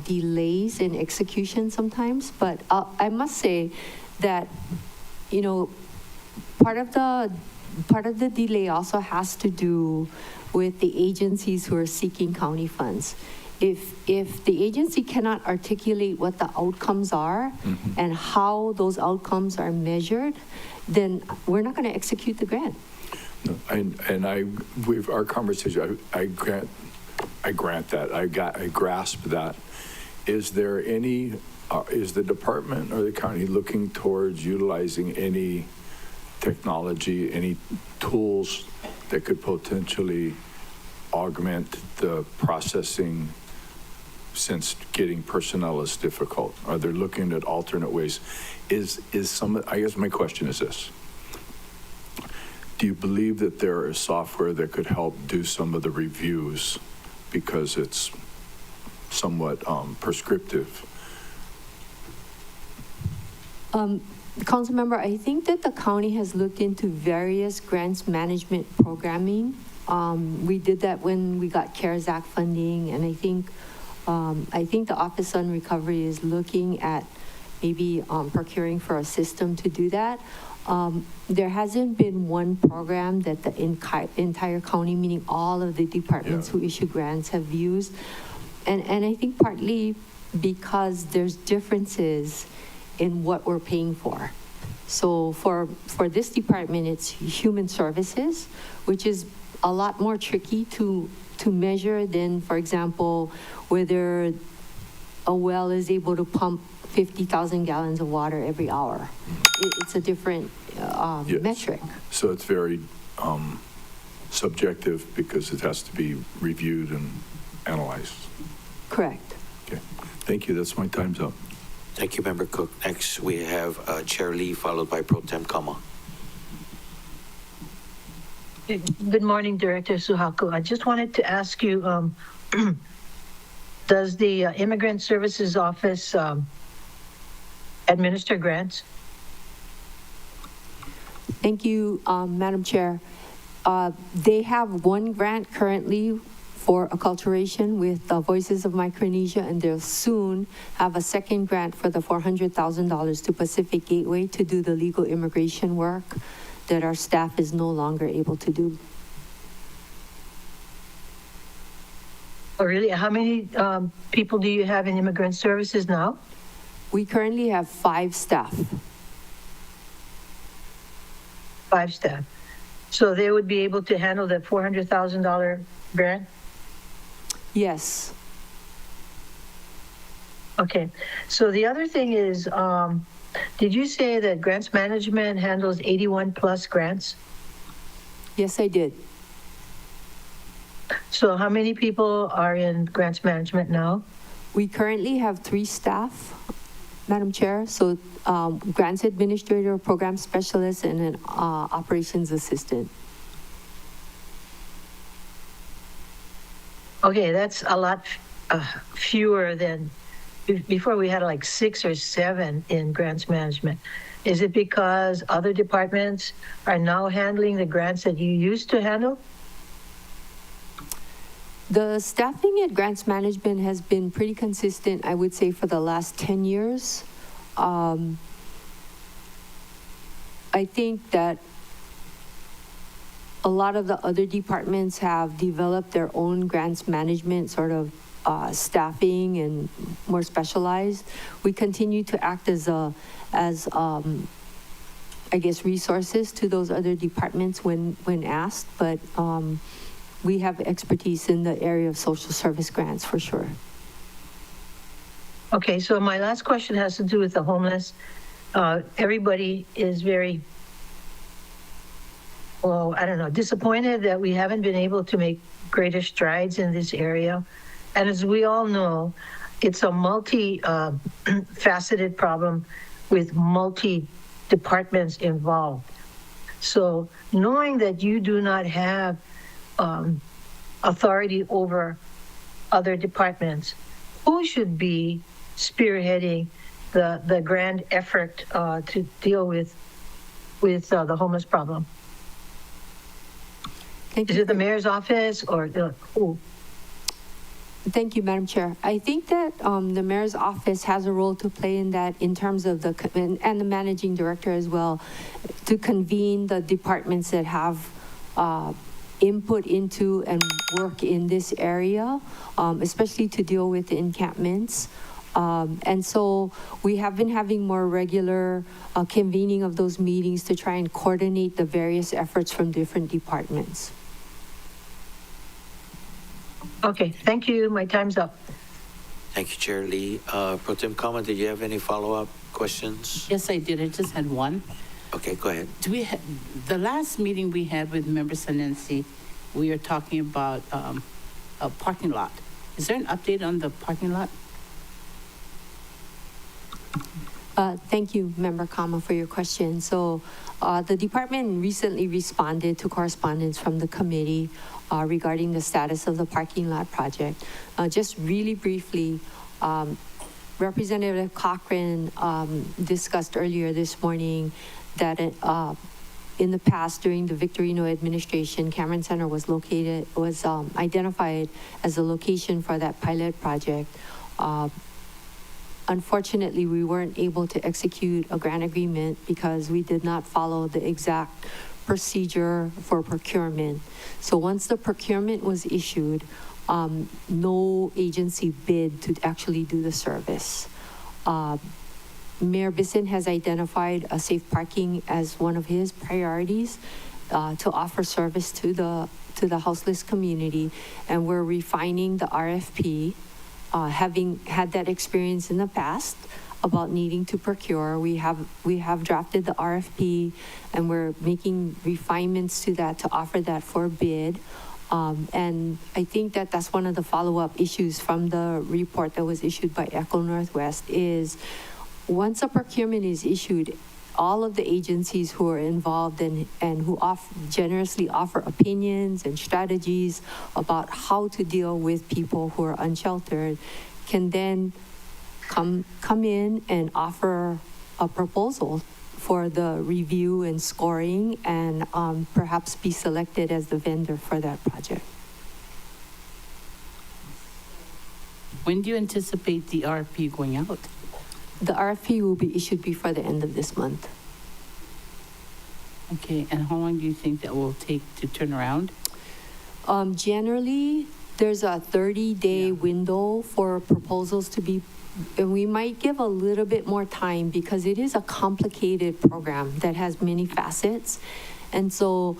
delays in execution sometimes. But I must say that, part of the delay also has to do with the agencies who are seeking county funds. If the agency cannot articulate what the outcomes are and how those outcomes are measured, then we're not going to execute the grant. With our conversation, I grant that. I grasp that. Is there is the department or the county looking towards utilizing any technology, any tools that could potentially augment the processing, since getting personnel is difficult? Are they looking at alternate ways? I guess my question is this. Do you believe that there is software that could help do some of the reviews because it's somewhat prescriptive? Councilmember, I think that the county has looked into various grants management programming. We did that when we got CARES Act funding, and I think the Office on Recovery is looking at maybe procuring for a system to do that. There hasn't been one program that the entire county, meaning all of the departments who issue grants, have used. And I think partly because there's differences in what we're paying for. So for this department, it's human services, which is a lot more tricky to measure than, for example, whether a well is able to pump 50,000 gallons of water every hour. It's a different metric. So it's very subjective because it has to be reviewed and analyzed. Correct. Okay. Thank you. That's my time's up. Thank you, Member Cook. Next, we have Chair Lee, followed by Pro Tem Kama. Good morning, Director Suhaku. I just wanted to ask you, does the Immigrant Services Office administer grants? Thank you, Madam Chair. They have one grant currently for acculturation with Voices of Micronesia, and they'll soon have a second grant for the $400,000 to Pacific Gateway to do the legal immigration work that our staff is no longer able to do. Oh, really? How many people do you have in Immigrant Services now? We currently have 5 staff. 5 staff. So they would be able to handle that $400,000 grant? Yes. Okay. So the other thing is, did you say that grants management handles 81 plus grants? Yes, I did. So how many people are in grants management now? We currently have 3 staff, Madam Chair. So grants administrator, program specialist, and an operations assistant. Okay, that's a lot fewer than before. We had like 6 or 7 in grants management. Is it because other departments are now handling the grants that you used to handle? The staffing at grants management has been pretty consistent, I would say, for the last 10 years. I think that a lot of the other departments have developed their own grants management sort of staffing and more specialized. We continue to act as I guess, resources to those other departments when asked, but we have expertise in the area of social service grants for sure. Okay, so my last question has to do with the homeless. Everybody is very, well, I don't know, disappointed that we haven't been able to make greater strides in this area. And as we all know, it's a multi-faceted problem with multi-departments involved. So knowing that you do not have authority over other departments, who should be spearheading the grand effort to deal with the homeless problem? Is it the mayor's office or who? Thank you, Madam Chair. I think that the mayor's office has a role to play in that, in terms of and the managing director as well, to convene the departments that have input into and work in this area, especially to deal with the encampments. And so we have been having more regular convening of those meetings to try and coordinate the various efforts from different departments. Okay, thank you. My time's up. Thank you, Chair Lee. Pro Tem Kama, did you have any follow-up questions? Yes, I did. I just had one. Okay, go ahead. The last meeting we had with Member Sanensi, we were talking about a parking lot. Is there an update on the parking lot? Thank you, Member Kama, for your question. So the department recently responded to correspondence from the committee regarding the status of the parking lot project. Just really briefly, Representative Cochran discussed earlier this morning that in the past, during the Victorino administration, Cameron Center was identified as a location for that pilot project. Unfortunately, we weren't able to execute a grant agreement because we did not follow the exact procedure for procurement. So once the procurement was issued, no agency bid to actually do the service. Mayor Bisson has identified a safe parking as one of his priorities to offer service to the houseless community, and we're refining the RFP. Having had that experience in the past about needing to procure, we have drafted the RFP, and we're making refinements to that to offer that for bid. And I think that that's one of the follow-up issues from the report that was issued by Echo Northwest is once a procurement is issued, all of the agencies who are involved and who generously offer opinions and strategies about how to deal with people who are unsheltered can then come in and offer a proposal for the review and scoring and perhaps be selected as the vendor for that project. When do you anticipate the RFP going out? The RFP will be issued before the end of this month. Okay, and how long do you think that will take to turn around? Generally, there's a 30-day window for proposals to be, and we might give a little bit more time because it is a complicated program that has many facets. And so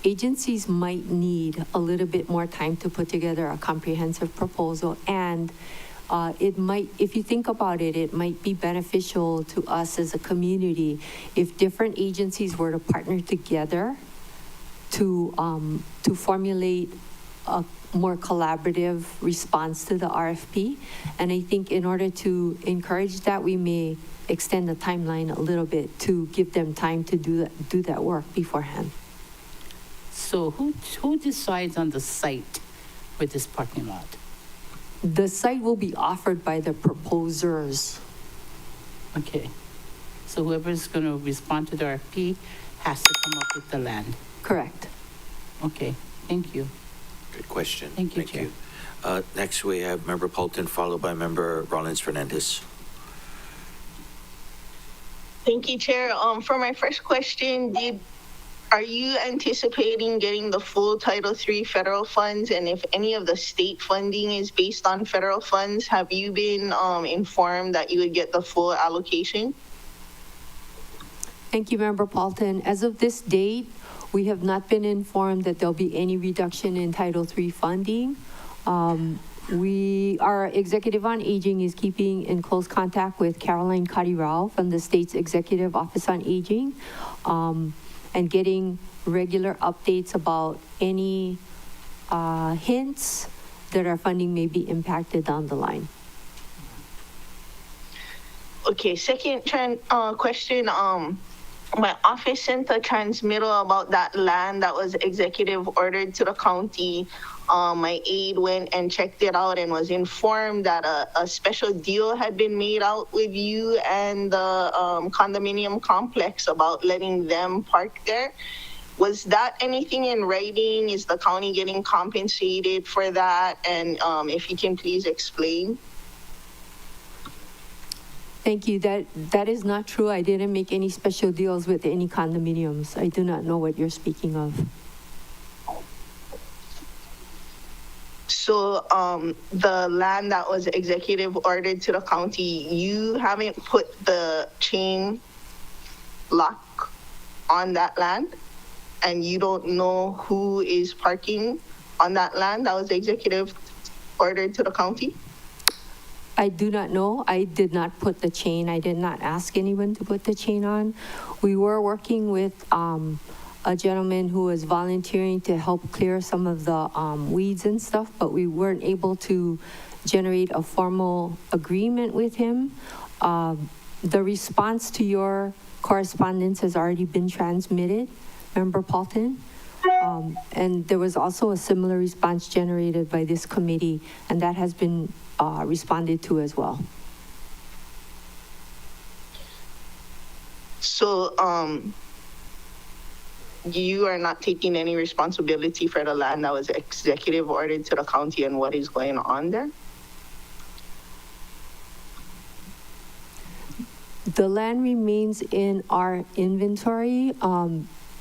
agencies might need a little bit more time to put together a comprehensive proposal. And it might, if you think about it, it might be beneficial to us as a community if different agencies were to partner together to formulate a more collaborative response to the RFP. And I think in order to encourage that, we may extend the timeline a little bit to give them time to do that work beforehand. So who decides on the site for this parking lot? The site will be offered by the proposers. Okay. So whoever's going to respond to the RFP has to come up with the land. Correct. Okay. Thank you. Good question. Thank you, Chair. Next, we have Member Polton, followed by Member Rollins Fernandez. Thank you, Chair. For my first question, are you anticipating getting the full Title III federal funds? And if any of the state funding is based on federal funds, have you been informed that you would get the full allocation? Thank you, Member Paulton. As of this date, we have not been informed that there'll be any reduction in Title III funding. Our Executive on Aging is keeping in close contact with Caroline Carirao from the state's Executive Office on Aging. And getting regular updates about any hints that our funding may be impacted down the line. Okay, second question. My office sent a transmittal about that land that was executive ordered to the county. My aide went and checked it out and was informed that a special deal had been made out with you and the condominium complex about letting them park there. Was that anything in writing? Is the county getting compensated for that? And if you can please explain. Thank you. That is not true. I didn't make any special deals with any condominiums. I do not know what you're speaking of. So the land that was executive ordered to the county, you haven't put the chain lock on that land, and you don't know who is parking on that land that was executive ordered to the county? I do not know. I did not put the chain. I did not ask anyone to put the chain on. We were working with a gentleman who was volunteering to help clear some of the weeds and stuff, but we weren't able to generate a formal agreement with him. The response to your correspondence has already been transmitted, Member Paulton. And there was also a similar response generated by this committee, and that has been responded to as well. So, you are not taking any responsibility for the land that was executive ordered to the county and what is going on there? The land remains in our inventory.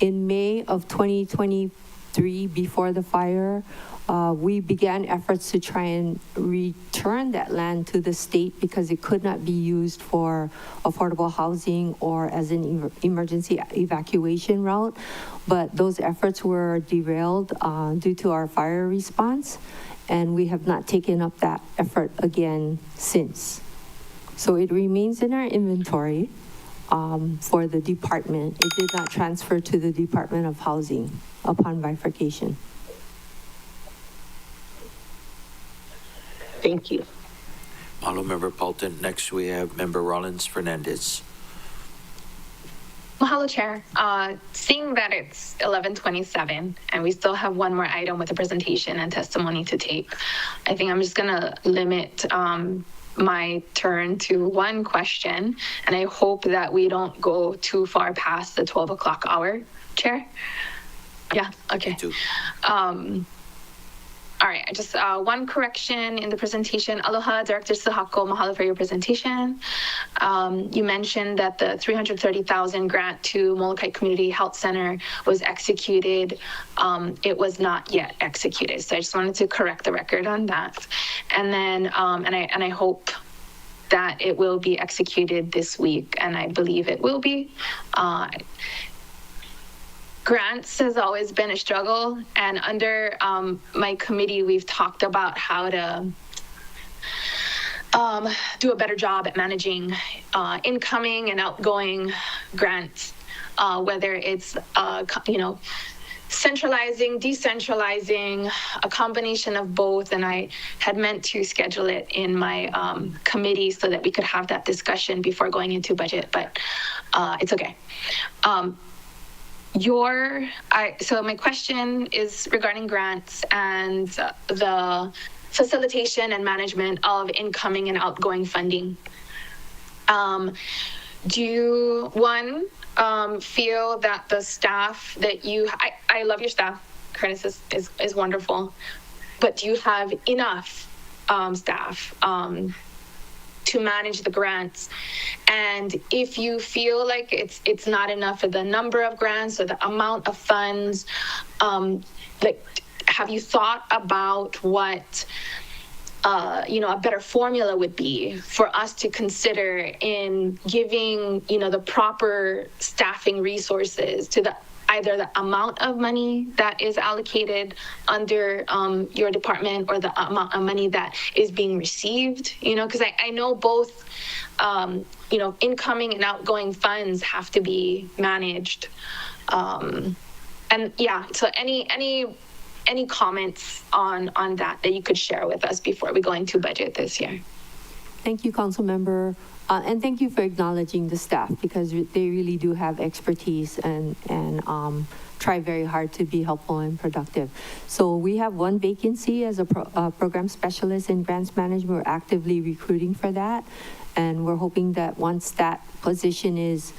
In May of 2023, before the fire, we began efforts to try and return that land to the state because it could not be used for affordable housing or as an emergency evacuation route. But those efforts were derailed due to our fire response, and we have not taken up that effort again since. So it remains in our inventory for the department. It did not transfer to the Department of Housing upon bifurcation. Thank you. Mahalo, Member Paulton. Next, we have Member Rollins Fernandez. Mahalo, Chair. Seeing that it's 11:27 and we still have one more item with a presentation and testimony to take, I think I'm just going to limit my turn to one question, and I hope that we don't go too far past the 12 o'clock hour, Chair. Yeah, okay. All right, just one correction in the presentation. Aloha, Director Sahako, mahalo for your presentation. You mentioned that the $330,000 grant to Molokai Community Health Center was executed. It was not yet executed, so I just wanted to correct the record on that. And then, and I hope that it will be executed this week, and I believe it will be. Grants has always been a struggle, and under my committee, we've talked about how to do a better job at managing incoming and outgoing grants, whether it's, centralizing, decentralizing, a combination of both. And I had meant to schedule it in my committee so that we could have that discussion before going into budget, but it's okay. So my question is regarding grants and the facilitation and management of incoming and outgoing funding. Do you, feel that the staff that I love your staff, Curtis is wonderful, but do you have enough staff to manage the grants? And if you feel like it's not enough for the number of grants or the amount of funds, have you thought about what a better formula would be for us to consider in giving, the proper staffing resources to either the amount of money that is allocated under your department or the amount of money that is being received, because I know both, incoming and outgoing funds have to be managed. So any comments on that you could share with us before we go into budget this year? Thank you, Council Member. And thank you for acknowledging the staff, because they really do have expertise and try very hard to be helpful and productive. So we have one vacancy as a program specialist in grants management. We're actively recruiting for that. And we're hoping that once that position is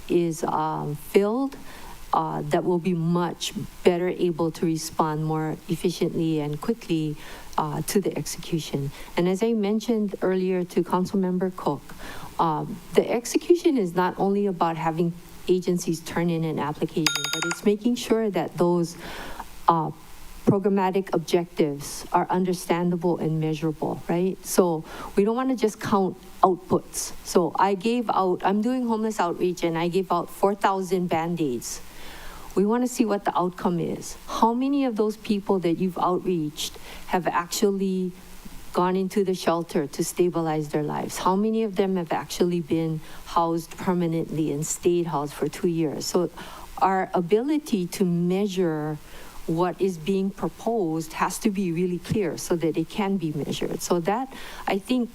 filled, that will be much better able to respond more efficiently and quickly to the execution. And as I mentioned earlier to Councilmember Cook, the execution is not only about having agencies turn in an application, but it's making sure that those programmatic objectives are understandable and measurable, right? So we don't want to just count outputs. So I'm doing homeless outreach, and I gave out 4,000 Band-Aids. We want to see what the outcome is. How many of those people that you've outreached have actually gone into the shelter to stabilize their lives? How many of them have actually been housed permanently and stayed housed for 2 years? So our ability to measure what is being proposed has to be really clear so that it can be measured. So that, I think,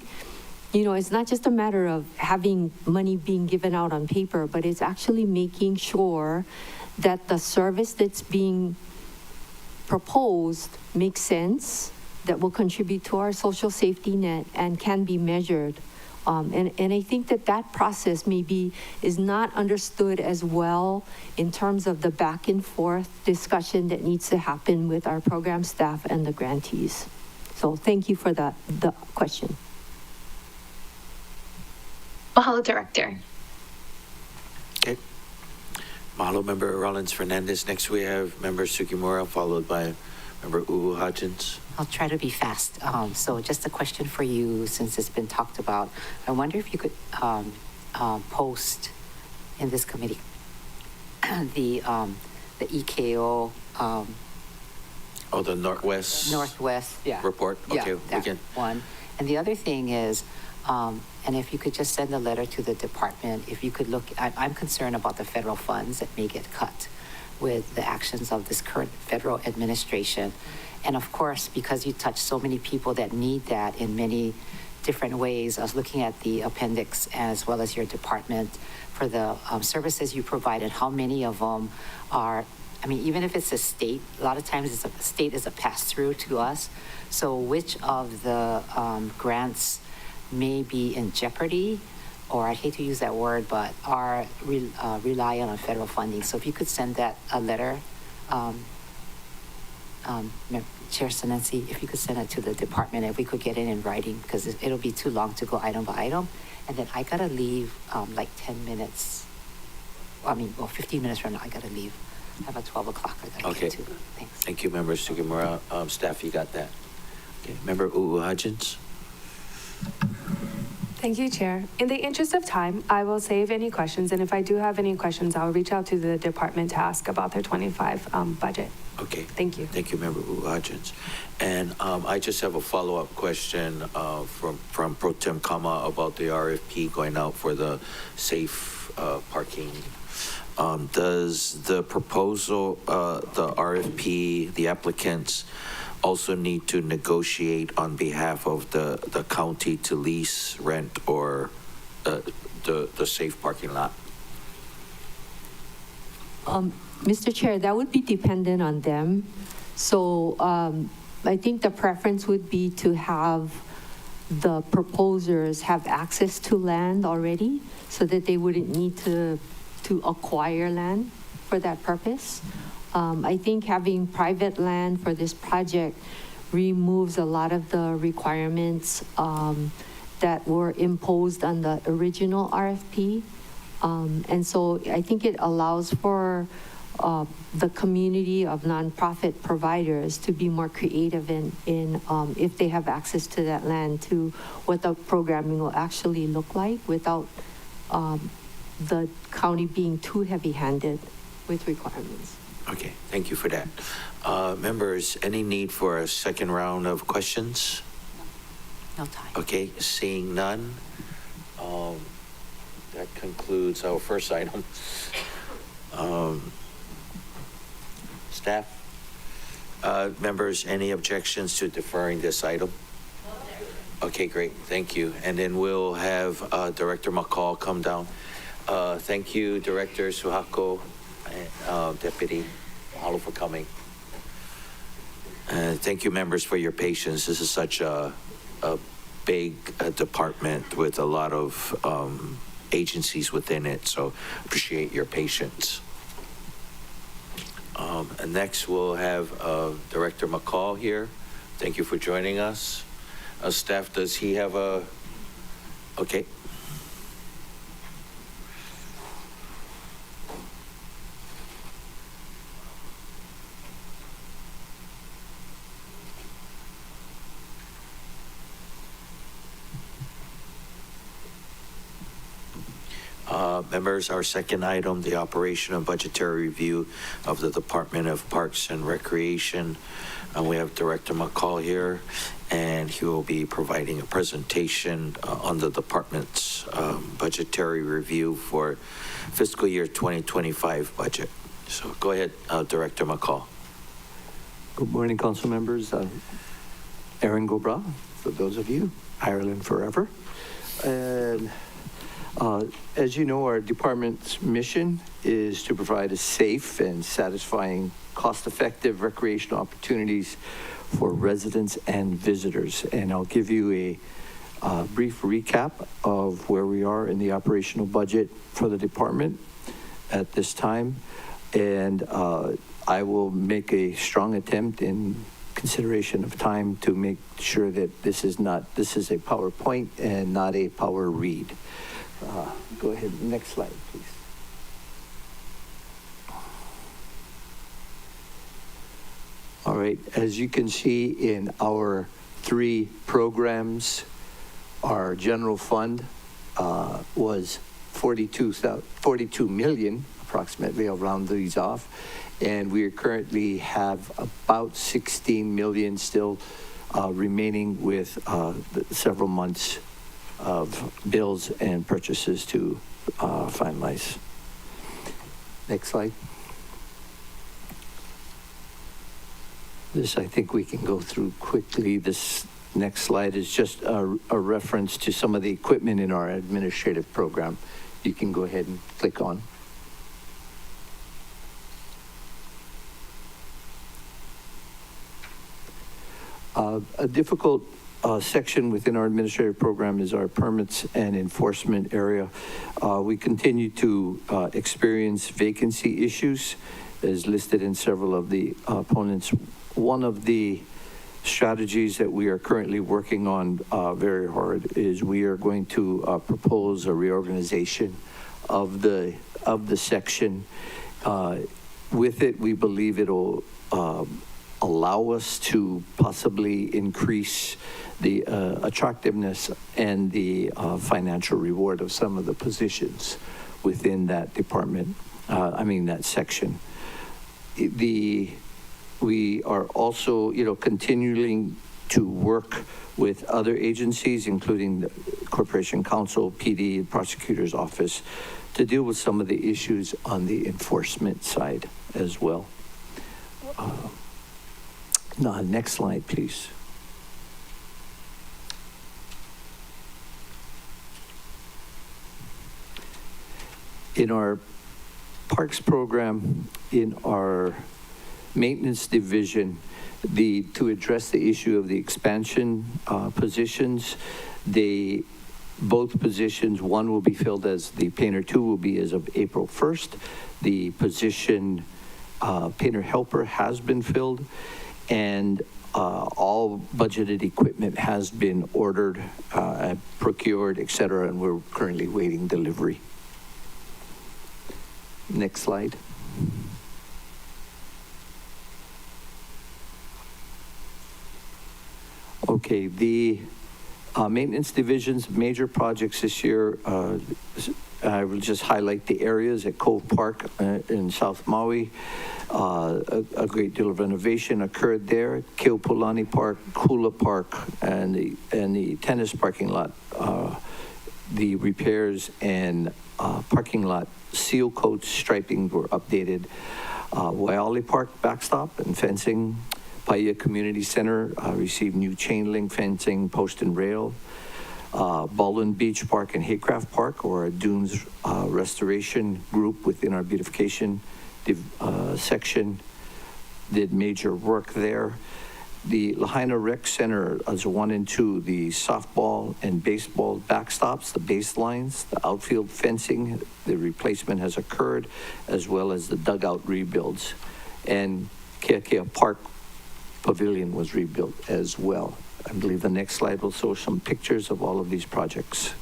it's not just a matter of having money being given out on paper, but it's actually making sure that the service that's being proposed make sense, that will contribute to our social safety net and can be measured. And I think that that process maybe is not understood as well in terms of the back and forth discussion that needs to happen with our program staff and the grantees. So thank you for the question. Mahalo, Director. Okay. Mahalo, Member Rollins Fernandez. Next we have Member Sugimura, followed by Member Ubu Hodgins. I'll try to be fast. So just a question for you, since it's been talked about. I wonder if you could post in this committee the EKO. The Northwest yeah. report. Okay, yeah, we can. One. And the other thing is, and if you could just send a letter to the department, if you could look, I'm concerned about the federal funds that may get cut with the actions of this current federal administration. And of course, because you touch so many people that need that in many different ways, I was looking at the appendix as well as your department for the services you provide and how many of them are, I mean, even if it's a state, a lot of times a state is a pass-through to us. So which of the grants may be in jeopardy, or I hate to use that word, but are reliant on federal funding. So if you could send that a letter, Chair Sinensi, if you could send it to the department, if we could get it in writing, because it'll be too long to go item by item. And then I gotta leave like 10 minutes, 15 minutes from now, I gotta leave. I have a 12 o'clock I gotta get to. Thanks. Thank you, Member Sugimura. Staff, you got that? Okay, Member Ubu Hodgins. Thank you, Chair. In the interest of time, I will save any questions, and if I do have any questions, I'll reach out to the department to ask about their 25 budget. Okay. Thank you. Thank you, Member Hodgins. And I just have a follow-up question from Pro Tem Kama about the RFP going out for the safe parking. Does the proposal, the RFP, the applicants also need to negotiate on behalf of the county to lease, rent, or the safe parking lot? Mr. Chair, that would be dependent on them. So I think the preference would be to have the proposers have access to land already so that they wouldn't need to acquire land for that purpose. I think having private land for this project removes a lot of the requirements that were imposed on the original RFP. And so I think it allows for the community of nonprofit providers to be more creative in if they have access to that land, to what the programming will actually look like without the county being too heavy-handed with requirements. Okay, thank you for that. Members, any need for a second round of questions? No time. Okay, seeing none, that concludes our first item. Staff, members, any objections to deferring this item? Okay, great, thank you. And then we'll have Director McCall come down. Thank you, Director Suhako, and Deputy. Mahalo for coming. Thank you, members, for your patience. This is such a big department with a lot of agencies within it, so appreciate your patience. And next, we'll have Director McCall here. Thank you for joining us. Staff, does he have a... Okay. Members, our second item, the operation and budgetary review of the Department of Parks and Recreation. We have Director McCall here, and he will be providing a presentation on the department's budgetary review for fiscal year 2025 budget. So go ahead, Director McCall. Good morning, council members. Aaron Gobra, for those of you, Ireland forever. And as you know, our department's mission is to provide a safe and satisfying, cost-effective recreational opportunities for residents and visitors. And I'll give you a brief recap of where we are in the operational budget for the department at this time. And I will make a strong attempt in consideration of time to make sure that this is a PowerPoint and not a power read. Go ahead, next slide, please. All right, as you can see in our 3 programs, our general fund was 42 million, approximately. I'll round these off. And we currently have about 16 million still remaining with several months of bills and purchases to finalize. Next slide. This I think we can go through quickly. This next slide is just a reference to some of the equipment in our administrative program. You can go ahead and click on. A difficult section within our administrative program is our permits and enforcement area. We continue to experience vacancy issues as listed in several of the opponents. One of the strategies that we are currently working on very hard is we are going to propose a reorganization of the section. With it, we believe it'll allow us to possibly increase the attractiveness and the financial reward of some of the positions within that department, that section. We are also, continuing to work with other agencies, including the Corporation Counsel, PD, Prosecutor's Office, to deal with some of the issues on the enforcement side as well. Now, next slide, please. In our parks program, in our maintenance division, to address the issue of the expansion positions, both positions, one will be filled as the painter, 2 will be as of April 1st. The position painter helper has been filled, and all budgeted equipment has been ordered, procured, etc., and we're currently waiting delivery. Next slide. Okay, the maintenance division's major projects this year, I will just highlight the areas at Cove Park in South Maui. A great deal of renovation occurred there. Keopulani Park, Kula Park, and the tennis parking lot. The repairs and parking lot seal coats, striping were updated. Waiale Park backstop and fencing. Paia Community Center received new chain link fencing, post and rail. Baldwin Beach Park and Haycraft Park, or a dunes restoration group within our beautification section, did major work there. The Lahaina Rec Center as 1 and 2, the softball and baseball backstops, the baselines, the outfield fencing, the replacement has occurred, as well as the dugout rebuilds. And Keakea Park Pavilion was rebuilt as well. I believe the next slide will show some pictures of all of these projects.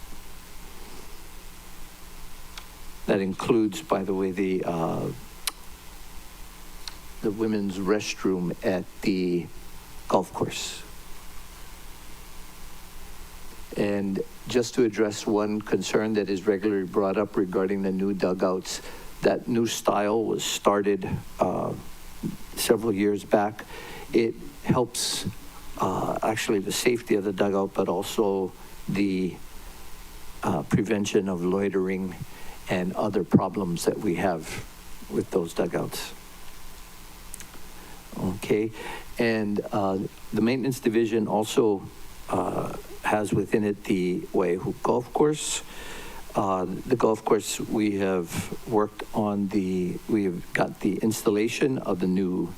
That includes, by the way, the women's restroom at the golf course. And just to address one concern that is regularly brought up regarding the new dugouts, that new style was started several years back. It helps actually the safety of the dugout, but also the prevention of loitering and other problems that we have with those dugouts. Okay, and the maintenance division also has within it the Waihu Golf Course, The golf course, we have worked on we have got the installation of the new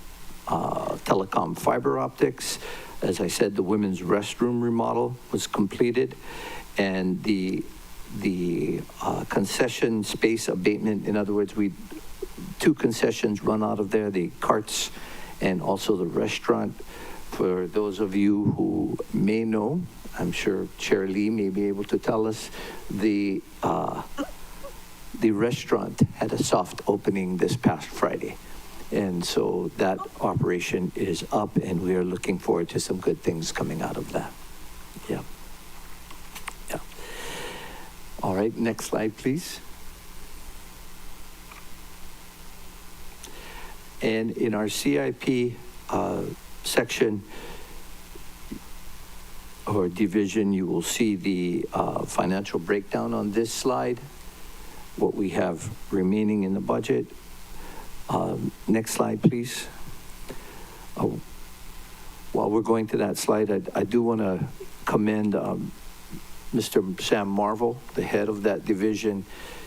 telecom fiber optics. As I said, the women's restroom remodel was completed, and the concession space abatement, in other words, two concessions run out of there, the carts and also the restaurant. For those of you who may know, I'm sure Chair Lee may be able to tell us, the restaurant had a soft opening this past Friday. And so that operation is up, and we are looking forward to some good things coming out of that. Yeah. Yeah. All right, next slide, please. And in our CIP section or division, you will see the financial breakdown on this slide, what we have remaining in the budget. Next slide, please. While we're going to that slide, I do want to commend Mr. Sam Marvel, the head of that division.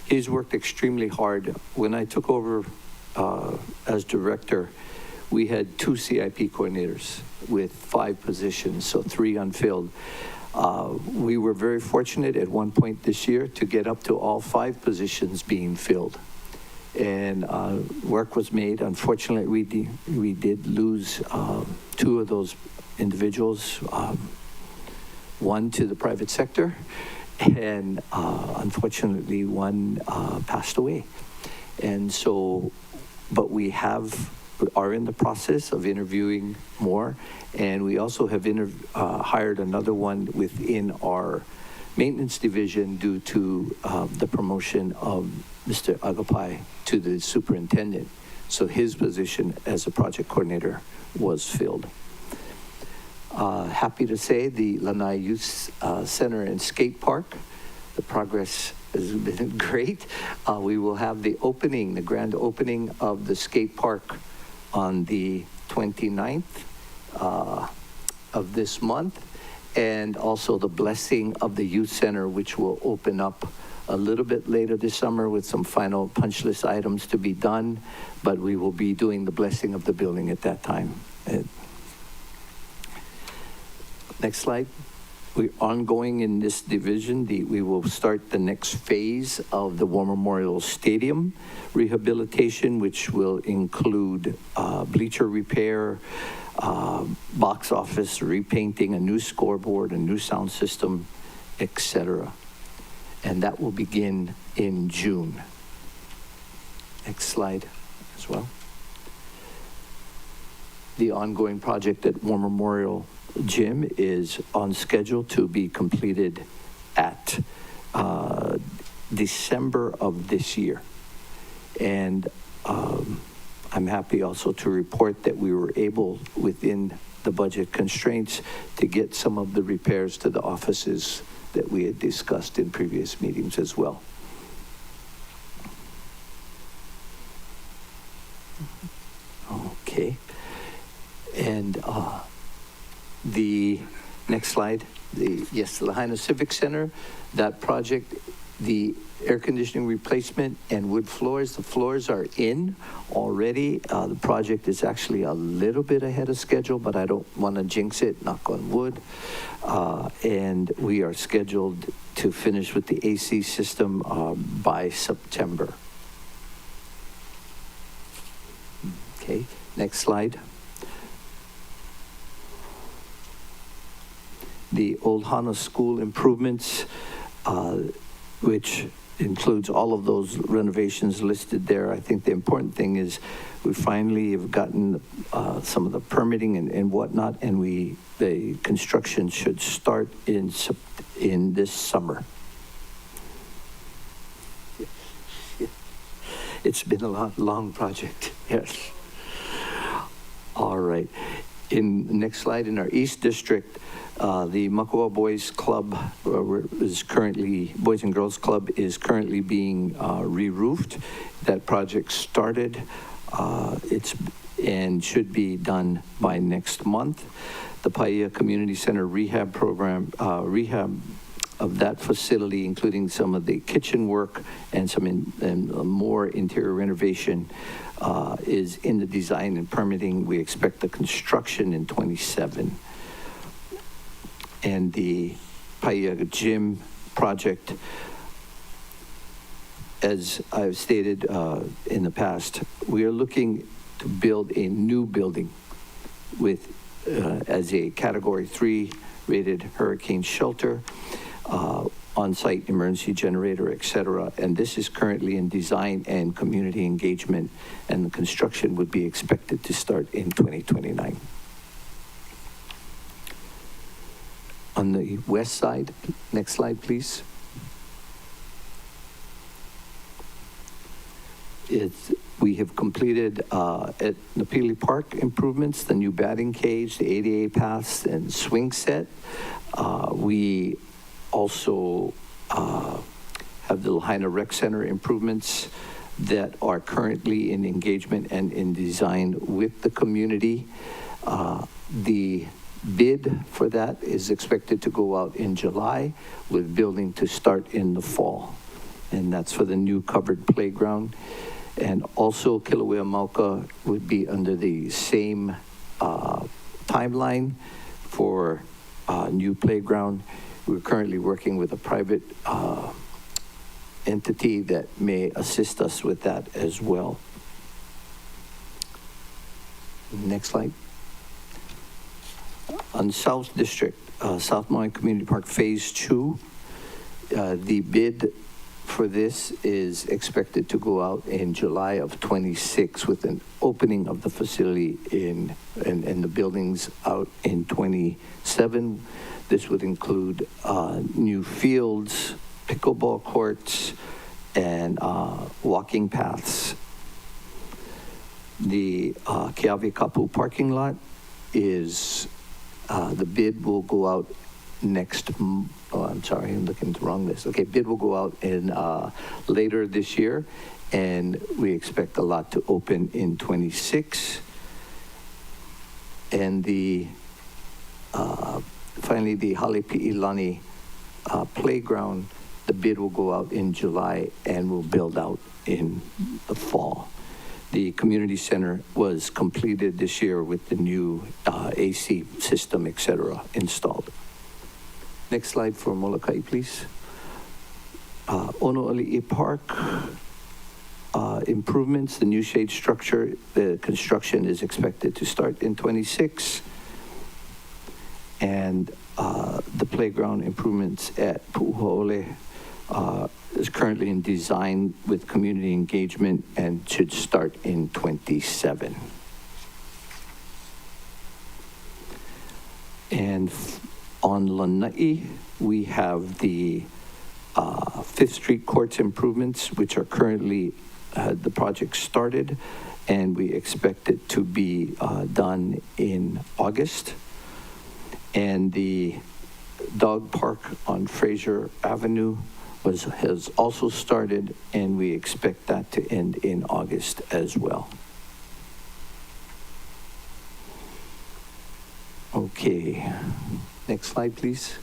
He's worked extremely hard. When I took over as director, we had 2 CIP coordinators with 5 positions, so 3 unfilled. We were very fortunate at one point this year to get up to all 5 positions being filled. And work was made. Unfortunately, we did lose 2 of those individuals, one to the private sector, and unfortunately, one passed away. And so, but we are in the process of interviewing more, and we also have hired another one within our maintenance division due to the promotion of Mr. Agapai to the superintendent. So his position as a project coordinator was filled. Happy to say the Lanai Youth Center and Skate Park, the progress has been great. We will have the grand opening of the skate park on the 29th of this month, and also the blessing of the youth center, which will open up a little bit later this summer with some final punch list items to be done, but we will be doing the blessing of the building at that time. Next slide. We're ongoing in this division. We will start the next phase of the War Memorial Stadium rehabilitation, which will include bleacher repair, box office repainting, a new scoreboard, a new sound system, etc. And that will begin in June. Next slide as well. The ongoing project at War Memorial Gym is on schedule to be completed at December of this year. And I'm happy also to report that we were able, within the budget constraints, to get some of the repairs to the offices that we had discussed in previous meetings as well. Okay. And the next slide, the Lahaina Civic Center, that project, the air conditioning replacement and wood floors, the floors are in already. The project is actually a little bit ahead of schedule, but I don't want to jinx it, knock on wood. And we are scheduled to finish with the AC system by September. Okay, next slide. The Old Hana School improvements, which includes all of those renovations listed there. I think the important thing is we finally have gotten some of the permitting and whatnot, and the construction should start in this summer. It's been a long project, yes. All right. Next slide, in our East District, the Makua Boys Club Boys and Girls Club is currently being re-roofed. That project started. And should be done by next month. The Paia Community Center rehab program, of that facility, including some of the kitchen work and more interior renovation, is in the design and permitting. We expect the construction in 27. And the Paia Gym project, as I've stated in the past, we are looking to build a new building with as a Category 3 rated hurricane shelter, on-site emergency generator, etc. And this is currently in design and community engagement, and the construction would be expected to start in 2029. On the west side, next slide, please. We have completed at Napili Park improvements, the new batting cage, the ADA paths, and swing set. We also have the Lahaina Rec Center improvements that are currently in engagement and in design with the community. The bid for that is expected to go out in July, with building to start in the fall. And that's for the new covered playground. And also Kilauea Mauka would be under the same timeline for new playground. We're currently working with a private entity that may assist us with that as well. Next slide. On South District, South Maui Community Park Phase 2, the bid for this is expected to go out in July of 26, with an opening of the facility and the buildings out in 27. This would include new fields, pickleball courts, and walking paths. The Keawe Kapu parking lot is, the bid will go out I'm sorry, I'm looking at the wrong list. Okay, bid will go out in later this year, and we expect the lot to open in 26. And finally, the Halepi'ilani playground, the bid will go out in July and will build out in the fall. The community center was completed this year with the new AC system, etc., installed. Next slide for Molokai, please. Ono'ali'i Park improvements, the new shade structure, the construction is expected to start in 26. And the playground improvements at Pu'uha'ole is currently in design with community engagement and should start in 27. And on Lanai, we have the 5th Street Courts improvements, which are currently, the project started, and we expect it to be done in August. And the dog park on Fraser Avenue has also started, and we expect that to end in August as well. Okay, next slide, please.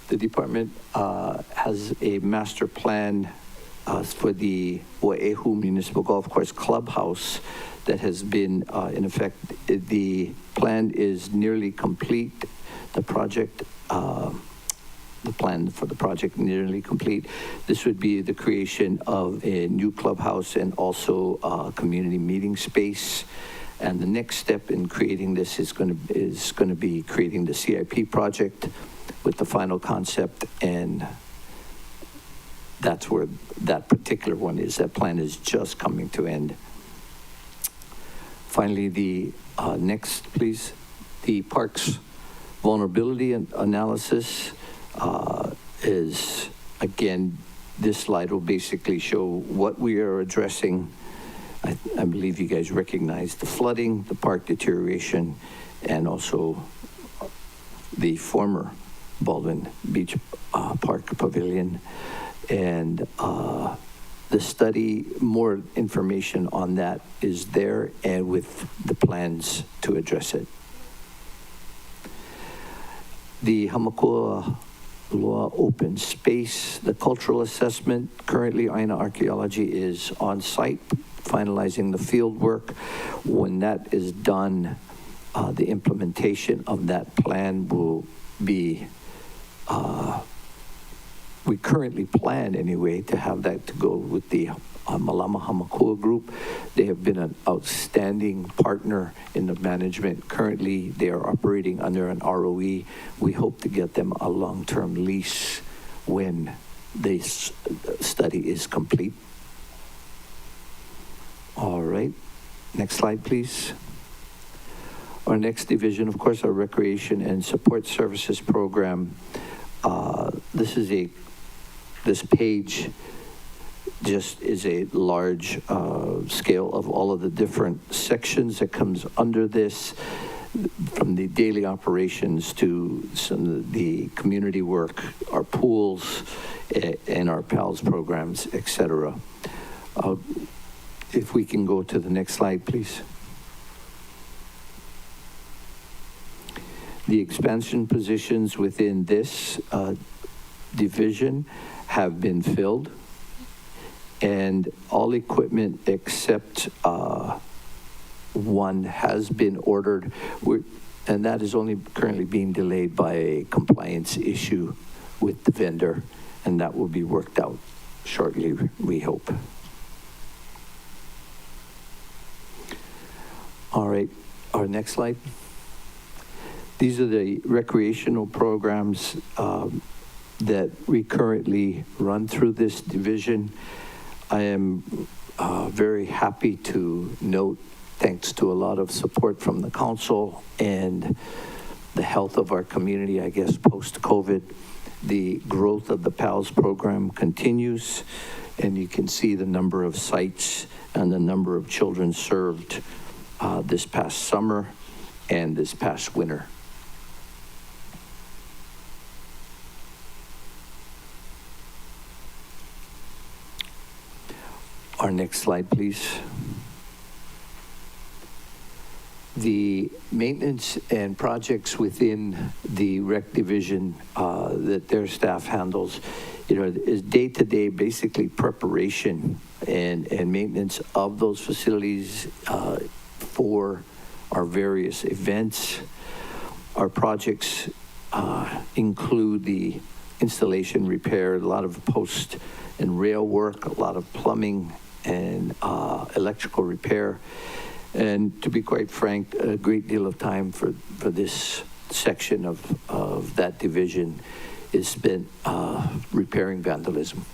The department has a master plan for the Wai'ehu Municipal Golf Course Clubhouse that has been in effect. The plan is nearly complete. The project, the plan for the project nearly complete. This would be the creation of a new clubhouse and also a community meeting space. And the next step in creating this is going to be creating the CIP project with the final concept, and that's where that particular one is. That plan is just coming to end. Finally, the next, please, the park's vulnerability analysis is, again, this slide will basically show what we are addressing. I believe you guys recognize the flooding, the park deterioration, and also the former Baldwin Beach Park Pavilion. And the study, more information on that is there, and with the plans to address it. the Hamakua Loa Open Space, the cultural assessment. Currently, Aina Archaeology is on site, finalizing the field work. When that is done, the implementation of that plan will be, we currently plan anyway to have that to go with the Malama Hamakua group. They have been an outstanding partner in the management. Currently, they are operating under an ROE. We hope to get them a long-term lease when this study is complete. All right, next slide, please. Our next division, of course, our Recreation and Support Services Program. This page just is a large scale of all of the different sections that comes under this, from the daily operations to some of the community work, our pools, and our PALS programs, etc. If we can go to the next slide, please. The expansion positions within this division have been filled, and all equipment except one has been ordered, and that is only currently being delayed by a compliance issue with the vendor, and that will be worked out shortly, we hope. All right, our next slide. These are the recreational programs that we currently run through this division. I am very happy to note, thanks to a lot of support from the council and the health of our community, I guess, post-COVID, the growth of the PALS program continues, and you can see the number of sites and the number of children served this past summer and this past winter. Our next slide, please. The maintenance and projects within the rec division that their staff handles, is day-to-day basically preparation and maintenance of those facilities for our various events. Our projects include the installation, repair, a lot of post and rail work, a lot of plumbing and electrical repair. And to be quite frank, a great deal of time for this section of that division is spent repairing vandalism.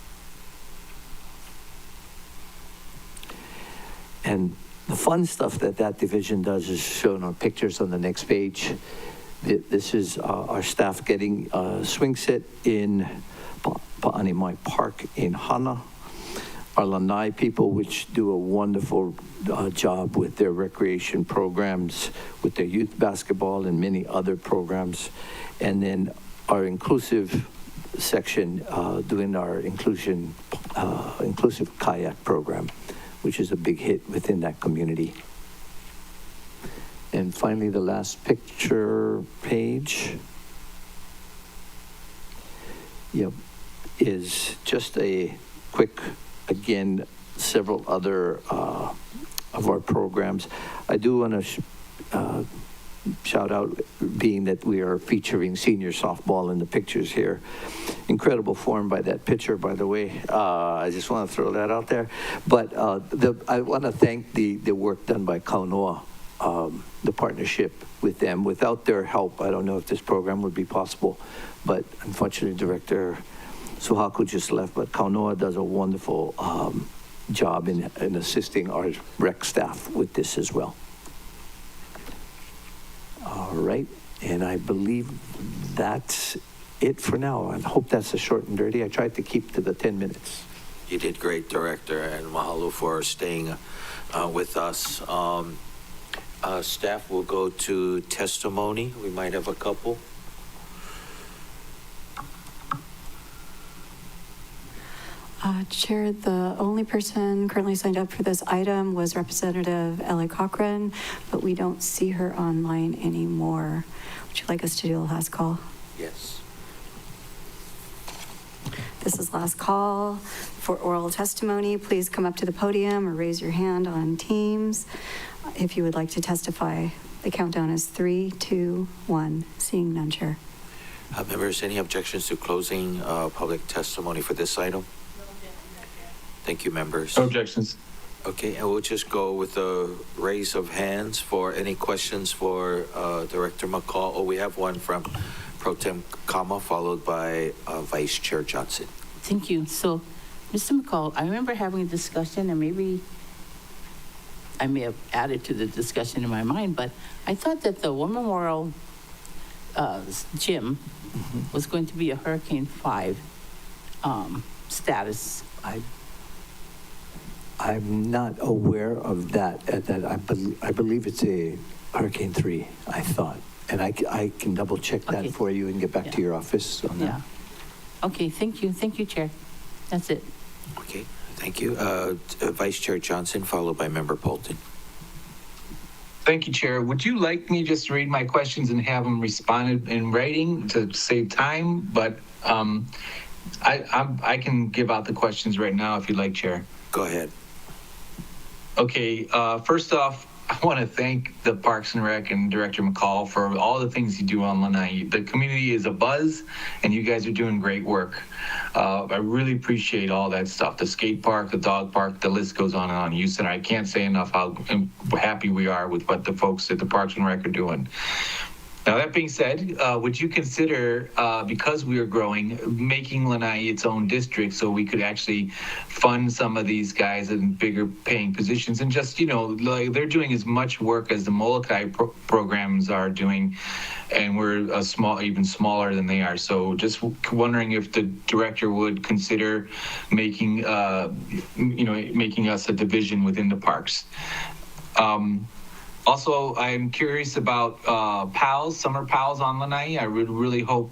And the fun stuff that division does is shown on pictures on the next page. This is our staff getting a swing set in Pa'animai Park in Hana. Our Lanai people, which do a wonderful job with their recreation programs, with their youth basketball and many other programs. And then our inclusive section doing our inclusive kayak program, which is a big hit within that community. And finally, the last picture page. Is just a quick, again, several other of our programs. I do want to shout out, being that we are featuring senior softball in the pictures here. Incredible form by that pitcher, by the way. I just want to throw that out there. But I want to thank the work done by Kaunoa, the partnership with them. Without their help, I don't know if this program would be possible. But unfortunately, Director Suhaku just left, but Kaunoa does a wonderful job in assisting our rec staff with this as well. All right, and I believe that's it for now. I hope that's a short and dirty. I tried to keep to the 10 minutes. You did great, Director, and mahalo for staying with us. Staff will go to testimony. We might have a couple. Chair, the only person currently signed up for this item was Representative Ellie Cochran, but we don't see her online anymore. Would you like us to do the last call? Yes. This is last call for oral testimony. Please come up to the podium or raise your hand on Teams if you would like to testify. The countdown is 3, 2, 1. Seeing none, Chair. Members, any objections to closing public testimony for this item? Thank you, members. No objections. Okay, and we'll just go with a raise of hands for any questions for Director McCall. Oh, we have one from Pro Tem Kama, followed by Vice Chair Johnson. Thank you. So, Mr. McCall, I remember having a discussion, and maybe I may have added to the discussion in my mind, but I thought that the War Memorial gym was going to be a Hurricane 5 status. I'm not aware of that. I believe it's a Hurricane 3, I thought. And I can double check that Okay. for you and get back to your office on that. Yeah. Okay, thank you. Thank you, Chair. That's it. Okay, thank you. Vice Chair Johnson, followed by Member Bolton. Thank you, Chair. Would you like me just to read my questions and have them responded in writing to save time? But I can give out the questions right now if you'd like, Chair. Go ahead. Okay, first off, I want to thank the Parks and Rec and Director McCall for all the things you do on Lanai. The community is abuzz, and you guys are doing great work. I really appreciate all that stuff. The skate park, the dog park, the list goes on and on. You said I can't say enough how happy we are with what the folks at the Parks and Rec are doing. Now, that being said, would you consider, because we are growing, making Lanai its own district so we could actually fund some of these guys in bigger paying positions and just, like they're doing as much work as the Molokai programs are doing, and we're even smaller than they are. So just wondering if the director would consider making, making us a division within the parks. Also, I'm curious about PALS, summer PALS on Lanai. I would really hope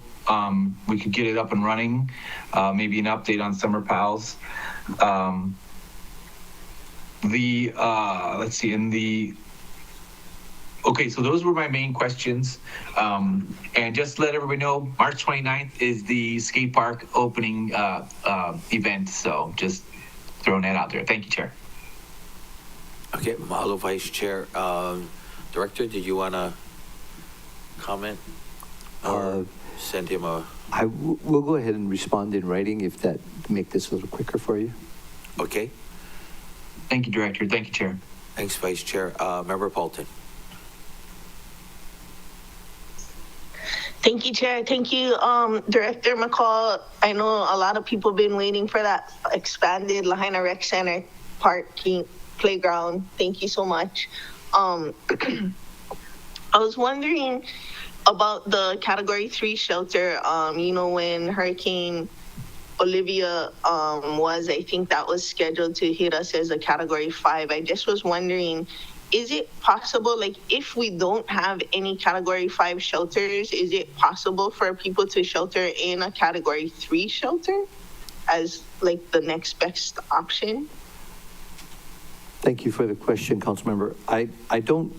we could get it up and running. Maybe an update on summer PALS. Let's see, okay, so those were my main questions. And just let everybody know, March 29th is the skate park opening event. So just throwing that out there. Thank you, Chair. Okay, Mahalo, Vice Chair. Director, did you want to comment or send him a... We'll go ahead and respond in writing if that make this a little quicker for you. Okay. Thank you, Director. Thank you, Chair. Thanks, Vice Chair. Member Bolton. Thank you, Chair. Thank you, Director McCall. I know a lot of people have been waiting for that expanded Lahaina Rec Center parking playground. Thank you so much. I was wondering about the Category 3 shelter. When Hurricane Olivia I think that was scheduled to hit us as a Category 5. I just was wondering, is it possible, like if we don't have any Category 5 shelters, is it possible for people to shelter in a Category 3 shelter as like the next best option? Thank you for the question, Councilmember. I don't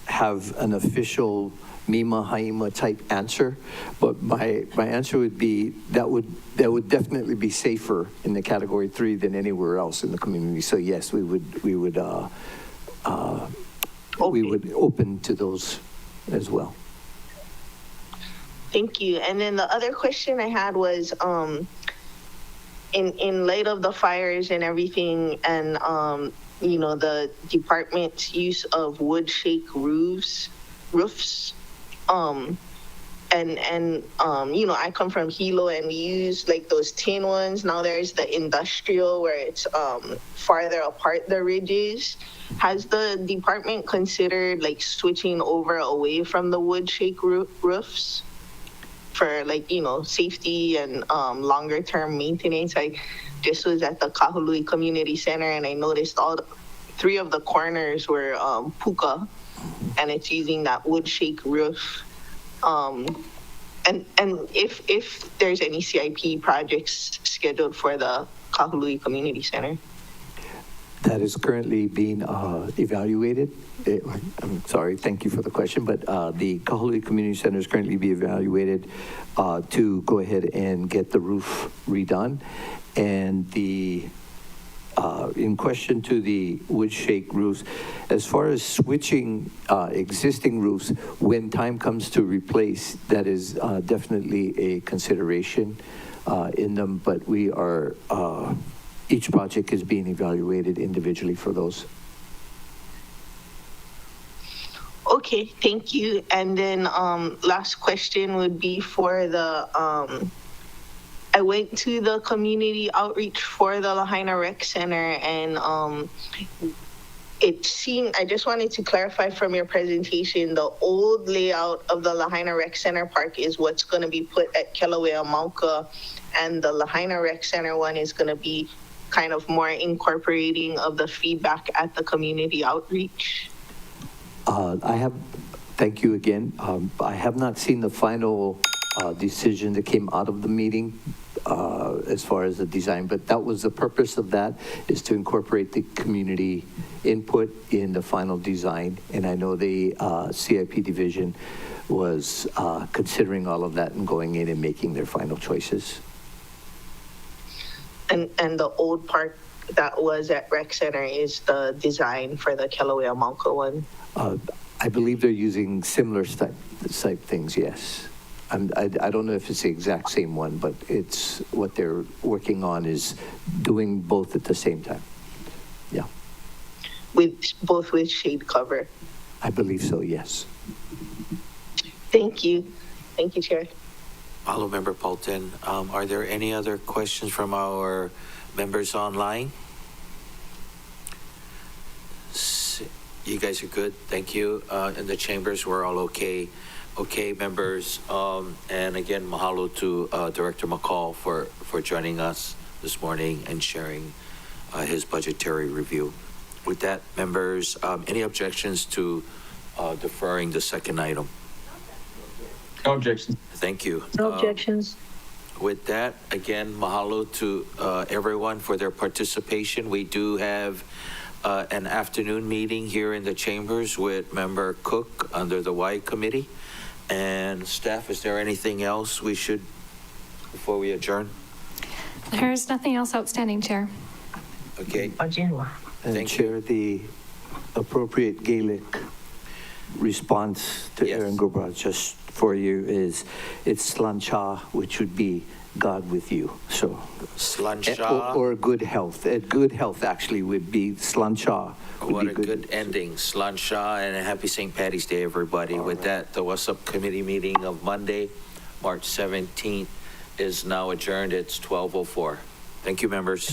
have an official Mima Haima type answer, but my answer would be that would definitely be safer in the Category 3 than anywhere else in the community. So yes, we would open to those as well. Thank you. And then the other question I had was, in light of the fires and everything, and the department's use of wood shake roofs, I come from Hilo and we use like those tin ones. Now there's the industrial where it's farther apart the ridges. Has the department considered like switching over away from the wood shake roofs for safety and longer term maintenance? I just was at the Kahului Community Center and I noticed all 3 of the corners were puka, and it's using that wood shake roof. And if there's any CIP projects scheduled for the Kahului Community Center. That is currently being evaluated. I'm sorry, thank you for the question, but the Kahului Community Center is currently being evaluated to go ahead and get the roof redone. And the in question to the wood shake roofs, as far as switching existing roofs, when time comes to replace, that is definitely a consideration in them, but we are, each project is being evaluated individually for those. Okay, thank you. And then last question would be for the, I went to the community outreach for the Lahaina Rec Center, and it seemed, I just wanted to clarify from your presentation, the old layout of the Lahaina Rec Center Park is what's going to be put at Kilauea Mauka, and the Lahaina Rec Center one is going to be kind of more incorporating of the feedback at the community outreach. Thank you again. I have not seen the final decision that came out of the meeting as far as the design, but that was the purpose of that, is to incorporate the community input in the final design. And I know the CIP division was considering all of that and going in and making their final choices. And the old park that was at Rec Center is the design for the Kilauea Mauka one? I believe they're using similar type things, yes. I don't know if it's the exact same one, but it's what they're working on is doing both at the same time. Yeah. Both with shade cover? I believe so, yes. Thank you. Thank you, Chair. Hello, Member Paulton. Are there any other questions from our members online? You guys are good. Thank you. In the chambers, we're all okay. Okay, members. And again, mahalo to Director McCall for joining us this morning and sharing his budgetary review. With that, members, any objections to deferring the second item? No objections. Thank you. No objections. With that, again, mahalo to everyone for their participation. We do have an afternoon meeting here in the chambers with Member Cook under the Y Committee. And staff, is there anything else we should, before we adjourn? There's nothing else outstanding, Chair. Okay. And Chair, the appropriate Gaelic response to Aaron Gobra, just for you, is it's Slancha, which would be God with you. So Slancha, or good health. Good health actually would be Slancha. What a good ending. Slancha, and a happy St. Patty's Day, everybody. With that, the WASSP committee meeting of Monday, March 17th is now adjourned. It's 12:04. Thank you, members.